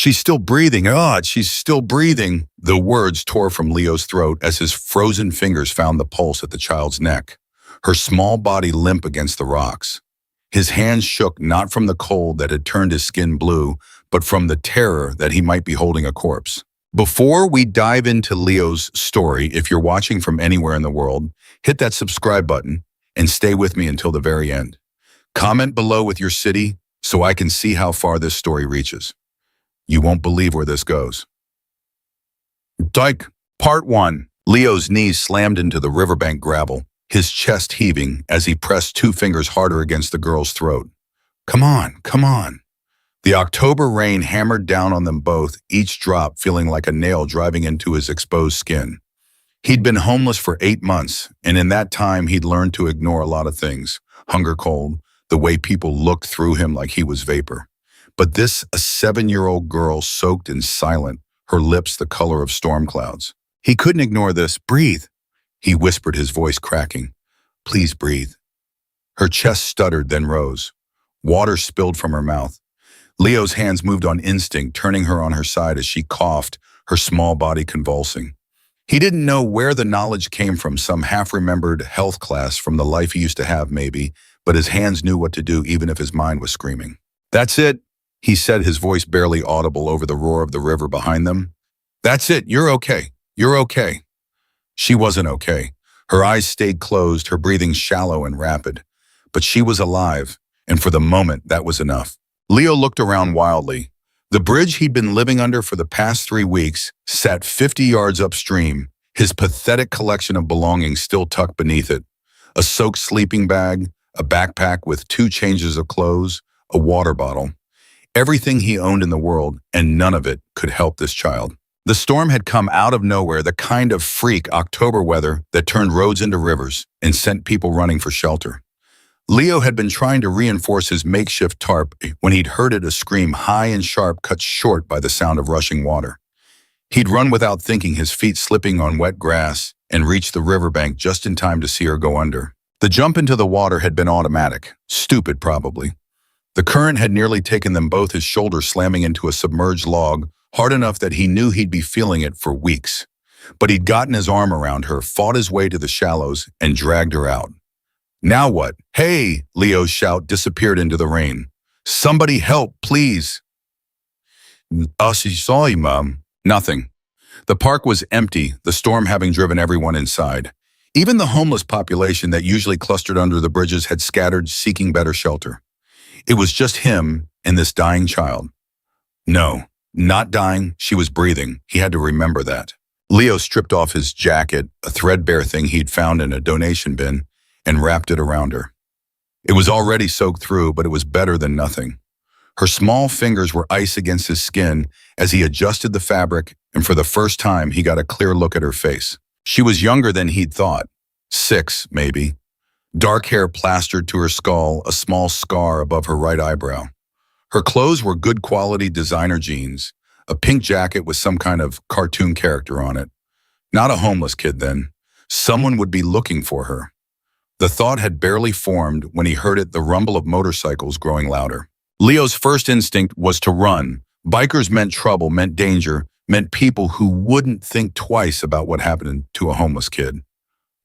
She's still breathing. Ah, she's still breathing. The words tore from Leo's throat as his frozen fingers found the pulse at the child's neck, her small body limp against the rocks. His hands shook not from the cold that had turned his skin blue, but from the terror that he might be holding a corpse. Before we dive into Leo's story, if you're watching from anywhere in the world, hit that subscribe button and stay with me until the very end. Comment below with your city so I can see how far this story reaches. You won't believe where this goes. Part 1. Leo's knees slammed into the riverbank gravel, his chest heaving as he pressed 2 fingers harder against the girl's throat. Come on, come on. The October rain hammered down on them both, each drop feeling like a nail driving into his exposed skin. He'd been homeless for 8 months, and in that time he'd learned to ignore a lot of things. Hunger, cold, the way people looked through him like he was vapor. But this, a 7-year-old girl soaked and silent, her lips the color of storm clouds. He couldn't ignore this. Breathe, he whispered, his voice cracking. Please breathe. Her chest stuttered, then rose. Water spilled from her mouth. Leo's hands moved on instinct, turning her on her side as she coughed, her small body convulsing. He didn't know where the knowledge came from, some half-remembered health class from the life he used to have maybe, but his hands knew what to do even if his mind was screaming. That's it, he said, his voice barely audible over the roar of the river behind them. That's it, you're okay. You're okay. She wasn't okay. Her eyes stayed closed, her breathing shallow and rapid. But she was alive, and for the moment, that was enough. Leo looked around wildly. The bridge he'd been living under for the past 3 weeks sat 50 yards upstream, his pathetic collection of belongings still tucked beneath it. A soaked sleeping bag, a backpack with 2 changes of clothes, a water bottle. Everything he owned in the world, and none of it could help this child. The storm had come out of nowhere, the kind of freak October weather that turned roads into rivers and sent people running for shelter. Leo had been trying to reinforce his makeshift tarp when he'd heard it, a scream high and sharp, cut short by the sound of rushing water. He'd run without thinking, his feet slipping on wet grass, and reached the riverbank just in time to see her go under. The jump into the water had been automatic, stupid probably. The current had nearly taken them both, his shoulders slamming into a submerged log, hard enough that he knew he'd be feeling it for weeks. But he'd gotten his arm around her, fought his way to the shallows, and dragged her out. Now what? Hey, Leo's shout disappeared into the rain. Somebody help, please. Sorry, Mom. Nothing. The park was empty, the storm having driven everyone inside. Even the homeless population that usually clustered under the bridges had scattered, seeking better shelter. It was just him and this dying child. No, not dying, she was breathing. He had to remember that. Leo stripped off his jacket, a threadbare thing he'd found in a donation bin, and wrapped it around her. It was already soaked through, but it was better than nothing. Her small fingers were ice against his skin as he adjusted the fabric, and for the first time he got a clear look at her face. She was younger than he'd thought. 6, maybe. Dark hair plastered to her skull, a small scar above her right eyebrow. Her clothes were good quality designer jeans, a pink jacket with some kind of cartoon character on it. Not a homeless kid then. Someone would be looking for her. The thought had barely formed when he heard it, the rumble of motorcycles growing louder. Leo's first instinct was to run. Bikers meant trouble, meant danger, meant people who wouldn't think twice about what happened to a homeless kid.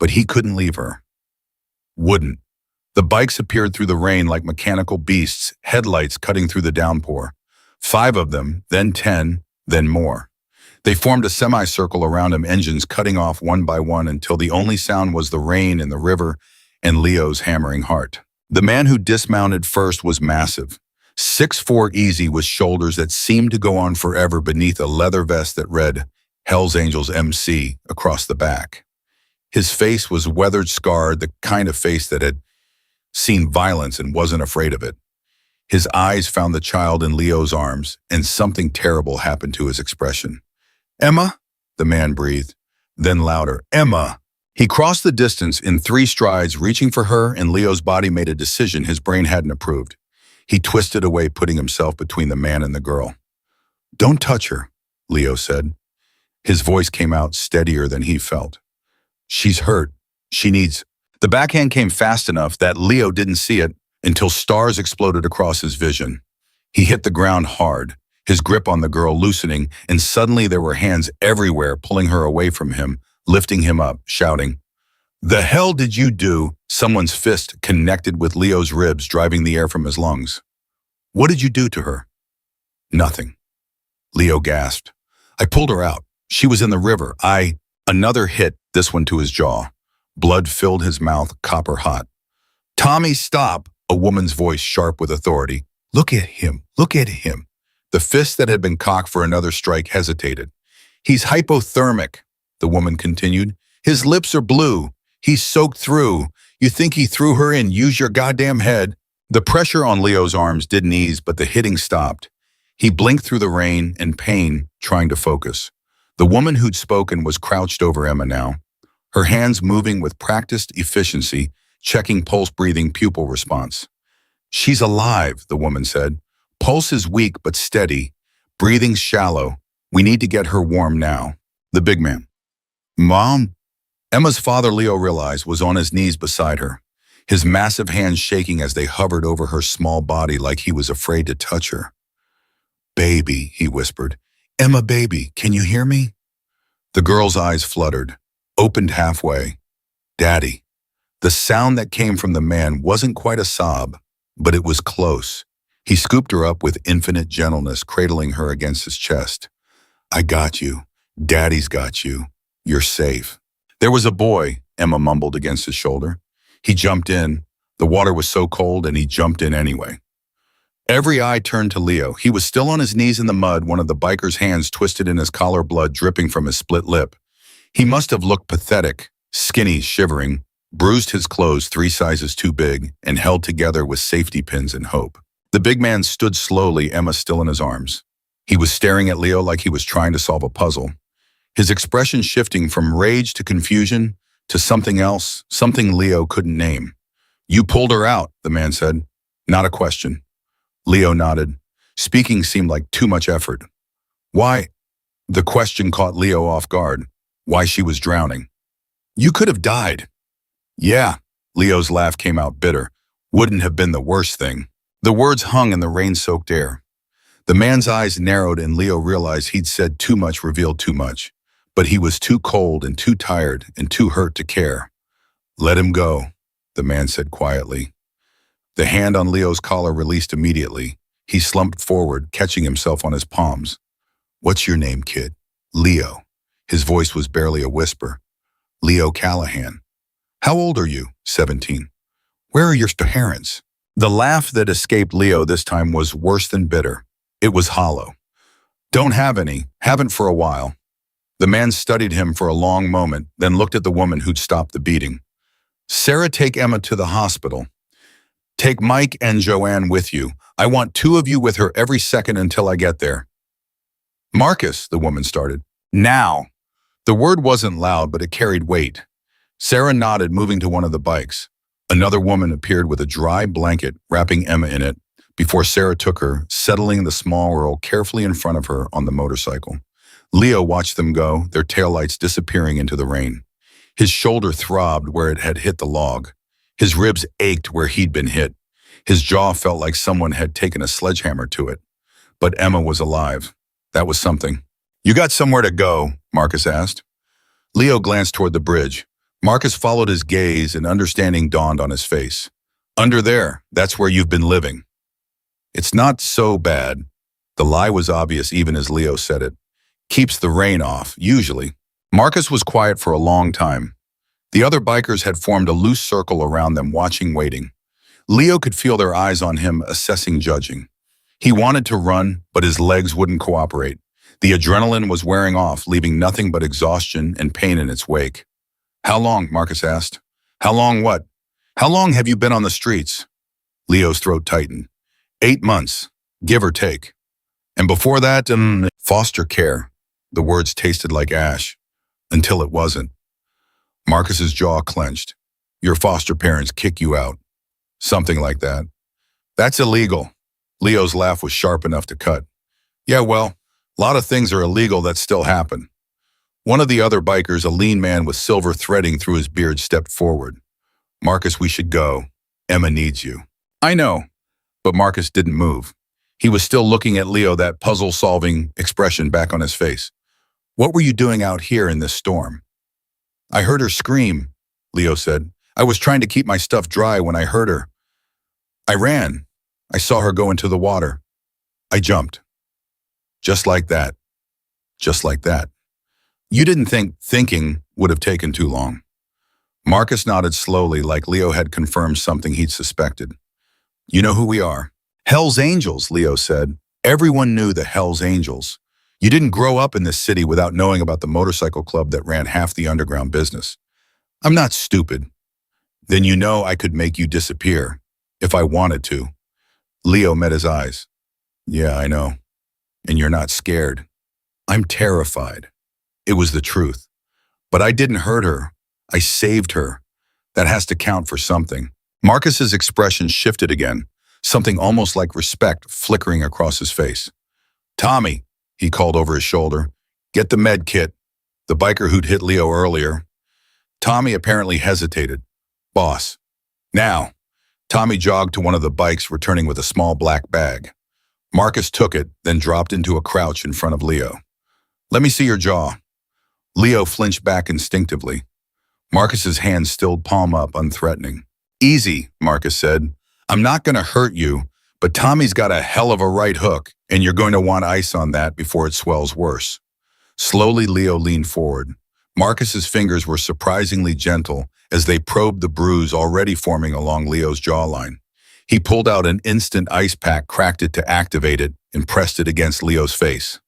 But he couldn't leave her. Wouldn't. The bikes appeared through the rain like mechanical beasts, headlights cutting through the downpour. 5 of them, then 10, then more. They formed a semicircle around him, engines cutting off one by one until the only sound was the rain and the river and Leo's hammering heart. The man who dismounted first was massive. 6'4" easy, with shoulders that seemed to go on forever beneath a leather vest that read Hell's Angels MC across the back. His face was weathered, scarred, the kind of face that had seen violence and wasn't afraid of it. His eyes found the child in Leo's arms, and something terrible happened to his expression. Emma? The man breathed. Then louder, Emma! He crossed the distance in 3 strides, reaching for her, and Leo's body made a decision his brain hadn't approved. He twisted away, putting himself between the man and the girl. Don't touch her, Leo said. His voice came out steadier than he felt. She's hurt. She needs... The backhand came fast enough that Leo didn't see it until stars exploded across his vision. He hit the ground hard, his grip on the girl loosening, and suddenly there were hands everywhere pulling her away from him, lifting him up, shouting, "The hell did you do?" Someone's fist connected with Leo's ribs, driving the air from his lungs. "What did you do to her?" "Nothing." Leo gasped. "I pulled her out. She was in the river. Another hit, this one to his jaw. Blood filled his mouth, copper hot. "Tommy, stop!" A woman's voice sharp with authority. "Look at him. Look at him." The fist that had been cocked for another strike hesitated. "He's hypothermic," the woman continued. "His lips are blue. He's soaked through. You think he threw her in? Use your goddamn head." The pressure on Leo's arms didn't ease, but the hitting stopped. He blinked through the rain and pain, trying to focus. The woman who'd spoken was crouched over Emma now, her hands moving with practiced efficiency, checking pulse, breathing, pupil response. "She's alive," the woman said. "Pulse is weak but steady. Breathing shallow. We need to get her warm now." The big man. "Mom?" Emma's father, Leo realized, was on his knees beside her, his massive hands shaking as they hovered over her small body like he was afraid to touch her. "Baby," he whispered. "Emma, baby, can you hear me?" The girl's eyes fluttered, opened halfway. "Daddy." The sound that came from the man wasn't quite a sob, but it was close. He scooped her up with infinite gentleness, cradling her against his chest. "I got you. Daddy's got you. You're safe." "There was a boy," Emma mumbled against his shoulder. He jumped in. The water was so cold, and he jumped in anyway. Every eye turned to Leo. He was still on his knees in the mud, one of the biker's hands twisted in his collar, blood dripping from his split lip. He must have looked pathetic, skinny, shivering, bruised his clothes 3 sizes too big, and held together with safety pins and hope. The big man stood slowly, Emma still in his arms. He was staring at Leo like he was trying to solve a puzzle, his expression shifting from rage to confusion to something else, something Leo couldn't name. "You pulled her out," the man said. Not a question. Leo nodded. Speaking seemed like too much effort. "Why?" The question caught Leo off guard. Why she was drowning. "You could have died." "Yeah." Leo's laugh came out bitter. "Wouldn't have been the worst thing." The words hung in the rain-soaked air. The man's eyes narrowed and Leo realized he'd said too much, revealed too much. But he was too cold and too tired and too hurt to care. "Let him go," the man said quietly. The hand on Leo's collar released immediately. He slumped forward, catching himself on his palms. "What's your name, kid?" "Leo." His voice was barely a whisper. "Leo Callahan." "How old are you?" 17. "Where are your parents?" The laugh that escaped Leo this time was worse than bitter. It was hollow. "Don't have any. Haven't for a while." The man studied him for a long moment, then looked at the woman who'd stopped the beating. "Sarah, take Emma to the hospital. Take Mike and Joanne with you. I want 2 of you with her every second until I get there." "Marcus," the woman started. "Now." The word wasn't loud, but it carried weight. Sarah nodded, moving to one of the bikes. Another woman appeared with a dry blanket, wrapping Emma in it, before Sarah took her, settling the small girl carefully in front of her on the motorcycle. Leo watched them go, their taillights disappearing into the rain. His shoulder throbbed where it had hit the log. His ribs ached where he'd been hit. His jaw felt like someone had taken a sledgehammer to it. But Emma was alive. That was something. "You got somewhere to go?" Marcus asked. Leo glanced toward the bridge. Marcus followed his gaze and understanding dawned on his face. "Under there, that's where you've been living." "It's not so bad." The lie was obvious even as Leo said it. "Keeps the rain off, usually." Marcus was quiet for a long time. The other bikers had formed a loose circle around them, watching, waiting. Leo could feel their eyes on him, assessing, judging. He wanted to run, but his legs wouldn't cooperate. The adrenaline was wearing off, leaving nothing but exhaustion and pain in its wake. "How long?" Marcus asked. "How long what?" "How long have you been on the streets?" Leo's throat tightened. 8 months, give or take. "And before that, foster care." The words tasted like ash, until it wasn't. Marcus's jaw clenched. "Your foster parents kick you out." "Something like that." "That's illegal." Leo's laugh was sharp enough to cut. "Yeah, well, a lot of things are illegal that still happen." One of the other bikers, a lean man with silver threading through his beard, stepped forward. "Marcus, we should go. Emma needs you." "I know." But Marcus didn't move. He was still looking at Leo, that puzzle-solving expression back on his face. What were you doing out here in this storm? I heard her scream, Leo said. I was trying to keep my stuff dry when I heard her. I ran. I saw her go into the water. I jumped. Just like that. Just like that. You didn't think thinking would have taken too long. Marcus nodded slowly, like Leo had confirmed something he'd suspected. You know who we are. Hell's Angels, Leo said. Everyone knew the Hell's Angels. You didn't grow up in this city without knowing about the motorcycle club that ran half the underground business. I'm not stupid. Then you know I could make you disappear, if I wanted to. Leo met his eyes. Yeah, I know. And you're not scared. I'm terrified. It was the truth. But I didn't hurt her. I saved her. That has to count for something. Marcus's expression shifted again, something almost like respect flickering across his face. Tommy, he called over his shoulder, get the med kit. The biker who'd hit Leo earlier. Tommy apparently hesitated. Boss. Now. Tommy jogged to one of the bikes, returning with a small black bag. Marcus took it, then dropped into a crouch in front of Leo. Let me see your jaw. Leo flinched back instinctively. Marcus's hand stilled palm up, unthreatening. Easy, Marcus said. I'm not going to hurt you, but Tommy's got a hell of a right hook, and you're going to want ice on that before it swells worse. Slowly, Leo leaned forward. Marcus's fingers were surprisingly gentle as they probed the bruise already forming along Leo's jawline. He pulled out an instant ice pack, cracked it to activate it, and pressed it against Leo's face.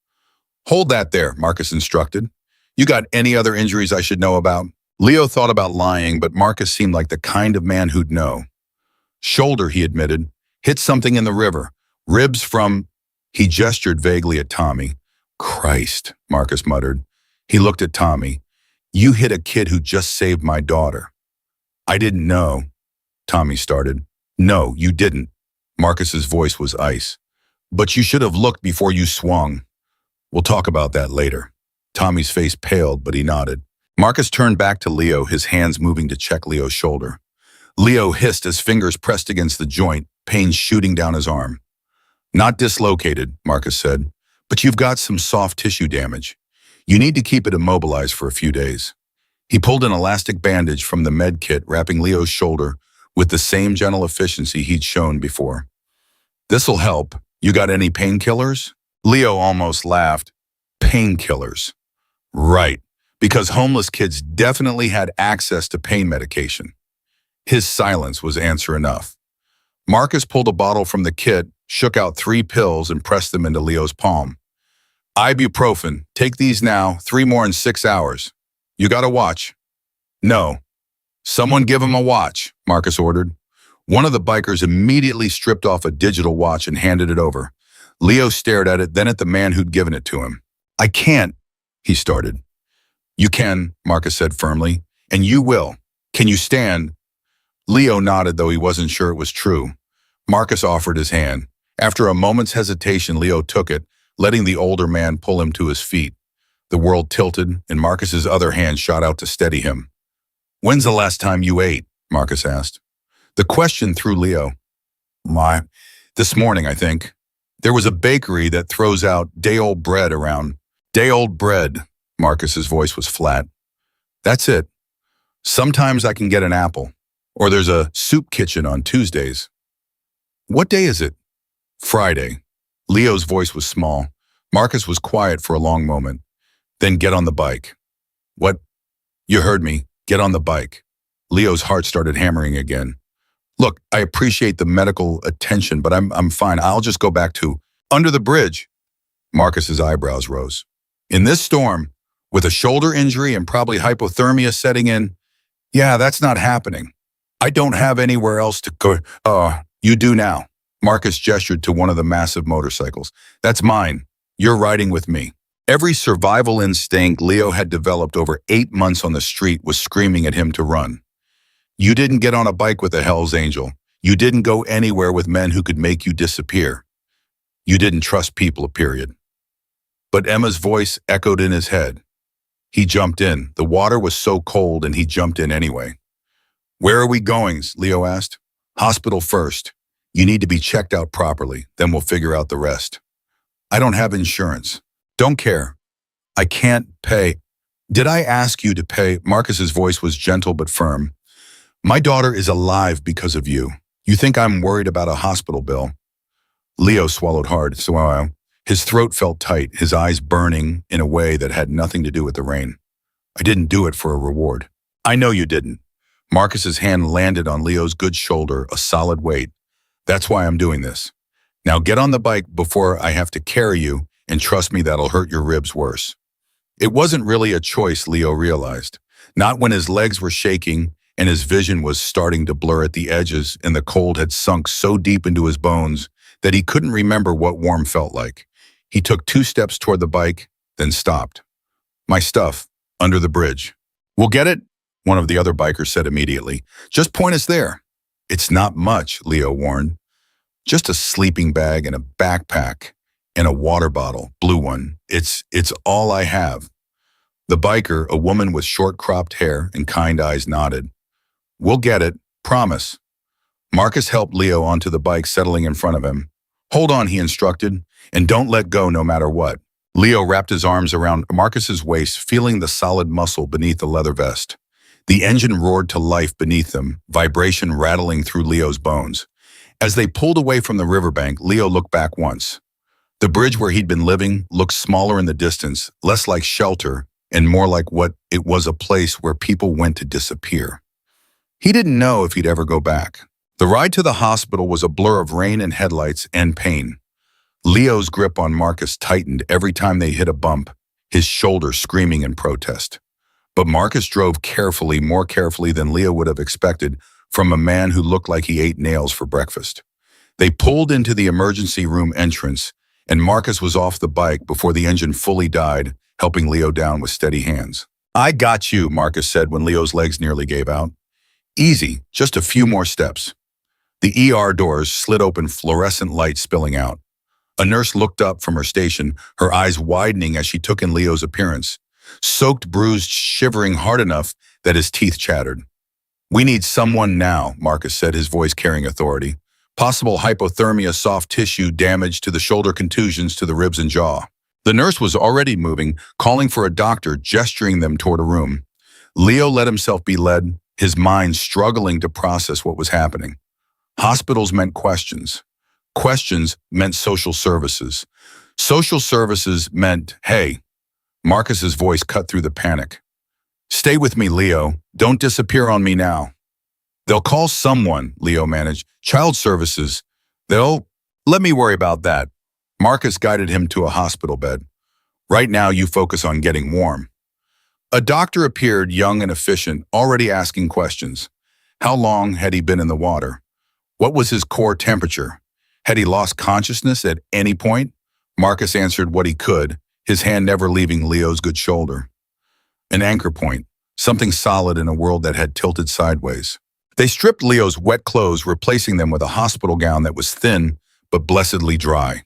Hold that there, Marcus instructed. You got any other injuries I should know about? Leo thought about lying, but Marcus seemed like the kind of man who'd know. Shoulder, he admitted. Hit something in the river. Ribs from... He gestured vaguely at Tommy. Christ, Marcus muttered. He looked at Tommy. You hit a kid who just saved my daughter. I didn't know, Tommy started. No, you didn't. Marcus's voice was ice. But you should have looked before you swung. We'll talk about that later. Tommy's face paled, but he nodded. Marcus turned back to Leo, his hands moving to check Leo's shoulder. Leo hissed as fingers pressed against the joint, pain shooting down his arm. Not dislocated, Marcus said, but you've got some soft tissue damage. You need to keep it immobilized for a few days. He pulled an elastic bandage from the med kit, wrapping Leo's shoulder with the same gentle efficiency he'd shown before. This'll help. You got any painkillers? Leo almost laughed. Painkillers. Right, because homeless kids definitely had access to pain medication. His silence was answer enough. Marcus pulled a bottle from the kit, shook out 3 pills, and pressed them into Leo's palm. Ibuprofen. Take these now, 3 more in 6 hours. You got a watch? No. Someone give him a watch, Marcus ordered. One of the bikers immediately stripped off a digital watch and handed it over. Leo stared at it, then at the man who'd given it to him. I can't, he started. You can, Marcus said firmly, and you will. Can you stand? Leo nodded, though he wasn't sure it was true. Marcus offered his hand. After a moment's hesitation, Leo took it, letting the older man pull him to his feet. The world tilted, and Marcus's other hand shot out to steady him. When's the last time you ate? Marcus asked. The question threw Leo. Why, this morning, I think. There was a bakery that throws out day-old bread around. Day-old bread, Marcus's voice was flat. That's it. Sometimes I can get an apple. Or there's a soup kitchen on Tuesdays. What day is it? Friday. Leo's voice was small. Marcus was quiet for a long moment. Then get on the bike. What? You heard me. Get on the bike. Leo's heart started hammering again. Look, I appreciate the medical attention, but I'm fine. I'll just go back to under the bridge. Marcus's eyebrows rose. In this storm, with a shoulder injury and probably hypothermia setting in, yeah, that's not happening. I don't have anywhere else to go. You do now. Marcus gestured to one of the massive motorcycles. That's mine. You're riding with me. Every survival instinct Leo had developed over 8 months on the street was screaming at him to run. You didn't get on a bike with a Hell's Angel. You didn't go anywhere with men who could make you disappear. You didn't trust people, period. But Emma's voice echoed in his head. He jumped in. The water was so cold, and he jumped in anyway. Where are we going? Leo asked. Hospital first. You need to be checked out properly, then we'll figure out the rest. I don't have insurance. Don't care. I can't pay. Did I ask you to pay? Marcus's voice was gentle but firm. My daughter is alive because of you. You think I'm worried about a hospital bill? Leo swallowed hard, so his throat felt tight, his eyes burning in a way that had nothing to do with the rain. I didn't do it for a reward. I know you didn't. Marcus's hand landed on Leo's good shoulder, a solid weight. That's why I'm doing this. Now get on the bike before I have to carry you, and trust me, that'll hurt your ribs worse. It wasn't really a choice, Leo realized. Not when his legs were shaking and his vision was starting to blur at the edges and the cold had sunk so deep into his bones that he couldn't remember what warm felt like. He took 2 steps toward the bike, then stopped. My stuff, under the bridge. We'll get it? One of the other bikers said immediately. Just point us there. It's not much, Leo warned. Just a sleeping bag and a backpack and a water bottle, blue one. It's all I have. The biker, a woman with short cropped hair and kind eyes, nodded. We'll get it, promise. Marcus helped Leo onto the bike, settling in front of him. Hold on, he instructed, and don't let go no matter what. Leo wrapped his arms around Marcus's waist, feeling the solid muscle beneath the leather vest. The engine roared to life beneath them, vibration rattling through Leo's bones. As they pulled away from the riverbank, Leo looked back once. The bridge where he'd been living looked smaller in the distance, less like shelter, and more like what it was, a place where people went to disappear. He didn't know if he'd ever go back. The ride to the hospital was a blur of rain and headlights and pain. Leo's grip on Marcus tightened every time they hit a bump, his shoulder screaming in protest. But Marcus drove carefully, more carefully than Leo would have expected from a man who looked like he ate nails for breakfast. They pulled into the emergency room entrance, and Marcus was off the bike before the engine fully died, helping Leo down with steady hands. I got you, Marcus said when Leo's legs nearly gave out. Easy, just a few more steps. The ER doors slid open, fluorescent light spilling out. A nurse looked up from her station, her eyes widening as she took in Leo's appearance. Soaked, bruised, shivering hard enough that his teeth chattered. We need someone now, Marcus said, his voice carrying authority. Possible hypothermia, soft tissue damage to the shoulder, contusions to the ribs and jaw. The nurse was already moving, calling for a doctor, gesturing them toward a room. Leo let himself be led, his mind struggling to process what was happening. Hospitals meant questions. Questions meant social services. Social services meant, hey. Marcus's voice cut through the panic. Stay with me, Leo. Don't disappear on me now. They'll call someone, Leo managed. Child services. Let me worry about that. Marcus guided him to a hospital bed. Right now, you focus on getting warm. A doctor appeared, young and efficient, already asking questions. How long had he been in the water? What was his core temperature? Had he lost consciousness at any point? Marcus answered what he could, his hand never leaving Leo's good shoulder. An anchor point, something solid in a world that had tilted sideways. They stripped Leo's wet clothes, replacing them with a hospital gown that was thin but blessedly dry.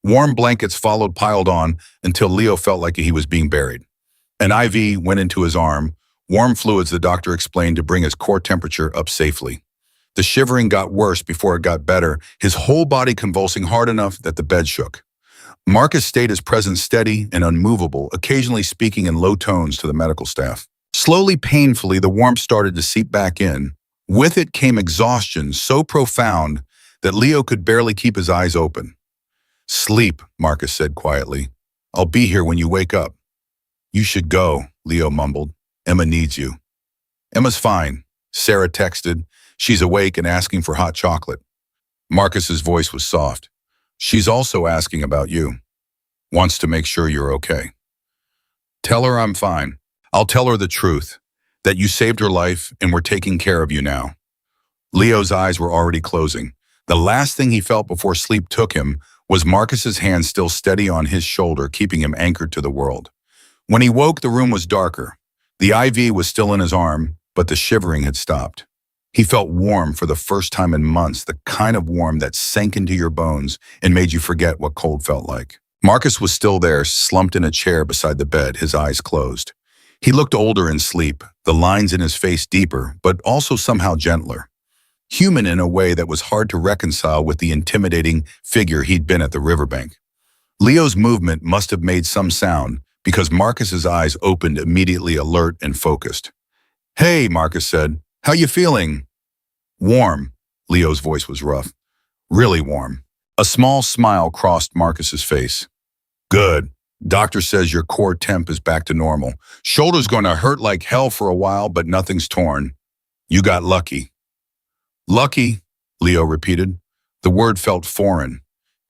Warm blankets followed, piled on, until Leo felt like he was being buried. An IV went into his arm, warm fluids, the doctor explained, to bring his core temperature up safely. The shivering got worse before it got better, his whole body convulsing hard enough that the bed shook. Marcus stayed his presence steady and unmovable, occasionally speaking in low tones to the medical staff. Slowly, painfully, the warmth started to seep back in. With it came exhaustion so profound that Leo could barely keep his eyes open. Sleep, Marcus said quietly. I'll be here when you wake up. You should go, Leo mumbled. Emma needs you. Emma's fine, Sarah texted. She's awake and asking for hot chocolate. Marcus's voice was soft. She's also asking about you. Wants to make sure you're okay. Tell her I'm fine. I'll tell her the truth, that you saved her life and we're taking care of you now. Leo's eyes were already closing. The last thing he felt before sleep took him was Marcus's hand still steady on his shoulder, keeping him anchored to the world. When he woke, the room was darker. The IV was still in his arm, but the shivering had stopped. He felt warm for the first time in months, the kind of warm that sank into your bones and made you forget what cold felt like. Marcus was still there, slumped in a chair beside the bed, his eyes closed. He looked older in sleep, the lines in his face deeper, but also somehow gentler. human in a way that was hard to reconcile with the intimidating figure he'd been at the riverbank. Leo's movement must have made some sound because Marcus's eyes opened immediately, alert and focused. "Hey," Marcus said. "How you feeling?" "Warm." Leo's voice was rough. "Really warm." A small smile crossed Marcus's face. "Good. Doctor says your core temp is back to normal. Shoulder's going to hurt like hell for a while, but nothing's torn. You got lucky." "Lucky," Leo repeated. The word felt foreign.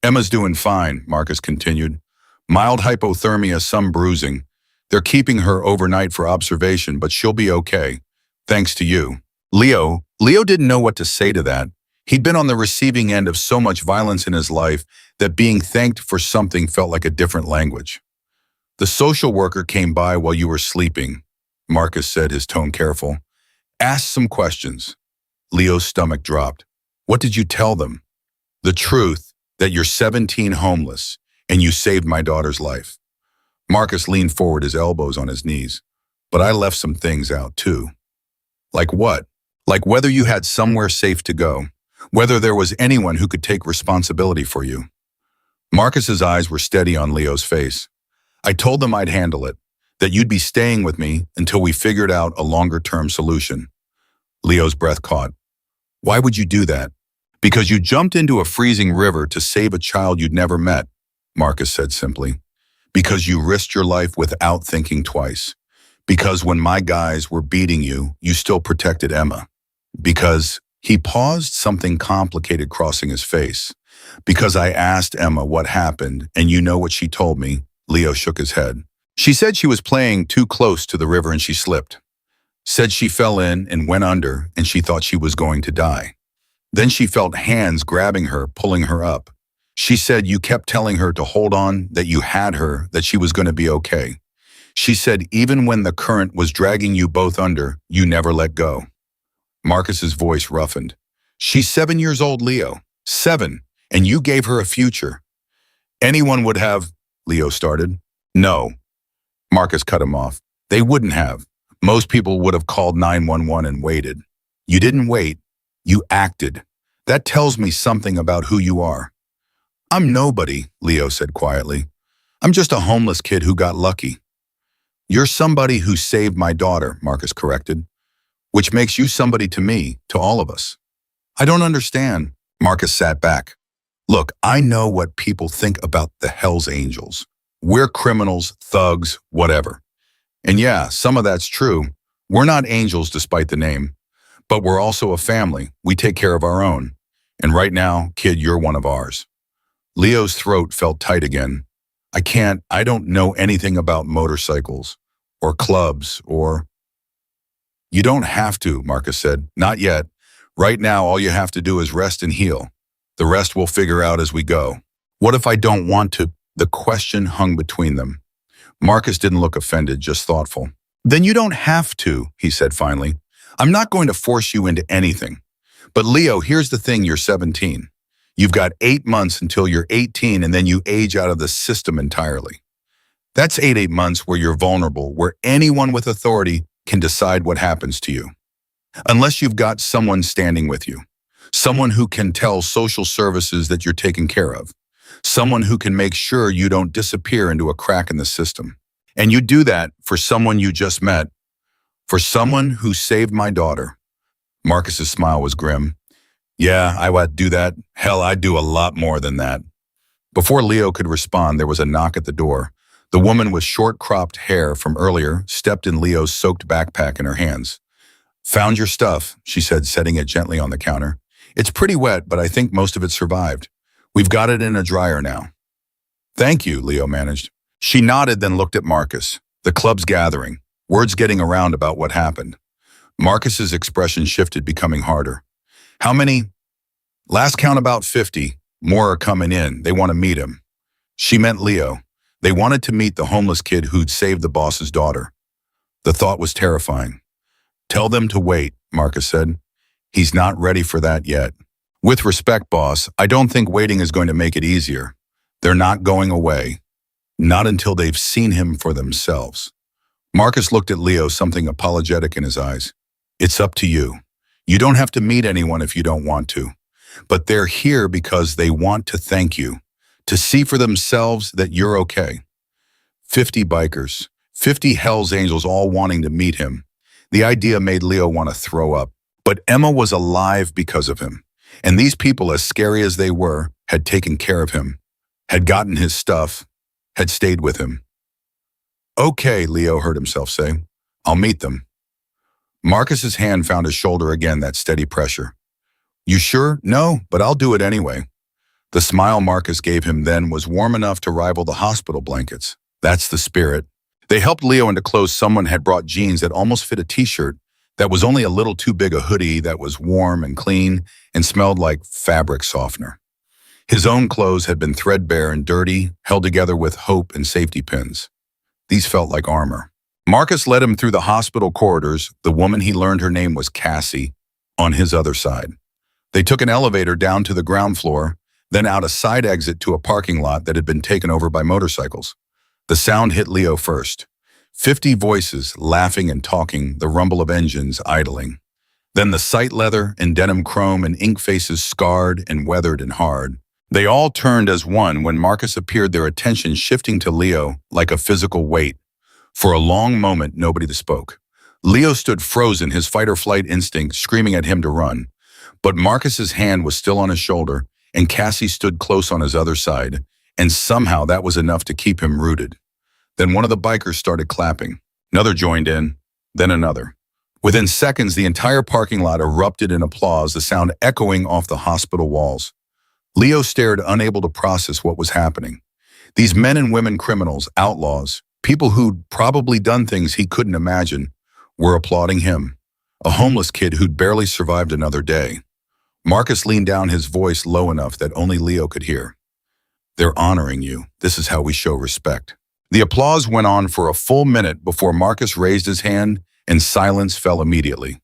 "Emma's doing fine," Marcus continued. "Mild hypothermia, some bruising. They're keeping her overnight for observation, but she'll be okay. Thanks to you." Leo didn't know what to say to that. He'd been on the receiving end of so much violence in his life that being thanked for something felt like a different language. "The social worker came by while you were sleeping," Marcus said, his tone careful. "Asked some questions." Leo's stomach dropped. "What did you tell them?" "The truth, that you're 17 homeless, and you saved my daughter's life." Marcus leaned forward, his elbows on his knees. "But I left some things out, too." "Like what?" "Like whether you had somewhere safe to go, whether there was anyone who could take responsibility for you." Marcus's eyes were steady on Leo's face. "I told them I'd handle it, that you'd be staying with me until we figured out a longer-term solution." Leo's breath caught. "Why would you do that?" "Because you jumped into a freezing river to save a child you'd never met," Marcus said simply. "Because you risked your life without thinking twice. Because when my guys were beating you, you still protected Emma. Because," he paused, something complicated crossing his face. "Because I asked Emma what happened, and you know what she told me." Leo shook his head. "She said she was playing too close to the river and she slipped. Said she fell in and went under and she thought she was going to die. Then she felt hands grabbing her, pulling her up. She said you kept telling her to hold on, that you had her, that she was going to be okay. She said even when the current was dragging you both under, you never let go." Marcus's voice roughened. "She's 7 years old, Leo. 7. And you gave her a future." "Anyone would have," Leo started. "No." Marcus cut him off. "They wouldn't have. Most people would have called 911 and waited. You didn't wait. You acted. That tells me something about who you are." "I'm nobody," Leo said quietly. "I'm just a homeless kid who got lucky." "You're somebody who saved my daughter," Marcus corrected. "Which makes you somebody to me, to all of us." "I don't understand." Marcus sat back. "Look, I know what people think about the Hells Angels. We're criminals, thugs, whatever. And yeah, some of that's true. We're not angels despite the name. But we're also a family. We take care of our own. And right now, kid, you're one of ours." Leo's throat felt tight again. I don't know anything about motorcycles or clubs or..." "You don't have to," Marcus said. "Not yet. Right now, all you have to do is rest and heal. The rest we'll figure out as we go." "What if I don't want to?" The question hung between them. Marcus didn't look offended, just thoughtful. "Then you don't have to," he said finally. "I'm not going to force you into anything. But Leo, here's the thing, you're 17. You've got 8 months until you're 18 and then you age out of the system entirely. That's 8 months where you're vulnerable, where anyone with authority can decide what happens to you. Unless you've got someone standing with you. Someone who can tell social services that you're taken care of. Someone who can make sure you don't disappear into a crack in the system. And you do that for someone you just met. For someone who saved my daughter." Marcus's smile was grim. "Yeah, I would do that. Hell, I'd do a lot more than that." Before Leo could respond, there was a knock at the door. The woman with short-cropped hair from earlier stepped in Leo's soaked backpack in her hands. "Found your stuff," she said, setting it gently on the counter. "It's pretty wet, but I think most of it survived. We've got it in a dryer now." "Thank you," Leo managed. She nodded, then looked at Marcus. The club's gathering. Words getting around about what happened. Marcus's expression shifted, becoming harder. "How many?" "Last count about 50. More are coming in. They want to meet him." She meant Leo. They wanted to meet the homeless kid who'd saved the boss's daughter. The thought was terrifying. "Tell them to wait," Marcus said. "He's not ready for that yet." "With respect, boss, I don't think waiting is going to make it easier. They're not going away. Not until they've seen him for themselves." Marcus looked at Leo, something apologetic in his eyes. "It's up to you. You don't have to meet anyone if you don't want to, but they're here because they want to thank you, to see for themselves that you're okay. 50 bikers, 50 Hells Angels all wanting to meet him. The idea made Leo want to throw up. But Emma was alive because of him. And these people, as scary as they were, had taken care of him, had gotten his stuff, had stayed with him. Okay, Leo heard himself say. I'll meet them. Marcus's hand found his shoulder again, that steady pressure. You sure? No, but I'll do it anyway. The smile Marcus gave him then was warm enough to rival the hospital blankets. That's the spirit. They helped Leo into clothes. Someone had brought jeans that almost fit a t-shirt, that was only a little too big, a hoodie that was warm and clean and smelled like fabric softener. His own clothes had been threadbare and dirty, held together with hope and safety pins. These felt like armor. Marcus led him through the hospital corridors, the woman he learned her name was Cassie, on his other side. They took an elevator down to the ground floor, then out a side exit to a parking lot that had been taken over by motorcycles. The sound hit Leo first. 50 voices laughing and talking, the rumble of engines idling. Then the sight leather and denim chrome and ink faces scarred and weathered and hard. They all turned as one when Marcus appeared, their attention shifting to Leo like a physical weight. For a long moment, nobody spoke. Leo stood frozen, his fight-or-flight instinct screaming at him to run. But Marcus's hand was still on his shoulder, and Cassie stood close on his other side, and somehow that was enough to keep him rooted. Then one of the bikers started clapping. Another joined in, then another. Within seconds, the entire parking lot erupted in applause, the sound echoing off the hospital walls. Leo stared, unable to process what was happening. These men and women criminals, outlaws, people who'd probably done things he couldn't imagine, were applauding him, a homeless kid who'd barely survived another day. Marcus leaned down, his voice low enough that only Leo could hear. They're honoring you. This is how we show respect. The applause went on for a full minute before Marcus raised his hand and silence fell immediately.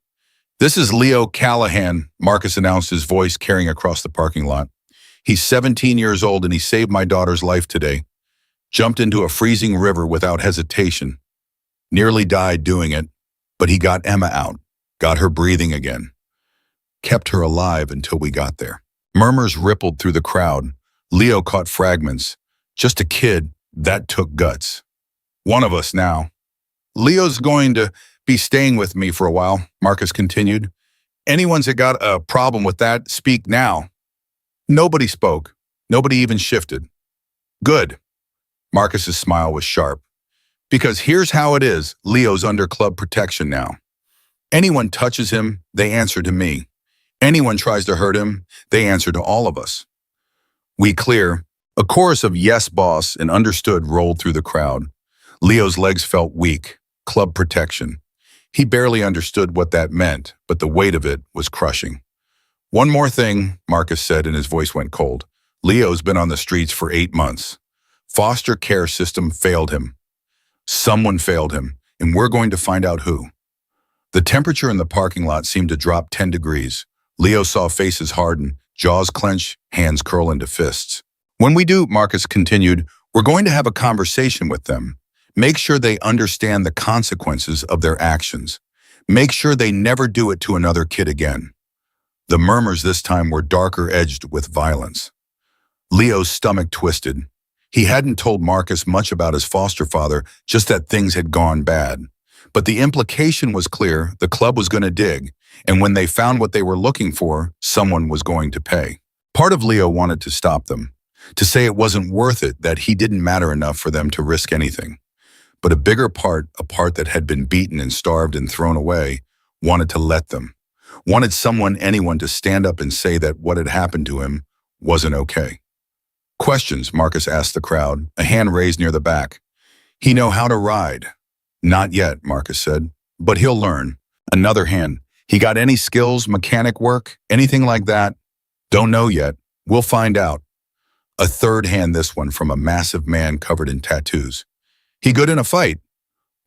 This is Leo Callahan, Marcus announced, his voice carrying across the parking lot. He's 17 years old and he saved my daughter's life today. Jumped into a freezing river without hesitation. Nearly died doing it, but he got Emma out, got her breathing again. Kept her alive until we got there. Murmurs rippled through the crowd. Leo caught fragments. Just a kid, that took guts. One of us now. Leo's going to be staying with me for a while, Marcus continued. Anyone's that got a problem with that, speak now. Nobody spoke. Nobody even shifted. Good. Marcus's smile was sharp. Because here's how it is, Leo's under club protection now. Anyone touches him, they answer to me. Anyone tries to hurt him, they answer to all of us. We clear. A chorus of yes, boss, and understood rolled through the crowd. Leo's legs felt weak. Club protection. He barely understood what that meant, but the weight of it was crushing. One more thing, Marcus said, and his voice went cold. Leo's been on the streets for 8 months. Foster care system failed him. Someone failed him, and we're going to find out who. The temperature in the parking lot seemed to drop 10 degrees. Leo saw faces harden, jaws clench, hands curl into fists. When we do, Marcus continued, we're going to have a conversation with them. Make sure they understand the consequences of their actions. Make sure they never do it to another kid again. The murmurs this time were darker edged with violence. Leo's stomach twisted. He hadn't told Marcus much about his foster father, just that things had gone bad. But the implication was clear, the club was going to dig, and when they found what they were looking for, someone was going to pay. Part of Leo wanted to stop them, to say it wasn't worth it, that he didn't matter enough for them to risk anything. But a bigger part, a part that had been beaten and starved and thrown away, wanted to let them. Wanted someone, anyone, to stand up and say that what had happened to him wasn't okay. Questions, Marcus asked the crowd, a hand raised near the back. He know how to ride? Not yet, Marcus said, but he'll learn. Another hand. He got any skills, mechanic work, anything like that? Don't know yet. We'll find out. A third hand, this one from a massive man covered in tattoos. He good in a fight?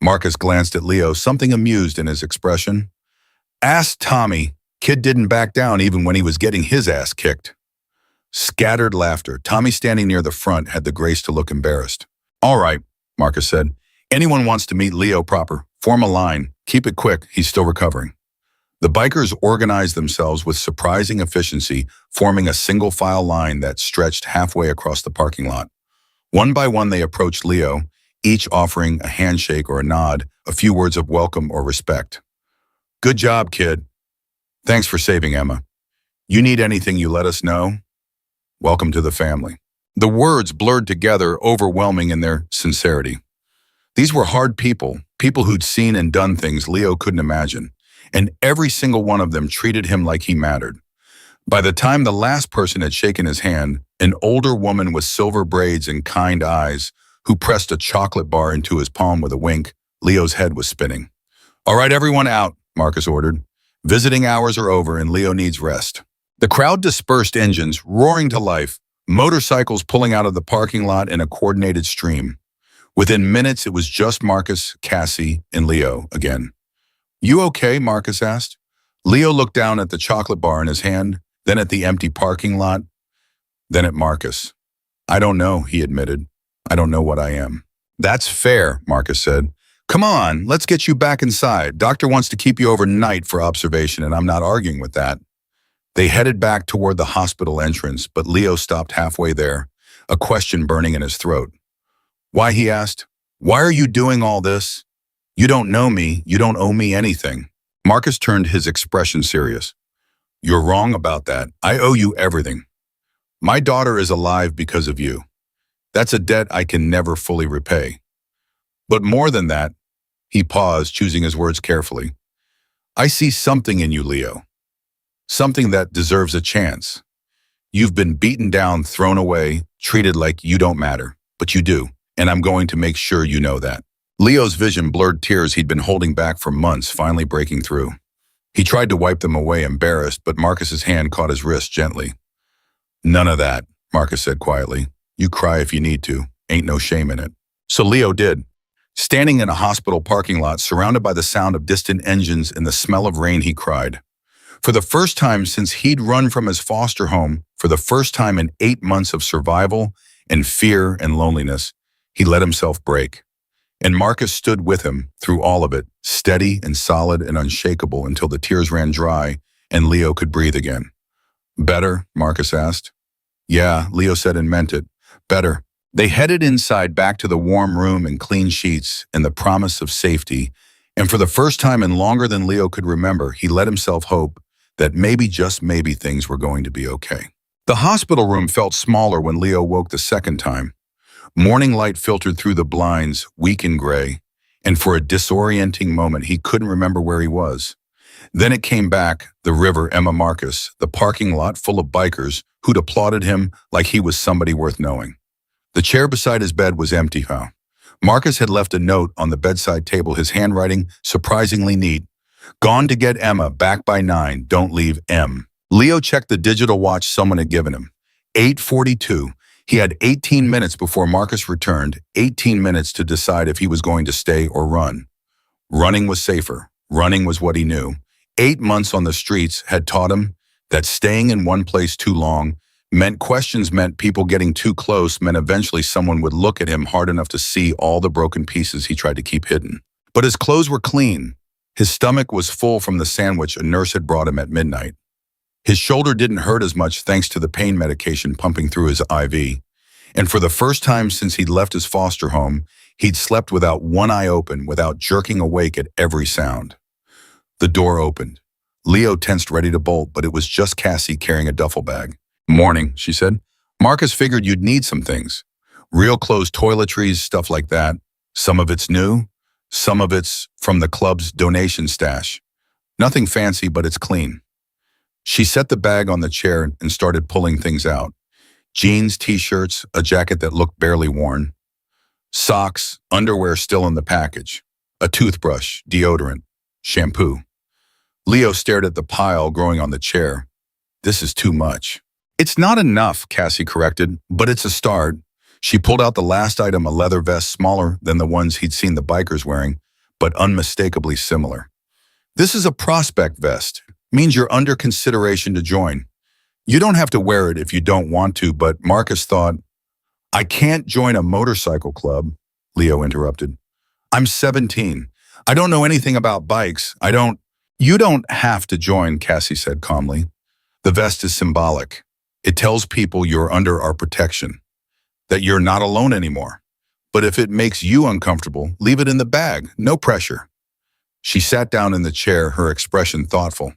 Marcus glanced at Leo, something amused in his expression. Ask Tommy. Kid didn't back down even when he was getting his ass kicked. Scattered laughter. Tommy, standing near the front, had the grace to look embarrassed. All right, Marcus said. Anyone wants to meet Leo proper, form a line. Keep it quick. He's still recovering. The bikers organized themselves with surprising efficiency, forming a single file line that stretched halfway across the parking lot. One by one, they approached Leo, each offering a handshake or a nod, a few words of welcome or respect. Good job, kid. Thanks for saving Emma. You need anything, you let us know. Welcome to the family. The words blurred together, overwhelming in their sincerity. These were hard people, people who'd seen and done things Leo couldn't imagine, and every single one of them treated him like he mattered. By the time the last person had shaken his hand, an older woman with silver braids and kind eyes, who pressed a chocolate bar into his palm with a wink, Leo's head was spinning. All right, everyone out, Marcus ordered. Visiting hours are over and Leo needs rest. The crowd dispersed, engines roaring to life, motorcycles pulling out of the parking lot in a coordinated stream. Within minutes, it was just Marcus, Cassie, and Leo again. You okay? Marcus asked. Leo looked down at the chocolate bar in his hand, then at the empty parking lot, then at Marcus. I don't know, he admitted. I don't know what I am. That's fair, Marcus said. Come on, let's get you back inside. Doctor wants to keep you overnight for observation, and I'm not arguing with that. They headed back toward the hospital entrance, but Leo stopped halfway there, a question burning in his throat. Why, he asked. Why are you doing all this? You don't know me. You don't owe me anything. Marcus turned his expression serious. You're wrong about that. I owe you everything. My daughter is alive because of you. That's a debt I can never fully repay. But more than that, he paused, choosing his words carefully. I see something in you, Leo. Something that deserves a chance. You've been beaten down, thrown away, treated like you don't matter, but you do, and I'm going to make sure you know that. Leo's vision blurred, tears he'd been holding back for months finally breaking through. He tried to wipe them away, embarrassed, but Marcus's hand caught his wrist gently. None of that, Marcus said quietly. You cry if you need to. Ain't no shame in it. So Leo did. Standing in a hospital parking lot, surrounded by the sound of distant engines and the smell of rain, he cried. For the first time since he'd run from his foster home, for the first time in 8 months of survival and fear and loneliness, he let himself break. And Marcus stood with him through all of it, steady and solid and unshakable until the tears ran dry and Leo could breathe again. Better? Marcus asked. Yeah, Leo said and meant it. Better. They headed inside, back to the warm room and clean sheets and the promise of safety, and for the first time in longer than Leo could remember, he let himself hope that maybe, just maybe, things were going to be okay. The hospital room felt smaller when Leo woke the second time. Morning light filtered through the blinds, weak and gray, and for a disorienting moment he couldn't remember where he was. Then it came back, the river, Emma, Marcus, the parking lot full of bikers who'd applauded him like he was somebody worth knowing. The chair beside his bed was empty now. Marcus had left a note on the bedside table, his handwriting surprisingly neat. Gone to get Emma, back by 9, don't leave M. Leo checked the digital watch someone had given him. 8:42. He had 18 minutes before Marcus returned, 18 minutes to decide if he was going to stay or run. Running was safer. Running was what he knew. 8 months on the streets had taught him that staying in one place too long meant questions, meant people getting too close, meant eventually someone would look at him hard enough to see all the broken pieces he tried to keep hidden. But his clothes were clean. His stomach was full from the sandwich a nurse had brought him at midnight. His shoulder didn't hurt as much thanks to the pain medication pumping through his IV. And for the first time since he'd left his foster home, he'd slept without one eye open, without jerking awake at every sound. The door opened. Leo tensed, ready to bolt, but it was just Cassie carrying a duffel bag. Morning, she said. Marcus figured you'd need some things. Real clothes, toiletries, stuff like that. Some of it's new, some of it's from the club's donation stash. Nothing fancy, but it's clean. She set the bag on the chair and started pulling things out. Jeans, t-shirts, a jacket that looked barely worn. Socks, underwear still in the package. A toothbrush, deodorant, shampoo. Leo stared at the pile growing on the chair. This is too much. It's not enough, Cassie corrected, but it's a start. She pulled out the last item, a leather vest smaller than the ones he'd seen the bikers wearing, but unmistakably similar. This is a prospect vest. Means you're under consideration to join. You don't have to wear it if you don't want to, but Marcus thought, I can't join a motorcycle club, Leo interrupted. I'm 17. I don't know anything about bikes. I don't. You don't have to join, Cassie said calmly. The vest is symbolic. It tells people you're under our protection, that you're not alone anymore. But if it makes you uncomfortable, leave it in the bag, no pressure. She sat down in the chair, her expression thoughtful.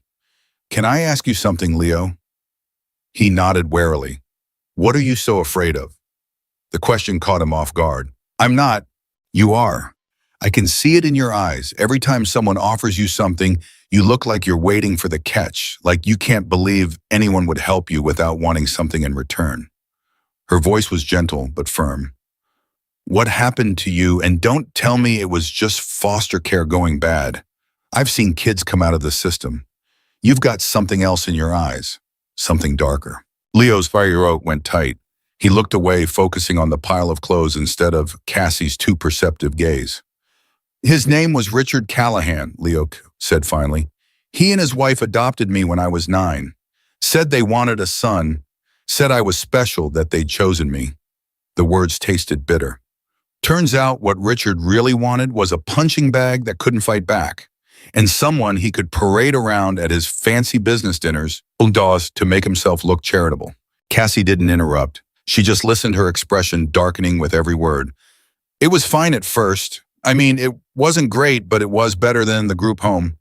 Can I ask you something, Leo? He nodded warily. What are you so afraid of? The question caught him off guard. I'm not. You are. I can see it in your eyes. Every time someone offers you something, you look like you're waiting for the catch, like you can't believe anyone would help you without wanting something in return. Her voice was gentle but firm. What happened to you? And don't tell me it was just foster care going bad. I've seen kids come out of the system. You've got something else in your eyes, something darker. Leo's throat went tight. He looked away, focusing on the pile of clothes instead of Cassie's too perceptive gaze. His name was Richard Callahan, Leo said finally. He and his wife adopted me when I was 9. Said they wanted a son. Said I was special, that they'd chosen me. The words tasted bitter. Turns out what Richard really wanted was a punching bag that couldn't fight back, and someone he could parade around at his fancy business dinners to make himself look charitable. Cassie didn't interrupt. She just listened, her expression darkening with every word. It was fine at first. I mean, it wasn't great, but it was better than the group home.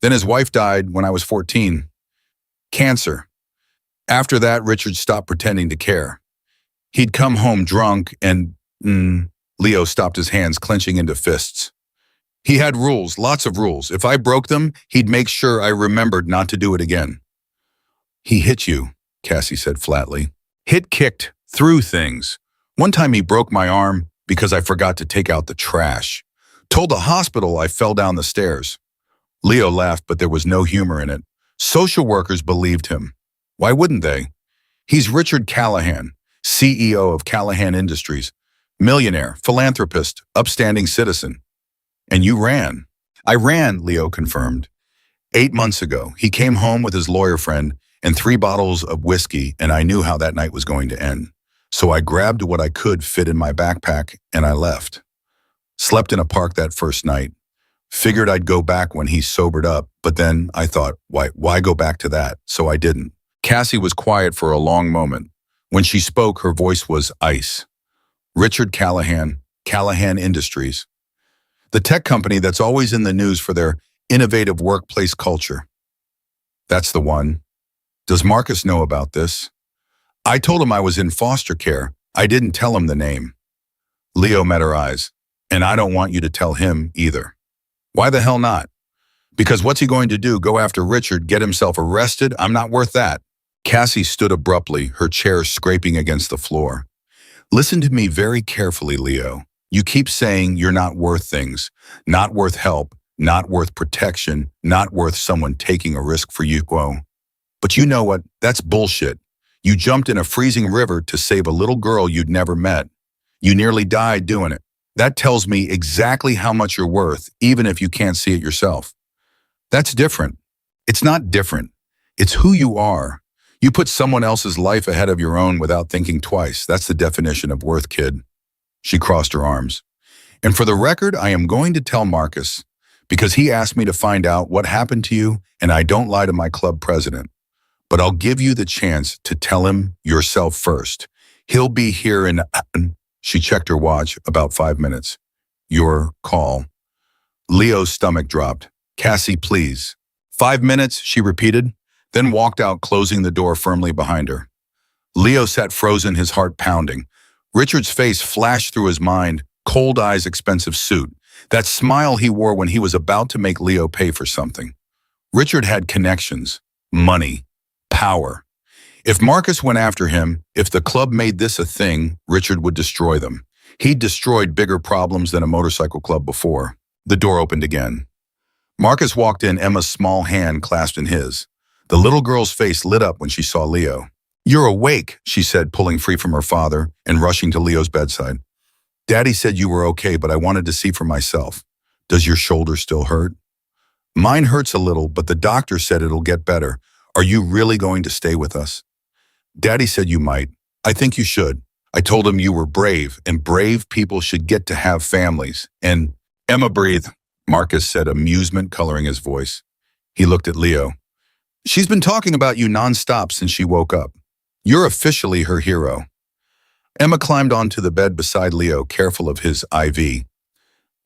Then his wife died when I was 14. Cancer. After that, Richard stopped pretending to care. He'd come home drunk and, Leo stopped, his hands clenching into fists. He had rules, lots of rules. If I broke them, he'd make sure I remembered not to do it again. He hit you, Cassie said flatly. Hit, kicked, threw things. One time he broke my arm because I forgot to take out the trash. Told the hospital I fell down the stairs. Leo laughed, but there was no humor in it. Social workers believed him. Why wouldn't they? He's Richard Callahan, CEO of Callahan Industries. Millionaire, philanthropist, upstanding citizen. And you ran. I ran, Leo confirmed. 8 months ago, he came home with his lawyer friend and 3 bottles of whiskey, and I knew how that night was going to end. So I grabbed what I could fit in my backpack, and I left. Slept in a park that first night. Figured I'd go back when he sobered up, but then I thought, why go back to that? So I didn't. Cassie was quiet for a long moment. When she spoke, her voice was ice. Richard Callahan, Callahan Industries. The tech company that's always in the news for their innovative workplace culture. That's the one. Does Marcus know about this? I told him I was in foster care. I didn't tell him the name. Leo met her eyes. And I don't want you to tell him either. Why the hell not? Because what's he going to do? Go after Richard, get himself arrested? I'm not worth that. Cassie stood abruptly, her chair scraping against the floor. Listen to me very carefully, Leo. You keep saying you're not worth things, not worth help, not worth protection, not worth someone taking a risk for you. But you know what? That's bullshit. You jumped in a freezing river to save a little girl you'd never met. You nearly died doing it. That tells me exactly how much you're worth, even if you can't see it yourself. That's different. It's not different. It's who you are. You put someone else's life ahead of your own without thinking twice. That's the definition of worth, kid. She crossed her arms. And for the record, I am going to tell Marcus, because he asked me to find out what happened to you, and I don't lie to my club president. But I'll give you the chance to tell him yourself first. He'll be here in, she checked her watch, about 5 minutes. Your call. Leo's stomach dropped. Cassie, please. 5 minutes, she repeated, then walked out, closing the door firmly behind her. Leo sat frozen, his heart pounding. Richard's face flashed through his mind, cold eyes, expensive suit. That smile he wore when he was about to make Leo pay for something. Richard had connections, money, power. If Marcus went after him, if the club made this a thing, Richard would destroy them. He'd destroyed bigger problems than a motorcycle club before. The door opened again. Marcus walked in, Emma's small hand clasped in his. The little girl's face lit up when she saw Leo. You're awake, she said, pulling free from her father and rushing to Leo's bedside. Daddy said you were okay, but I wanted to see for myself. Does your shoulder still hurt? Mine hurts a little, but the doctor said it'll get better. Are you really going to stay with us? Daddy said you might. I think you should. I told him you were brave, and brave people should get to have families. And Emma breathed, Marcus said, amusement coloring his voice. He looked at Leo. She's been talking about you nonstop since she woke up. You're officially her hero. Emma climbed onto the bed beside Leo, careful of his IV.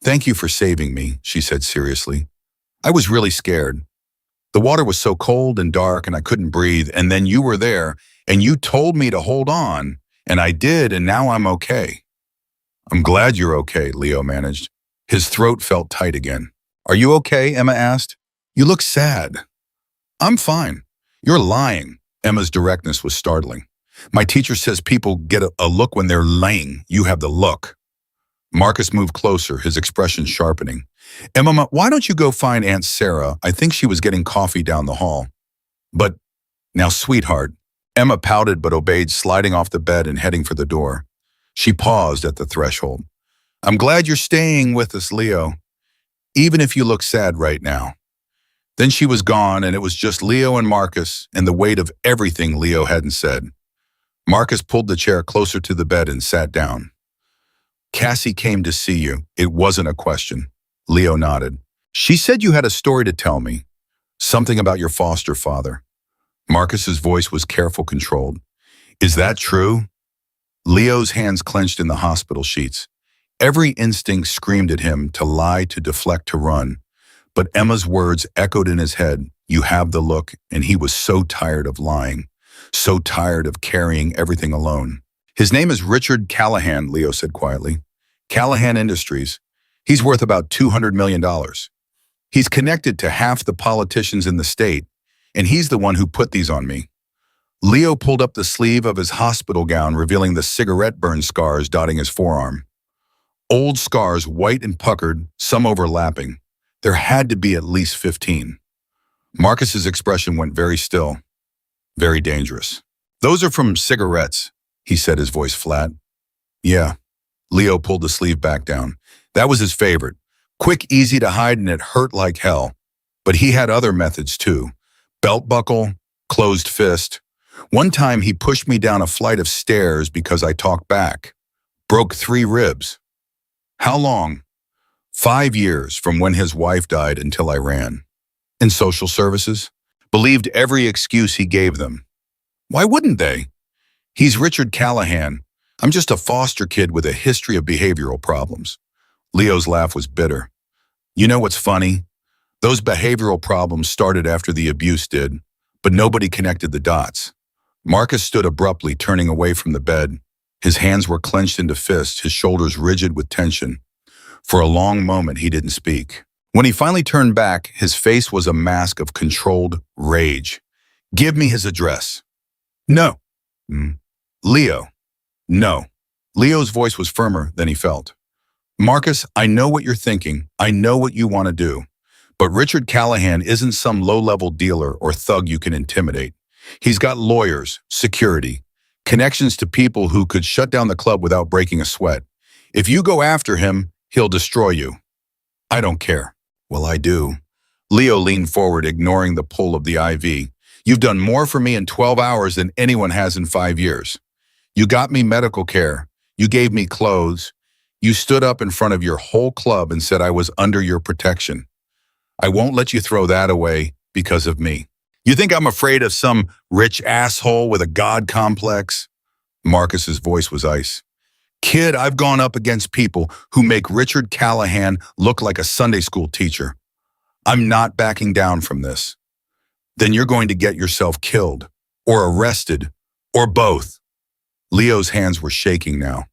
Thank you for saving me, she said seriously. I was really scared. The water was so cold and dark and I couldn't breathe, and then you were there and you told me to hold on, and I did, and now I'm okay. I'm glad you're okay, Leo managed. His throat felt tight again. Are you okay? Emma asked. You look sad. I'm fine. You're lying. Emma's directness was startling. My teacher says people get a look when they're lying. You have the look. Marcus moved closer, his expression sharpening. Emma, why don't you go find Aunt Sarah? I think she was getting coffee down the hall. But now, sweetheart. Emma pouted but obeyed, sliding off the bed and heading for the door. She paused at the threshold. I'm glad you're staying with us, Leo, even if you look sad right now. Then she was gone, and it was just Leo and Marcus and the weight of everything Leo hadn't said. Marcus pulled the chair closer to the bed and sat down. Cassie came to see you. It wasn't a question. Leo nodded. She said you had a story to tell me. Something about your foster father. Marcus's voice was careful, controlled. Is that true? Leo's hands clenched in the hospital sheets. Every instinct screamed at him to lie, to deflect, to run. But Emma's words echoed in his head. You have the look, and he was so tired of lying, so tired of carrying everything alone. His name is Richard Callahan, Leo said quietly. Callahan Industries. He's worth about $200 million. He's connected to half the politicians in the state, and he's the one who put these on me. Leo pulled up the sleeve of his hospital gown, revealing the cigarette burn scars dotting his forearm. Old scars, white and puckered, some overlapping. There had to be at least 15. Marcus's expression went very still, very dangerous. Those are from cigarettes, he said, his voice flat. Yeah. Leo pulled the sleeve back down. That was his favorite. Quick, easy to hide, and it hurt like hell. But he had other methods too. Belt buckle, closed fist. One time he pushed me down a flight of stairs because I talked back. Broke 3 ribs. How long? 5 years from when his wife died until I ran. In social services? Believed every excuse he gave them. Why wouldn't they? He's Richard Callahan. I'm just a foster kid with a history of behavioral problems. Leo's laugh was bitter. You know what's funny? Those behavioral problems started after the abuse did, but nobody connected the dots. Marcus stood abruptly, turning away from the bed. His hands were clenched into fists, his shoulders rigid with tension. For a long moment, he didn't speak. When he finally turned back, his face was a mask of controlled rage. Give me his address. No. Leo. No. Leo's voice was firmer than he felt. Marcus, I know what you're thinking. I know what you want to do. But Richard Callahan isn't some low-level dealer or thug you can intimidate. He's got lawyers, security, connections to people who could shut down the club without breaking a sweat. If you go after him, he'll destroy you. I don't care. Well, I do. Leo leaned forward, ignoring the pull of the IV. You've done more for me in 12 hours than anyone has in 5 years. You got me medical care. You gave me clothes. You stood up in front of your whole club and said I was under your protection. I won't let you throw that away because of me. You think I'm afraid of some rich asshole with a god complex? Marcus's voice was ice. Kid, I've gone up against people who make Richard Callahan look like a Sunday school teacher. I'm not backing down from this. Then you're going to get yourself killed, or arrested, or both. Leo's hands were shaking now.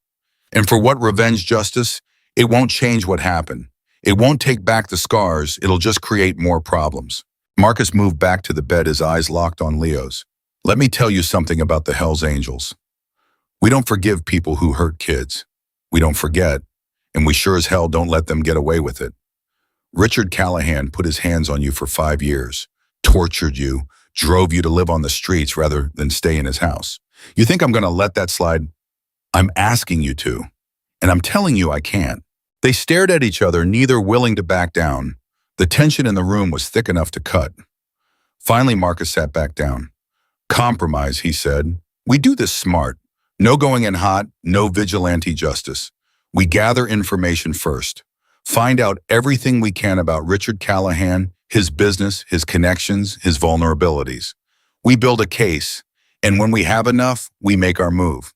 And for what revenge justice? It won't change what happened. It won't take back the scars. It'll just create more problems. Marcus moved back to the bed, his eyes locked on Leo's. Let me tell you something about the Hells Angels. We don't forgive people who hurt kids. We don't forget, and we sure as hell don't let them get away with it. Richard Callahan put his hands on you for 5 years, tortured you, drove you to live on the streets rather than stay in his house. You think I'm going to let that slide? I'm asking you to, and I'm telling you I can't. They stared at each other, neither willing to back down. The tension in the room was thick enough to cut. Finally, Marcus sat back down. Compromise, he said. We do this smart. No going in hot, no vigilante justice. We gather information first. Find out everything we can about Richard Callahan his business, his connections, his vulnerabilities. We build a case, and when we have enough, we make our move.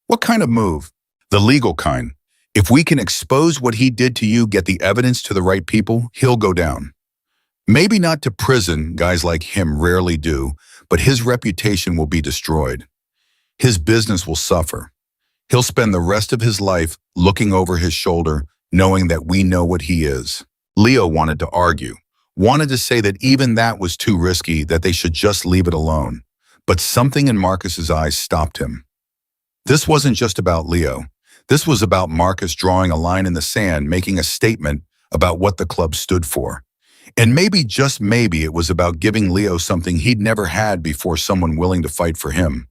What kind of move? The legal kind. If we can expose what he did to you, get the evidence to the right people, he'll go down. Maybe not to prison, guys like him rarely do, but his reputation will be destroyed. His business will suffer. He'll spend the rest of his life looking over his shoulder, knowing that we know what he is. Leo wanted to argue, wanted to say that even that was too risky, that they should just leave it alone. But something in Marcus's eyes stopped him. This wasn't just about Leo. This was about Marcus drawing a line in the sand, making a statement about what the club stood for. And maybe, just maybe, it was about giving Leo something he'd never had before, someone willing to fight for him.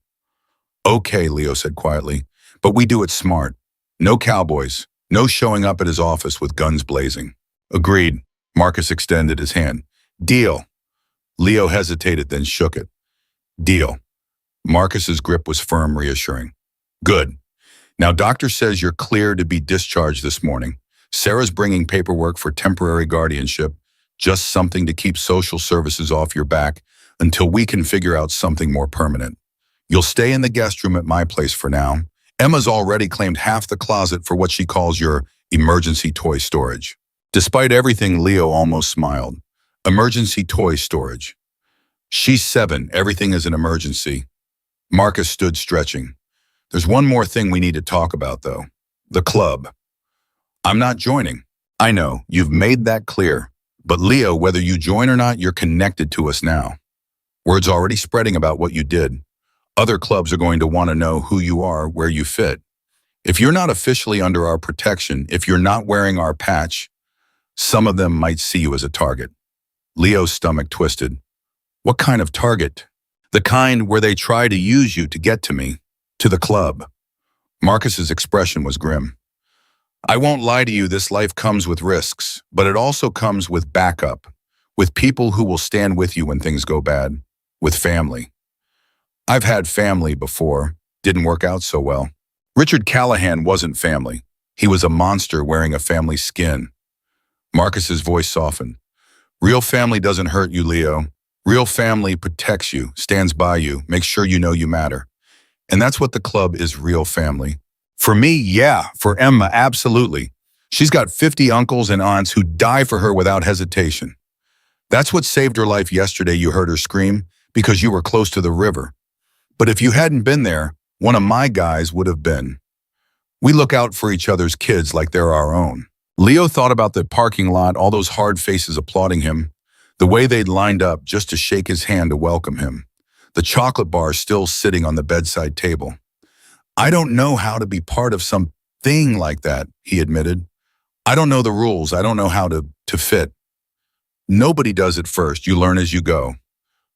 Okay, Leo said quietly, but we do it smart. No cowboys, no showing up at his office with guns blazing. Agreed. Marcus extended his hand. Deal. Leo hesitated, then shook it. Deal. Marcus's grip was firm, reassuring. Good. Now, doctor says you're clear to be discharged this morning. Sarah's bringing paperwork for temporary guardianship, just something to keep social services off your back until we can figure out something more permanent. You'll stay in the guest room at my place for now. Emma's already claimed half the closet for what she calls your emergency toy storage. Despite everything, Leo almost smiled. Emergency toy storage. She's 7, everything is an emergency. Marcus stood stretching. There's one more thing we need to talk about, though. The club. I'm not joining. I know, you've made that clear. But Leo, whether you join or not, you're connected to us now. Word's already spreading about what you did. Other clubs are going to want to know who you are, where you fit. If you're not officially under our protection, if you're not wearing our patch, some of them might see you as a target. Leo's stomach twisted. What kind of target? The kind where they try to use you to get to me, to the club. Marcus's expression was grim. I won't lie to you, this life comes with risks, but it also comes with backup, with people who will stand with you when things go bad, with family. I've had family before, didn't work out so well. Richard Callahan wasn't family. He was a monster wearing a family skin. Marcus's voice softened. Real family doesn't hurt you, Leo. Real family protects you, stands by you, makes sure you know you matter. And that's what the club is, real family. For me, yeah. For Emma, absolutely. She's got 50 uncles and aunts who die for her without hesitation. That's what saved her life yesterday. You heard her scream because you were close to the river. But if you hadn't been there, one of my guys would have been. We look out for each other's kids like they're our own. Leo thought about the parking lot, all those hard faces applauding him, the way they'd lined up just to shake his hand to welcome him, the chocolate bar still sitting on the bedside table. I don't know how to be part of something like that, he admitted. I don't know the rules. I don't know how to fit. Nobody does at first. You learn as you go.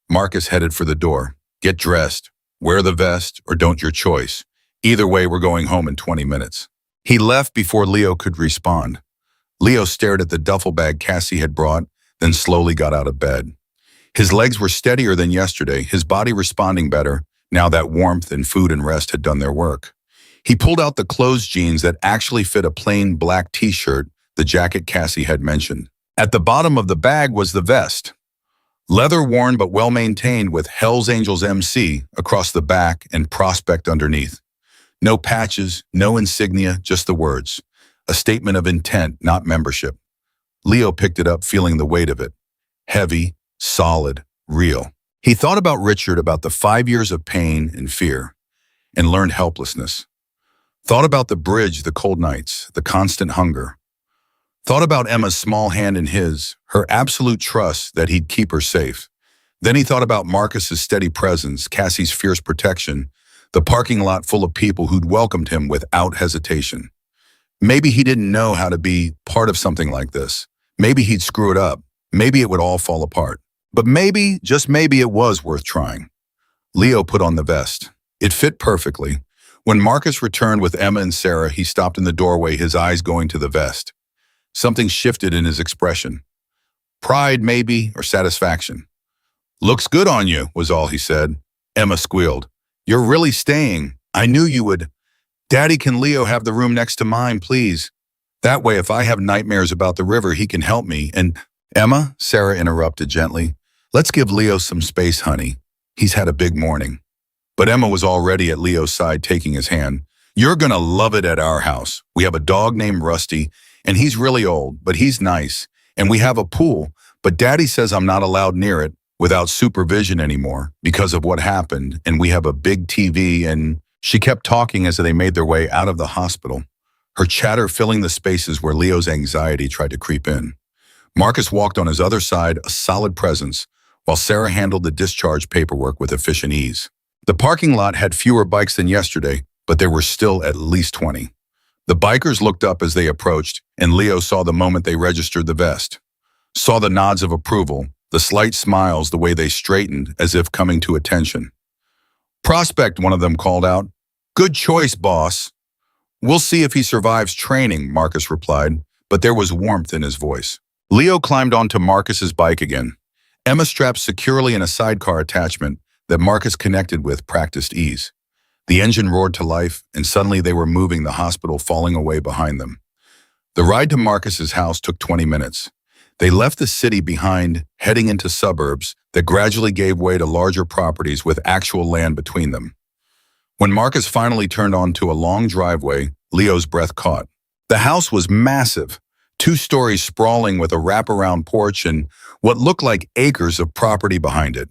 Marcus headed for the door. Get dressed. Wear the vest or don't, your choice. Either way, we're going home in 20 minutes. He left before Leo could respond. Leo stared at the duffel bag Cassie had brought, then slowly got out of bed. His legs were steadier than yesterday, his body responding better, now that warmth and food and rest had done their work. He pulled out the clothes jeans that actually fit a plain black t-shirt, the jacket Cassie had mentioned. At the bottom of the bag was the vest. Leather worn but well-maintained with Hell's Angels MC across the back and Prospect underneath. No patches, no insignia, just the words. A statement of intent, not membership. Leo picked it up, feeling the weight of it. Heavy, solid, real. He thought about Richard, about the 5 years of pain and fear, and learned helplessness. Thought about the bridge, the cold nights, the constant hunger. Thought about Emma's small hand in his, her absolute trust that he'd keep her safe. Then he thought about Marcus's steady presence, Cassie's fierce protection, the parking lot full of people who'd welcomed him without hesitation. Maybe he didn't know how to be part of something like this. Maybe he'd screw it up. Maybe it would all fall apart. But maybe, just maybe, it was worth trying. Leo put on the vest. It fit perfectly. When Marcus returned with Emma and Sarah, he stopped in the doorway, his eyes going to the vest. Something shifted in his expression. Pride, maybe, or satisfaction. Looks good on you, was all he said. Emma squealed. You're really staying. I knew you would. Daddy, can Leo have the room next to mine, please? That way, if I have nightmares about the river, he can help me. And Emma, Sarah interrupted gently. Let's give Leo some space, honey. He's had a big morning. But Emma was already at Leo's side taking his hand. You're gonna love it at our house. We have a dog named Rusty, and he's really old, but he's nice. And we have a pool, but Daddy says I'm not allowed near it without supervision anymore because of what happened, and we have a big TV and she kept talking as they made their way out of the hospital, her chatter filling the spaces where Leo's anxiety tried to creep in. Marcus walked on his other side, a solid presence, while Sarah handled the discharge paperwork with efficient ease. The parking lot had fewer bikes than yesterday, but there were still at least 20. The bikers looked up as they approached, and Leo saw the moment they registered the vest. Saw the nods of approval, the slight smiles the way they straightened as if coming to attention. Prospect, one of them called out. Good choice, boss. We'll see if he survives training, Marcus replied, but there was warmth in his voice. Leo climbed onto Marcus's bike again. Emma strapped securely in a sidecar attachment that Marcus connected with practiced ease. The engine roared to life, and suddenly they were moving, the hospital falling away behind them. The ride to Marcus's house took 20 minutes. They left the city behind, heading into suburbs that gradually gave way to larger properties with actual land between them. When Marcus finally turned onto a long driveway, Leo's breath caught. The house was massive, 2 stories sprawling with a wraparound porch and what looked like acres of property behind it.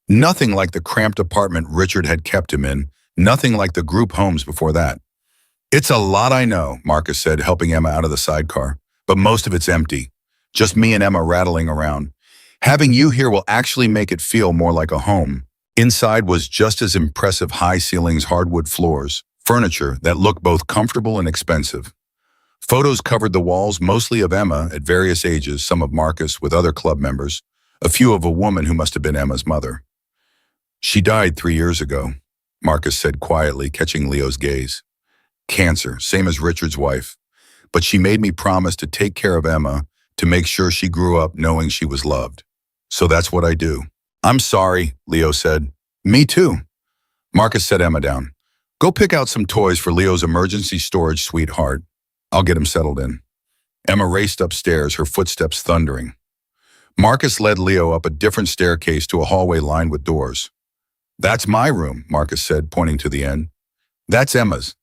Nothing like the cramped apartment Richard had kept him in, nothing like the group homes before that. It's a lot, I know, Marcus said, helping Emma out of the sidecar, but most of it's empty. Just me and Emma rattling around. Having you here will actually make it feel more like a home. Inside was just as impressive: high ceilings, hardwood floors, furniture that looked both comfortable and expensive. Photos covered the walls, mostly of Emma at various ages, some of Marcus with other club members, a few of a woman who must have been Emma's mother. She died 3 years ago, Marcus said quietly, catching Leo's gaze. Cancer, same as Richard's wife. But she made me promise to take care of Emma, to make sure she grew up knowing she was loved. So that's what I do. I'm sorry, Leo said. Me too. Marcus set Emma down. Go pick out some toys for Leo's emergency storage, sweetheart. I'll get him settled in. Emma raced upstairs, her footsteps thundering. Marcus led Leo up a different staircase to a hallway lined with doors. That's my room, Marcus said, pointing to the end. That's Emma's.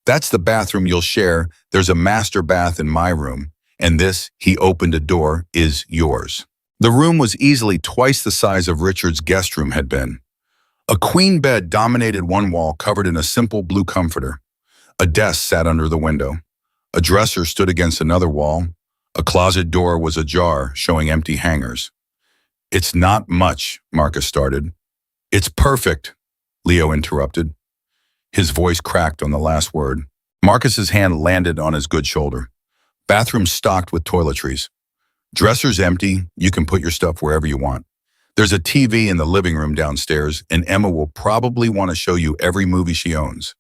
That's the bathroom you'll share. There's a master bath in my room. And this, he opened a door, is yours. The room was easily twice the size of Richard's guest room had been. A queen bed dominated one wall, covered in a simple blue comforter. A desk sat under the window. A dresser stood against another wall. A closet door was ajar, showing empty hangers. It's not much, Marcus started. It's perfect, Leo interrupted. His voice cracked on the last word. Marcus's hand landed on his good shoulder. Bathroom stocked with toiletries. Dresser's empty, you can put your stuff wherever you want. There's a TV in the living room downstairs, and Emma will probably want to show you every movie she owns.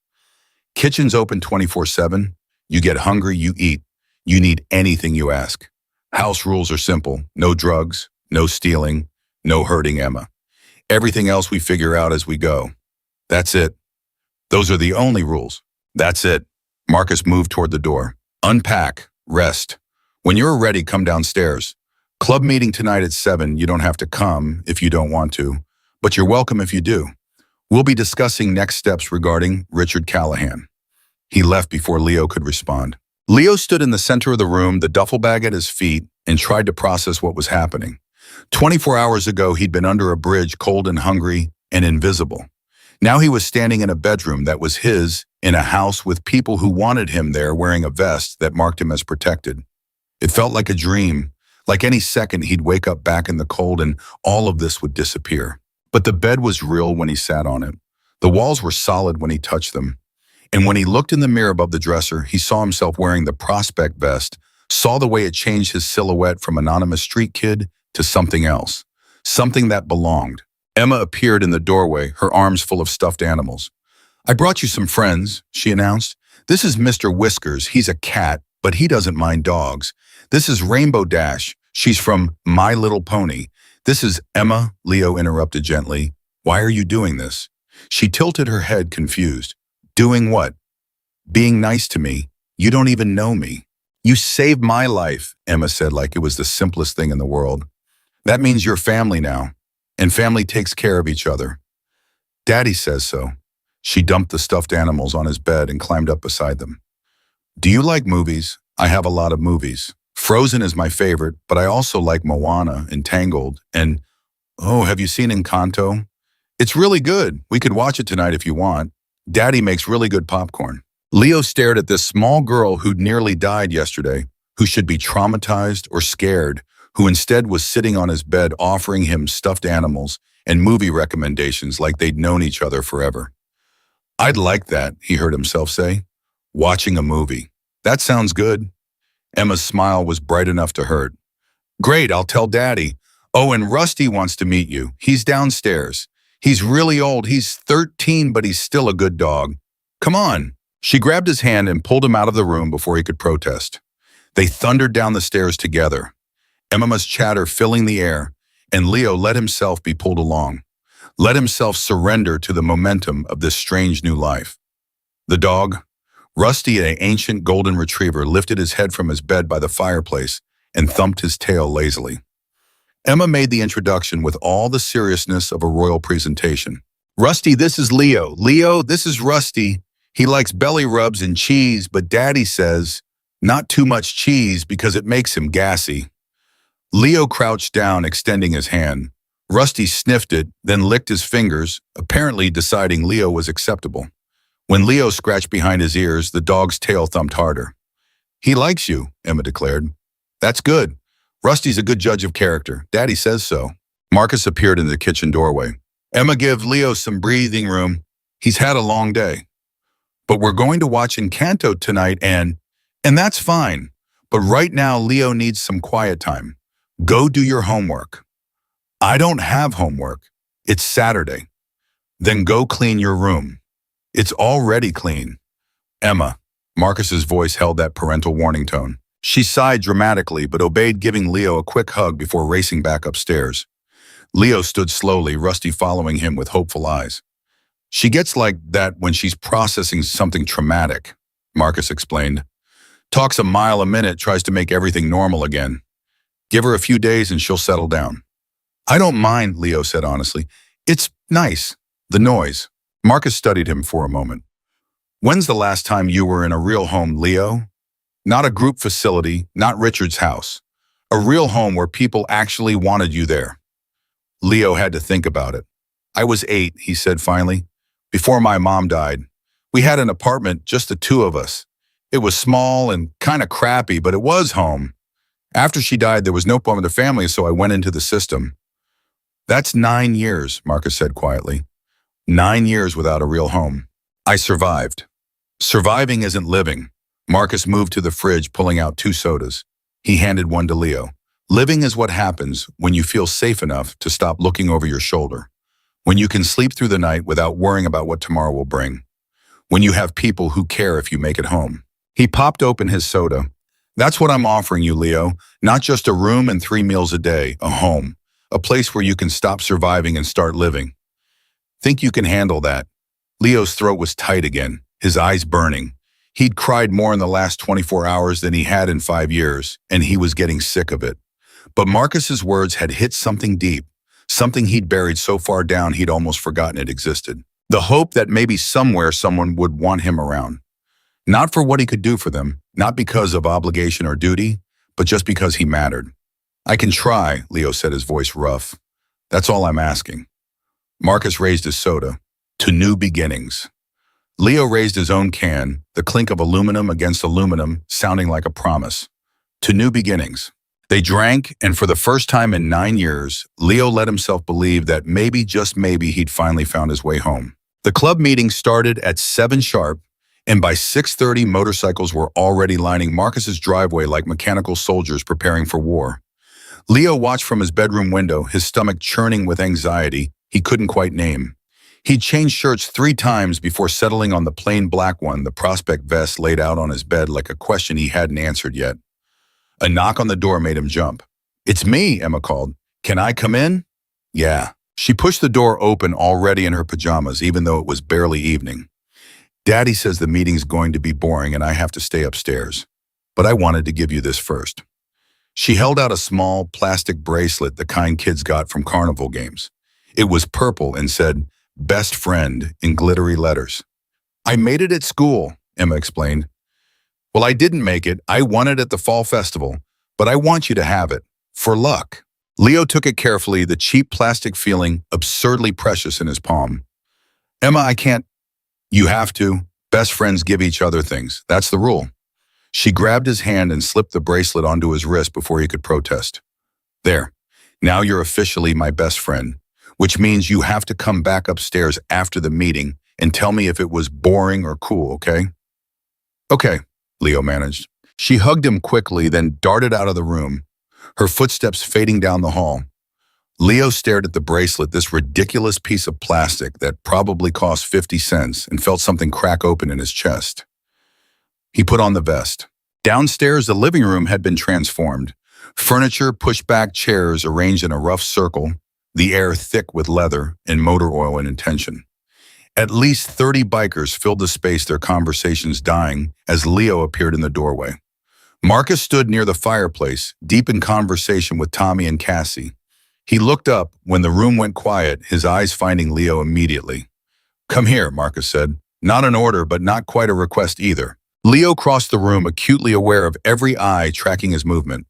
Kitchen's open 24/7. You get hungry, you eat. You need anything you ask. House rules are simple. No drugs, no stealing, no hurting Emma. Everything else we figure out as we go. That's it. Those are the only rules. That's it. Marcus moved toward the door. Unpack. Rest. When you're ready, come downstairs. Club meeting tonight at 7. You don't have to come if you don't want to, but you're welcome if you do. We'll be discussing next steps regarding Richard Callahan. He left before Leo could respond. Leo stood in the center of the room, the duffel bag at his feet, and tried to process what was happening. 24 hours ago, he'd been under a bridge, cold and hungry and invisible. Now he was standing in a bedroom that was his, in a house with people who wanted him there, wearing a vest that marked him as protected. It felt like a dream, like any second he'd wake up back in the cold and all of this would disappear. But the bed was real when he sat on it. The walls were solid when he touched them. And when he looked in the mirror above the dresser, he saw himself wearing the Prospect vest, saw the way it changed his silhouette from anonymous street kid to something else, something that belonged. Emma appeared in the doorway, her arms full of stuffed animals. I brought you some friends, she announced. This is Mr. Whiskers. He's a cat, but he doesn't mind dogs. This is Rainbow Dash. She's from My Little Pony. This is Emma, Leo interrupted gently. Why are you doing this? She tilted her head, confused. Doing what? Being nice to me. You don't even know me. You saved my life, Emma said like it was the simplest thing in the world. That means you're family now, and family takes care of each other. Daddy says so. She dumped the stuffed animals on his bed and climbed up beside them. Do you like movies? I have a lot of movies. Frozen is my favorite, but I also like Moana and Tangled and, oh, have you seen Encanto? It's really good. We could watch it tonight if you want. Daddy makes really good popcorn. Leo stared at this small girl who'd nearly died yesterday, who should be traumatized or scared, who instead was sitting on his bed offering him stuffed animals and movie recommendations like they'd known each other forever. I'd like that, he heard himself say. Watching a movie. That sounds good. Emma's smile was bright enough to hurt. Great, I'll tell Daddy. Oh, and Rusty wants to meet you. He's downstairs. He's really old. He's 13, but he's still a good dog. Come on. She grabbed his hand and pulled him out of the room before he could protest. They thundered down the stairs together, Emma's chatter filling the air, and Leo let himself be pulled along, let himself surrender to the momentum of this strange new life. The dog, Rusty, an ancient golden retriever, lifted his head from his bed by the fireplace and thumped his tail lazily. Emma made the introduction with all the seriousness of a royal presentation. Rusty, this is Leo. Leo, this is Rusty. He likes belly rubs and cheese, but Daddy says, not too much cheese because it makes him gassy. Leo crouched down, extending his hand. Rusty sniffed it, then licked his fingers, apparently deciding Leo was acceptable. When Leo scratched behind his ears, the dog's tail thumped harder. He likes you, Emma declared. That's good. Rusty's a good judge of character. Daddy says so. Marcus appeared in the kitchen doorway. Emma, give Leo some breathing room. He's had a long day. But we're going to watch Encanto tonight and that's fine. But right now, Leo needs some quiet time. Go do your homework. I don't have homework. It's Saturday. Then go clean your room. It's already clean. Emma. Marcus's voice held that parental warning tone. She sighed dramatically but obeyed, giving Leo a quick hug before racing back upstairs. Leo stood slowly, Rusty following him with hopeful eyes. She gets like that when she's processing something traumatic, Marcus explained. Talks a mile a minute, tries to make everything normal again. Give her a few days and she'll settle down. I don't mind, Leo said honestly. It's nice. The noise. Marcus studied him for a moment. When's the last time you were in a real home, Leo? Not a group facility, not Richard's house. A real home where people actually wanted you there. Leo had to think about it. I was 8, he said finally, before my mom died. We had an apartment, just the two of us. It was small and kind of crappy, but it was home. After she died, there was no part of the family, so I went into the system. That's 9 years, Marcus said quietly. 9 years without a real home. I survived. Surviving isn't living. Marcus moved to the fridge, pulling out 2 sodas. He handed one to Leo. Living is what happens when you feel safe enough to stop looking over your shoulder. When you can sleep through the night without worrying about what tomorrow will bring. When you have people who care if you make it home. He popped open his soda. That's what I'm offering you, Leo. Not just a room and 3 meals a day, a home. A place where you can stop surviving and start living. Think you can handle that? Leo's throat was tight again, his eyes burning. He'd cried more in the last 24 hours than he had in 5 years, and he was getting sick of it. But Marcus's words had hit something deep, something he'd buried so far down he'd almost forgotten it existed. The hope that maybe somewhere someone would want him around. Not for what he could do for them, not because of obligation or duty, but just because he mattered. I can try, Leo said, his voice rough. That's all I'm asking. Marcus raised his soda. To new beginnings. Leo raised his own can, the clink of aluminum against aluminum sounding like a promise. To new beginnings. They drank, and for the first time in 9 years, Leo let himself believe that maybe, just maybe, he'd finally found his way home. The club meeting started at 7 sharp, and by 6:30, motorcycles were already lining Marcus's driveway like mechanical soldiers preparing for war. Leo watched from his bedroom window, his stomach churning with anxiety he couldn't quite name. He'd changed shirts 3 times before settling on the plain black one, the prospect vest laid out on his bed like a question he hadn't answered yet. A knock on the door made him jump. It's me, Emma called. Can I come in? Yeah. She pushed the door open, already in her pajamas, even though it was barely evening. Daddy says the meeting's going to be boring and I have to stay upstairs. but I wanted to give you this first. She held out a small plastic bracelet, the kind kids got from carnival games. It was purple and said, "Best friend," in glittery letters. I made it at school, Emma explained. Well, I didn't make it. I won it at the fall festival, but I want you to have it. For luck. Leo took it carefully, the cheap plastic feeling absurdly precious in his palm. Emma, I can't. You have to. Best friends give each other things. That's the rule. She grabbed his hand and slipped the bracelet onto his wrist before he could protest. There. Now you're officially my best friend, which means you have to come back upstairs after the meeting and tell me if it was boring or cool, okay? Okay, Leo managed. She hugged him quickly, then darted out of the room, her footsteps fading down the hall. Leo stared at the bracelet, this ridiculous piece of plastic that probably cost 50 cents, and felt something crack open in his chest. He put on the vest. Downstairs, the living room had been transformed. Furniture, pushback chairs arranged in a rough circle, the air thick with leather and motor oil and intention. At least 30 bikers filled the space, their conversations dying as Leo appeared in the doorway. Marcus stood near the fireplace, deep in conversation with Tommy and Cassie. He looked up when the room went quiet, his eyes finding Leo immediately. Come here, Marcus said. Not an order, but not quite a request either. Leo crossed the room, acutely aware of every eye tracking his movement.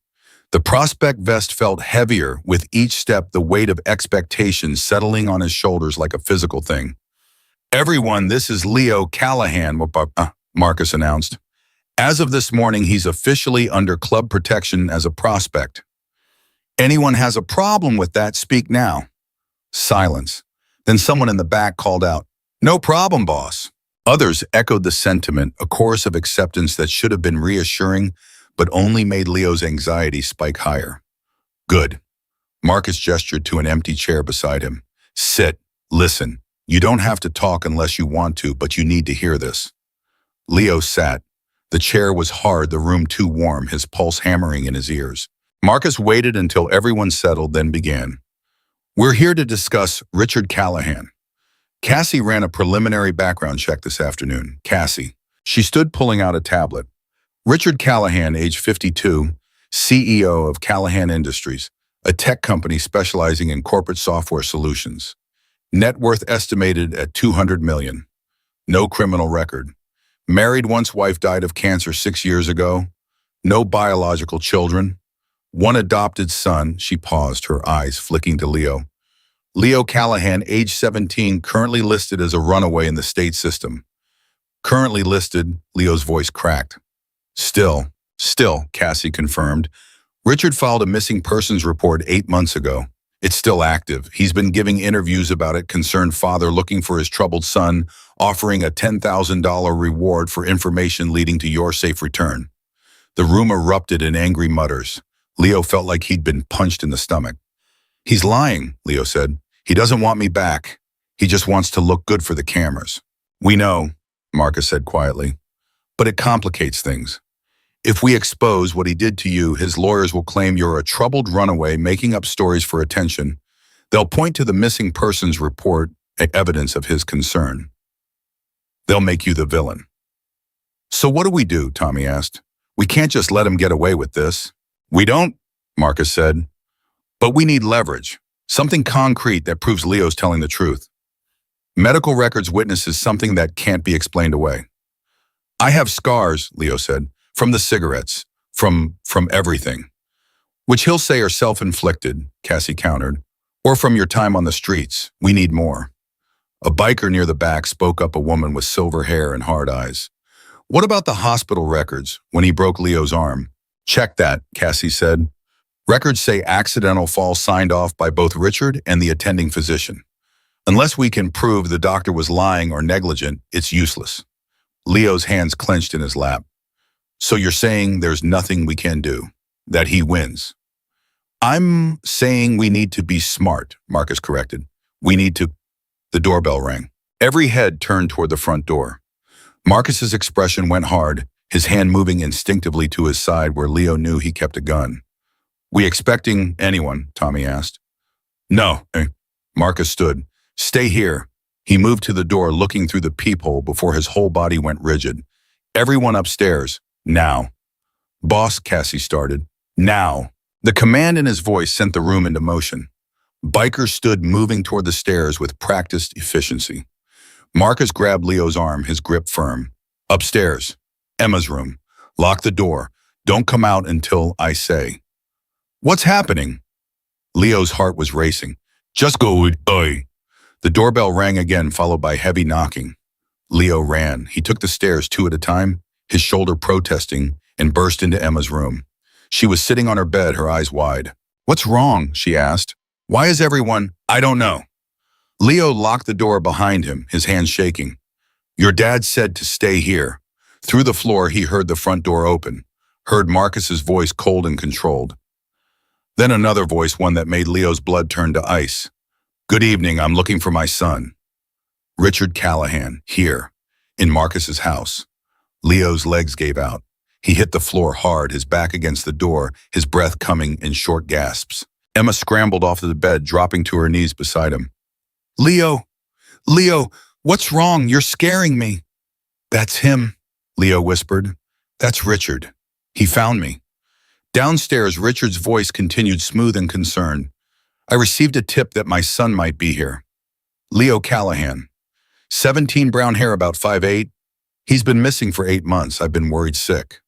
The prospect vest felt heavier with each step, the weight of expectation settling on his shoulders like a physical thing. Everyone, this is Leo Callahan, Marcus announced. As of this morning, he's officially under club protection as a prospect. Anyone has a problem with that, speak now. Silence. Then someone in the back called out, No problem, boss. Others echoed the sentiment, a chorus of acceptance that should have been reassuring, but only made Leo's anxiety spike higher. Good. Marcus gestured to an empty chair beside him. Sit. Listen. You don't have to talk unless you want to, but you need to hear this. Leo sat. The chair was hard, the room too warm, his pulse hammering in his ears. Marcus waited until everyone settled, then began. We're here to discuss Richard Callahan. Cassie ran a preliminary background check this afternoon. Cassie. She stood pulling out a tablet. Richard Callahan, age 52, CEO of Callahan Industries, a tech company specializing in corporate software solutions. Net worth estimated at $200 million. No criminal record. Married once, wife died of cancer 6 years ago. No biological children. One adopted son. She paused, her eyes flicking to Leo. Leo Callahan, age 17, currently listed as a runaway in the state system. Currently listed, Leo's voice cracked. Still, Cassie confirmed. Richard filed a missing persons report 8 months ago. It's still active. He's been giving interviews about it, concerned father looking for his troubled son, offering a $10,000 reward for information leading to your safe return. The room erupted in angry mutters. Leo felt like he'd been punched in the stomach. He's lying, Leo said. He doesn't want me back. He just wants to look good for the cameras. We know, Marcus said quietly, but it complicates things. If we expose what he did to you, his lawyers will claim you're a troubled runaway making up stories for attention. They'll point to the missing persons report as evidence of his concern. They'll make you the villain. So what do we do? Tommy asked. We can't just let him get away with this. We don't, Marcus said. But we need leverage, something concrete that proves Leo's telling the truth. Medical records witnesses something that can't be explained away. I have scars, Leo said. From the cigarettes, from everything. Which he'll say are self-inflicted, Cassie countered. Or from your time on the streets. We need more. A biker near the back spoke up, a woman with silver hair and hard eyes. What about the hospital records when he broke Leo's arm? Check that, Cassie said. Records say accidental fall signed off by both Richard and the attending physician. Unless we can prove the doctor was lying or negligent, it's useless. Leo's hands clenched in his lap. So you're saying there's nothing we can do, that he wins? I'm saying we need to be smart, Marcus corrected. We need to... The doorbell rang. Every head turned toward the front door. Marcus's expression went hard, his hand moving instinctively to his side where Leo knew he kept a gun. We expecting anyone? Tommy asked. No. Marcus stood. Stay here. He moved to the door, looking through the peephole before his whole body went rigid. Everyone upstairs. Now. Boss, Cassie started. Now. The command in his voice sent the room into motion. Biker stood moving toward the stairs with practiced efficiency. Marcus grabbed Leo's arm, his grip firm. Upstairs. Emma's room. Lock the door. Don't come out until I say. What's happening? Leo's heart was racing. Just go, oi. The doorbell rang again, followed by heavy knocking. Leo ran. He took the stairs 2 at a time, his shoulder protesting, and burst into Emma's room. She was sitting on her bed, her eyes wide. What's wrong? She asked. Why is everyone? I don't know. Leo locked the door behind him, his hands shaking. Your dad said to stay here. Through the floor, he heard the front door open, heard Marcus's voice cold and controlled. Then another voice, one that made Leo's blood turn to ice. Good evening, I'm looking for my son. Richard Callahan, here, in Marcus's house. Leo's legs gave out. He hit the floor hard, his back against the door, his breath coming in short gasps. Emma scrambled off the bed, dropping to her knees beside him. Leo, what's wrong? You're scaring me. That's him, Leo whispered. That's Richard. He found me. Downstairs, Richard's voice continued smooth and concerned. I received a tip that my son might be here. Leo Callahan. 17, brown hair, about 5'8". He's been missing for 8 months. I've been worried sick.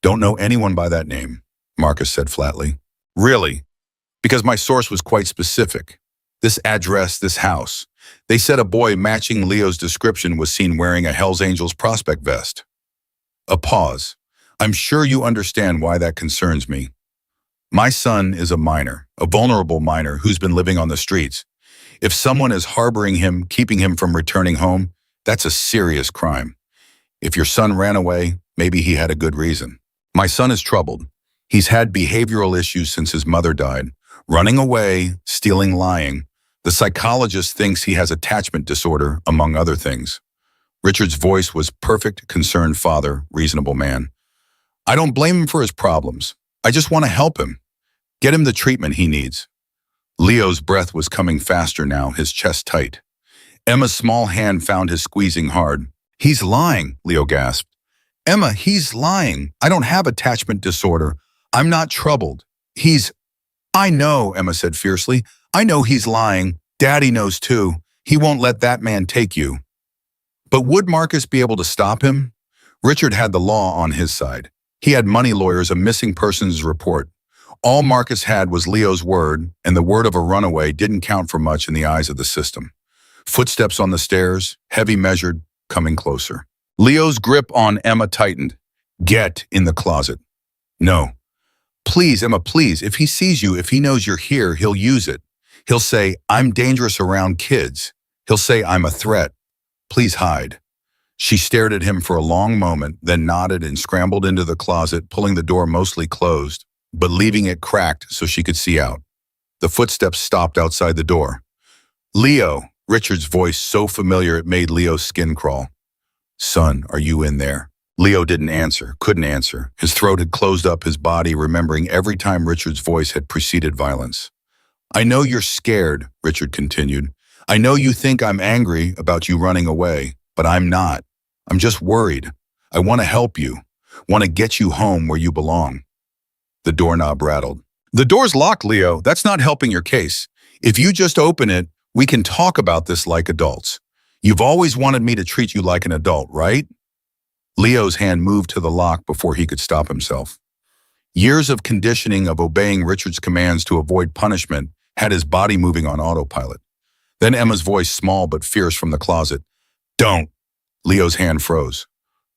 Don't know anyone by that name, Marcus said flatly. Really? Because my source was quite specific. This address, this house. They said a boy matching Leo's description was seen wearing a Hells Angels prospect vest. A pause. I'm sure you understand why that concerns me. My son is a minor, a vulnerable minor who's been living on the streets. If someone is harboring him, keeping him from returning home, that's a serious crime. If your son ran away, maybe he had a good reason. My son is troubled. He's had behavioral issues since his mother died. Running away, stealing, lying. The psychologist thinks he has attachment disorder, among other things. Richard's voice was perfect, concerned father, reasonable man. I don't blame him for his problems. I just want to help him. Get him the treatment he needs. Leo's breath was coming faster now, his chest tight. Emma's small hand found his squeezing hard. He's lying, Leo gasped. Emma, he's lying. I don't have attachment disorder. I'm not troubled. I know, Emma said fiercely. I know he's lying. Daddy knows too. He won't let that man take you. But would Marcus be able to stop him? Richard had the law on his side. He had money lawyers, a missing persons report. All Marcus had was Leo's word, and the word of a runaway didn't count for much in the eyes of the system. Footsteps on the stairs, heavy measured, coming closer. Leo's grip on Emma tightened. Get in the closet. No. Please, Emma, please. If he sees you, if he knows you're here, he'll use it. He'll say, I'm dangerous around kids. He'll say, I'm a threat. Please hide. She stared at him for a long moment, then nodded and scrambled into the closet, pulling the door mostly closed, but leaving it cracked so she could see out. The footsteps stopped outside the door. Leo, Richard's voice so familiar it made Leo's skin crawl. Son, are you in there? Leo didn't answer, couldn't answer. His throat had closed up his body, remembering every time Richard's voice had preceded violence. I know you're scared, Richard continued. I know you think I'm angry about you running away, but I'm not. I'm just worried. I want to help you. Want to get you home where you belong. The doorknob rattled. The door's locked, Leo. That's not helping your case. If you just open it, we can talk about this like adults. You've always wanted me to treat you like an adult, right? Leo's hand moved to the lock before he could stop himself. Years of conditioning of obeying Richard's commands to avoid punishment had his body moving on autopilot. Then Emma's voice, small but fierce from the closet. Don't. Leo's hand froze.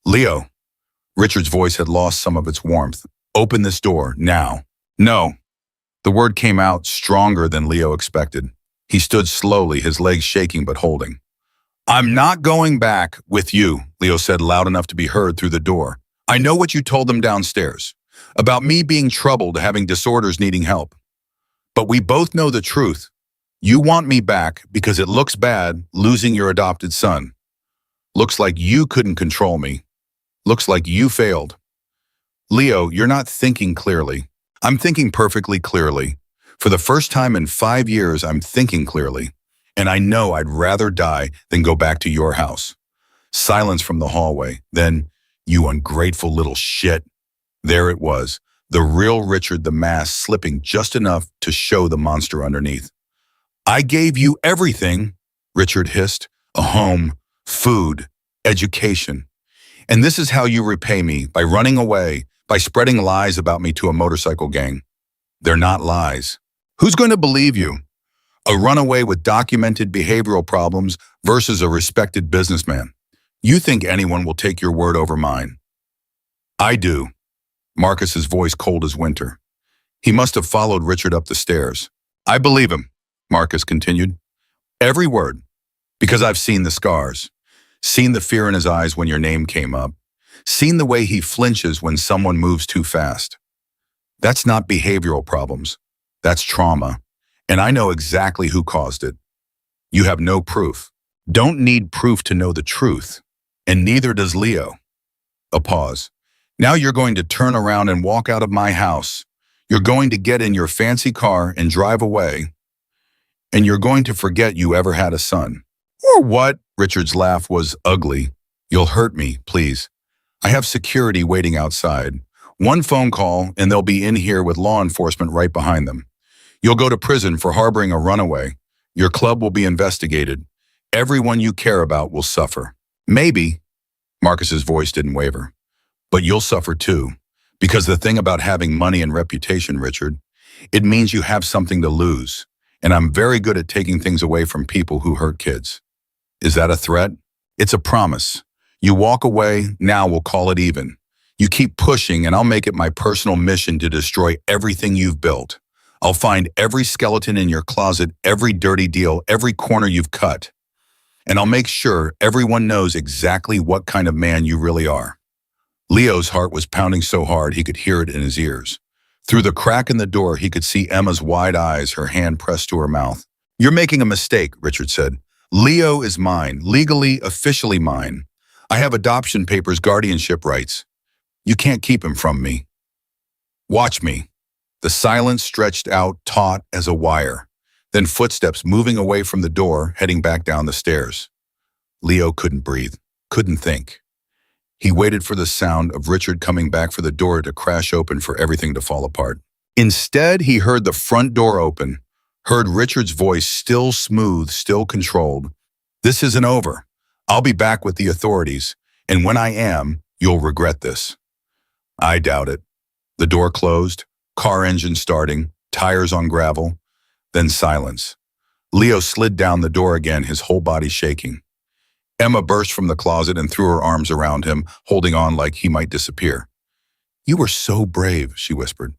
Leo. Richard's voice had lost some of its warmth. Open this door, now. No. The word came out stronger than Leo expected. He stood slowly, his legs shaking but holding. I'm not going back with you, Leo said loud enough to be heard through the door. I know what you told them downstairs, about me being troubled, having disorders, needing help. But we both know the truth. You want me back because it looks bad losing your adopted son. Looks like you couldn't control me. Looks like you failed. Leo, you're not thinking clearly. I'm thinking perfectly clearly. For the first time in 5 years, I'm thinking clearly. And I know I'd rather die than go back to your house. Silence from the hallway. Then, you ungrateful little shit. There it was, the real Richard, the mask slipping just enough to show the monster underneath. I gave you everything, Richard hissed. A home, food, education. And this is how you repay me, by running away, by spreading lies about me to a motorcycle gang. They're not lies. Who's going to believe you? A runaway with documented behavioral problems versus a respected businessman. You think anyone will take your word over mine? I do. Marcus's voice cold as winter. He must have followed Richard up the stairs. I believe him, Marcus continued. Every word. Because I've seen the scars. Seen the fear in his eyes when your name came up. Seen the way he flinches when someone moves too fast. That's not behavioral problems. That's trauma. And I know exactly who caused it. You have no proof. Don't need proof to know the truth. And neither does Leo. A pause. Now you're going to turn around and walk out of my house. You're going to get in your fancy car and drive away. And you're going to forget you ever had a son. Or what? Richard's laugh was ugly. You'll hurt me, please. I have security waiting outside. One phone call and they'll be in here with law enforcement right behind them. You'll go to prison for harboring a runaway. Your club will be investigated. Everyone you care about will suffer. Maybe, Marcus's voice didn't waver, but you'll suffer too. Because the thing about having money and reputation, Richard, it means you have something to lose. And I'm very good at taking things away from people who hurt kids. Is that a threat? It's a promise. You walk away, now we'll call it even. You keep pushing and I'll make it my personal mission to destroy everything you've built. I'll find every skeleton in your closet, every dirty deal, every corner you've cut. And I'll make sure everyone knows exactly what kind of man you really are. Leo's heart was pounding so hard he could hear it in his ears. Through the crack in the door, he could see Emma's wide eyes, her hand pressed to her mouth. You're making a mistake, Richard said. Leo is mine, legally, officially mine. I have adoption papers, guardianship rights. You can't keep him from me. Watch me. The silence stretched out, taut as a wire. Then footsteps moving away from the door, heading back down the stairs. Leo couldn't breathe, couldn't think. He waited for the sound of Richard coming back for the door to crash open for everything to fall apart. Instead, he heard the front door open, heard Richard's voice still smooth, still controlled. This isn't over. I'll be back with the authorities, and when I am, you'll regret this. I doubt it. The door closed, car engine starting, tires on gravel, then silence. Leo slid down the door again, his whole body shaking. Emma burst from the closet and threw her arms around him, holding on like he might disappear. You were so brave, she whispered.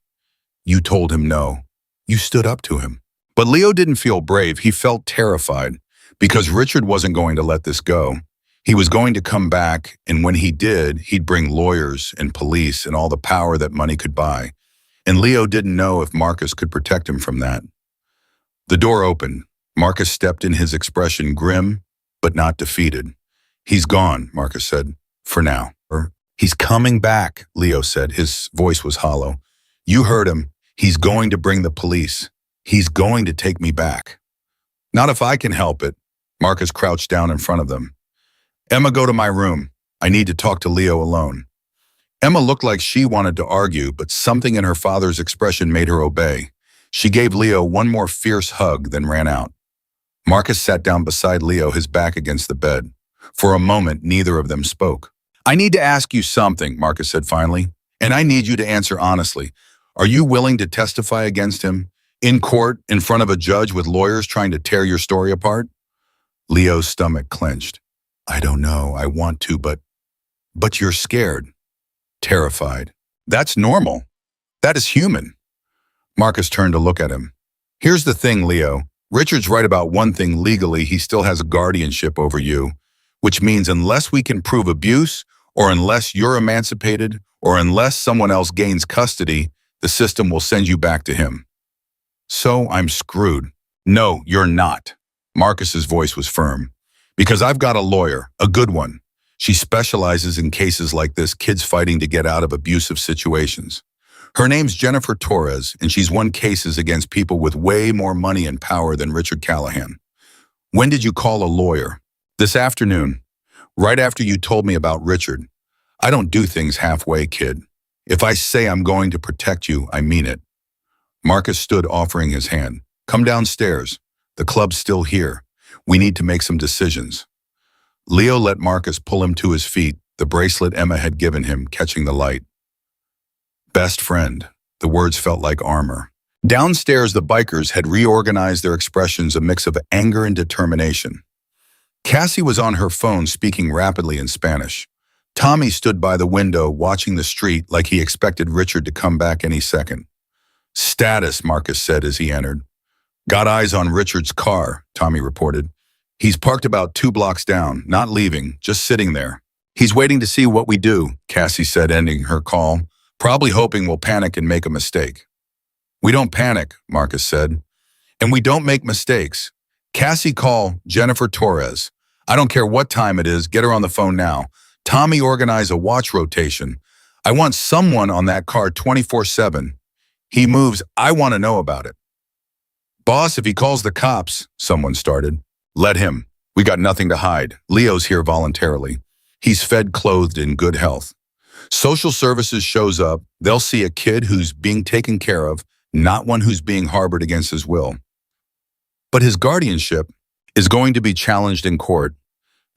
You told him no. You stood up to him. But Leo didn't feel brave, he felt terrified, because Richard wasn't going to let this go. He was going to come back, and when he did, he'd bring lawyers and police and all the power that money could buy. And Leo didn't know if Marcus could protect him from that. The door opened. Marcus stepped in, his expression grim, but not defeated. He's gone, Marcus said, for now. He's coming back, Leo said. His voice was hollow. You heard him. He's going to bring the police. He's going to take me back. Not if I can help it. Marcus crouched down in front of them. Emma, go to my room. I need to talk to Leo alone. Emma looked like she wanted to argue, but something in her father's expression made her obey. She gave Leo one more fierce hug, then ran out. Marcus sat down beside Leo, his back against the bed. For a moment, neither of them spoke. I need to ask you something, Marcus said finally, and I need you to answer honestly. Are you willing to testify against him? In court, in front of a judge with lawyers trying to tear your story apart? Leo's stomach clenched. I don't know, I want to, but you're scared. Terrified. That's normal. That is human. Marcus turned to look at him. Here's the thing, Leo. Richard's right about one thing. Legally, he still has a guardianship over you, which means unless we can prove abuse, or unless you're emancipated, or unless someone else gains custody, the system will send you back to him. So I'm screwed. No, you're not. Marcus's voice was firm. Because I've got a lawyer, a good one. She specializes in cases like this, kids fighting to get out of abusive situations. Her name's Jennifer Torres, and she's won cases against people with way more money and power than Richard Callahan. When did you call a lawyer? This afternoon, right after you told me about Richard. I don't do things halfway, kid. If I say I'm going to protect you, I mean it. Marcus stood offering his hand. Come downstairs. The club's still here. We need to make some decisions. Leo let Marcus pull him to his feet, the bracelet Emma had given him catching the light. Best friend. The words felt like armor. Downstairs, the bikers had reorganized their expressions, a mix of anger and determination. Cassie was on her phone speaking rapidly in Spanish. Tommy stood by the window watching the street like he expected Richard to come back any second. Status, Marcus said as he entered. Got eyes on Richard's car, Tommy reported. He's parked about 2 blocks down, not leaving, just sitting there. He's waiting to see what we do, Cassie said, ending her call, probably hoping we'll panic and make a mistake. We don't panic, Marcus said. And we don't make mistakes. Cassie, call Jennifer Torres. I don't care what time it is, get her on the phone now. Tommy, organize a watch rotation. I want someone on that car 24/7. He moves, I want to know about it. Boss, if he calls the cops, someone started. Let him. We got nothing to hide. Leo's here voluntarily. He's fed, clothed, in good health. Social services shows up, they'll see a kid who's being taken care of, not one who's being harbored against his will. But his guardianship is going to be challenged in court.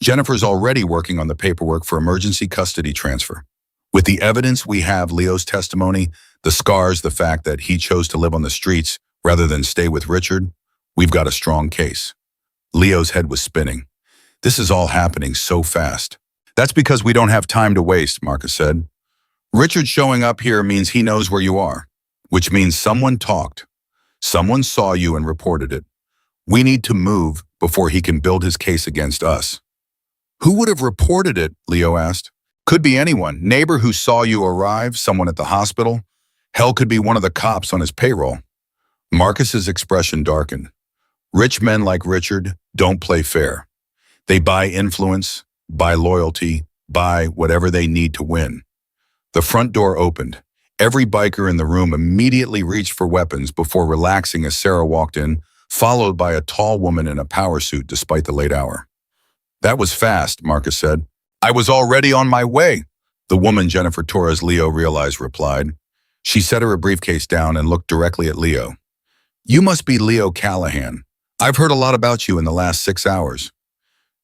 Jennifer's already working on the paperwork for emergency custody transfer. With the evidence we have, Leo's testimony, the scars, the fact that he chose to live on the streets rather than stay with Richard, we've got a strong case. Leo's head was spinning. This is all happening so fast. That's because we don't have time to waste, Marcus said. Richard showing up here means he knows where you are, which means someone talked. Someone saw you and reported it. We need to move before he can build his case against us. Who would have reported it? Leo asked. Could be anyone. Neighbor who saw you arrive, someone at the hospital. Hell, could be one of the cops on his payroll. Marcus's expression darkened. Rich men like Richard don't play fair. They buy influence, buy loyalty, buy whatever they need to win. The front door opened. Every biker in the room immediately reached for weapons before relaxing as Sarah walked in, followed by a tall woman in a power suit despite the late hour. That was fast, Marcus said. I was already on my way, the woman Jennifer Torres Leo realized replied. She set her briefcase down and looked directly at Leo. You must be Leo Callahan. I've heard a lot about you in the last 6 hours.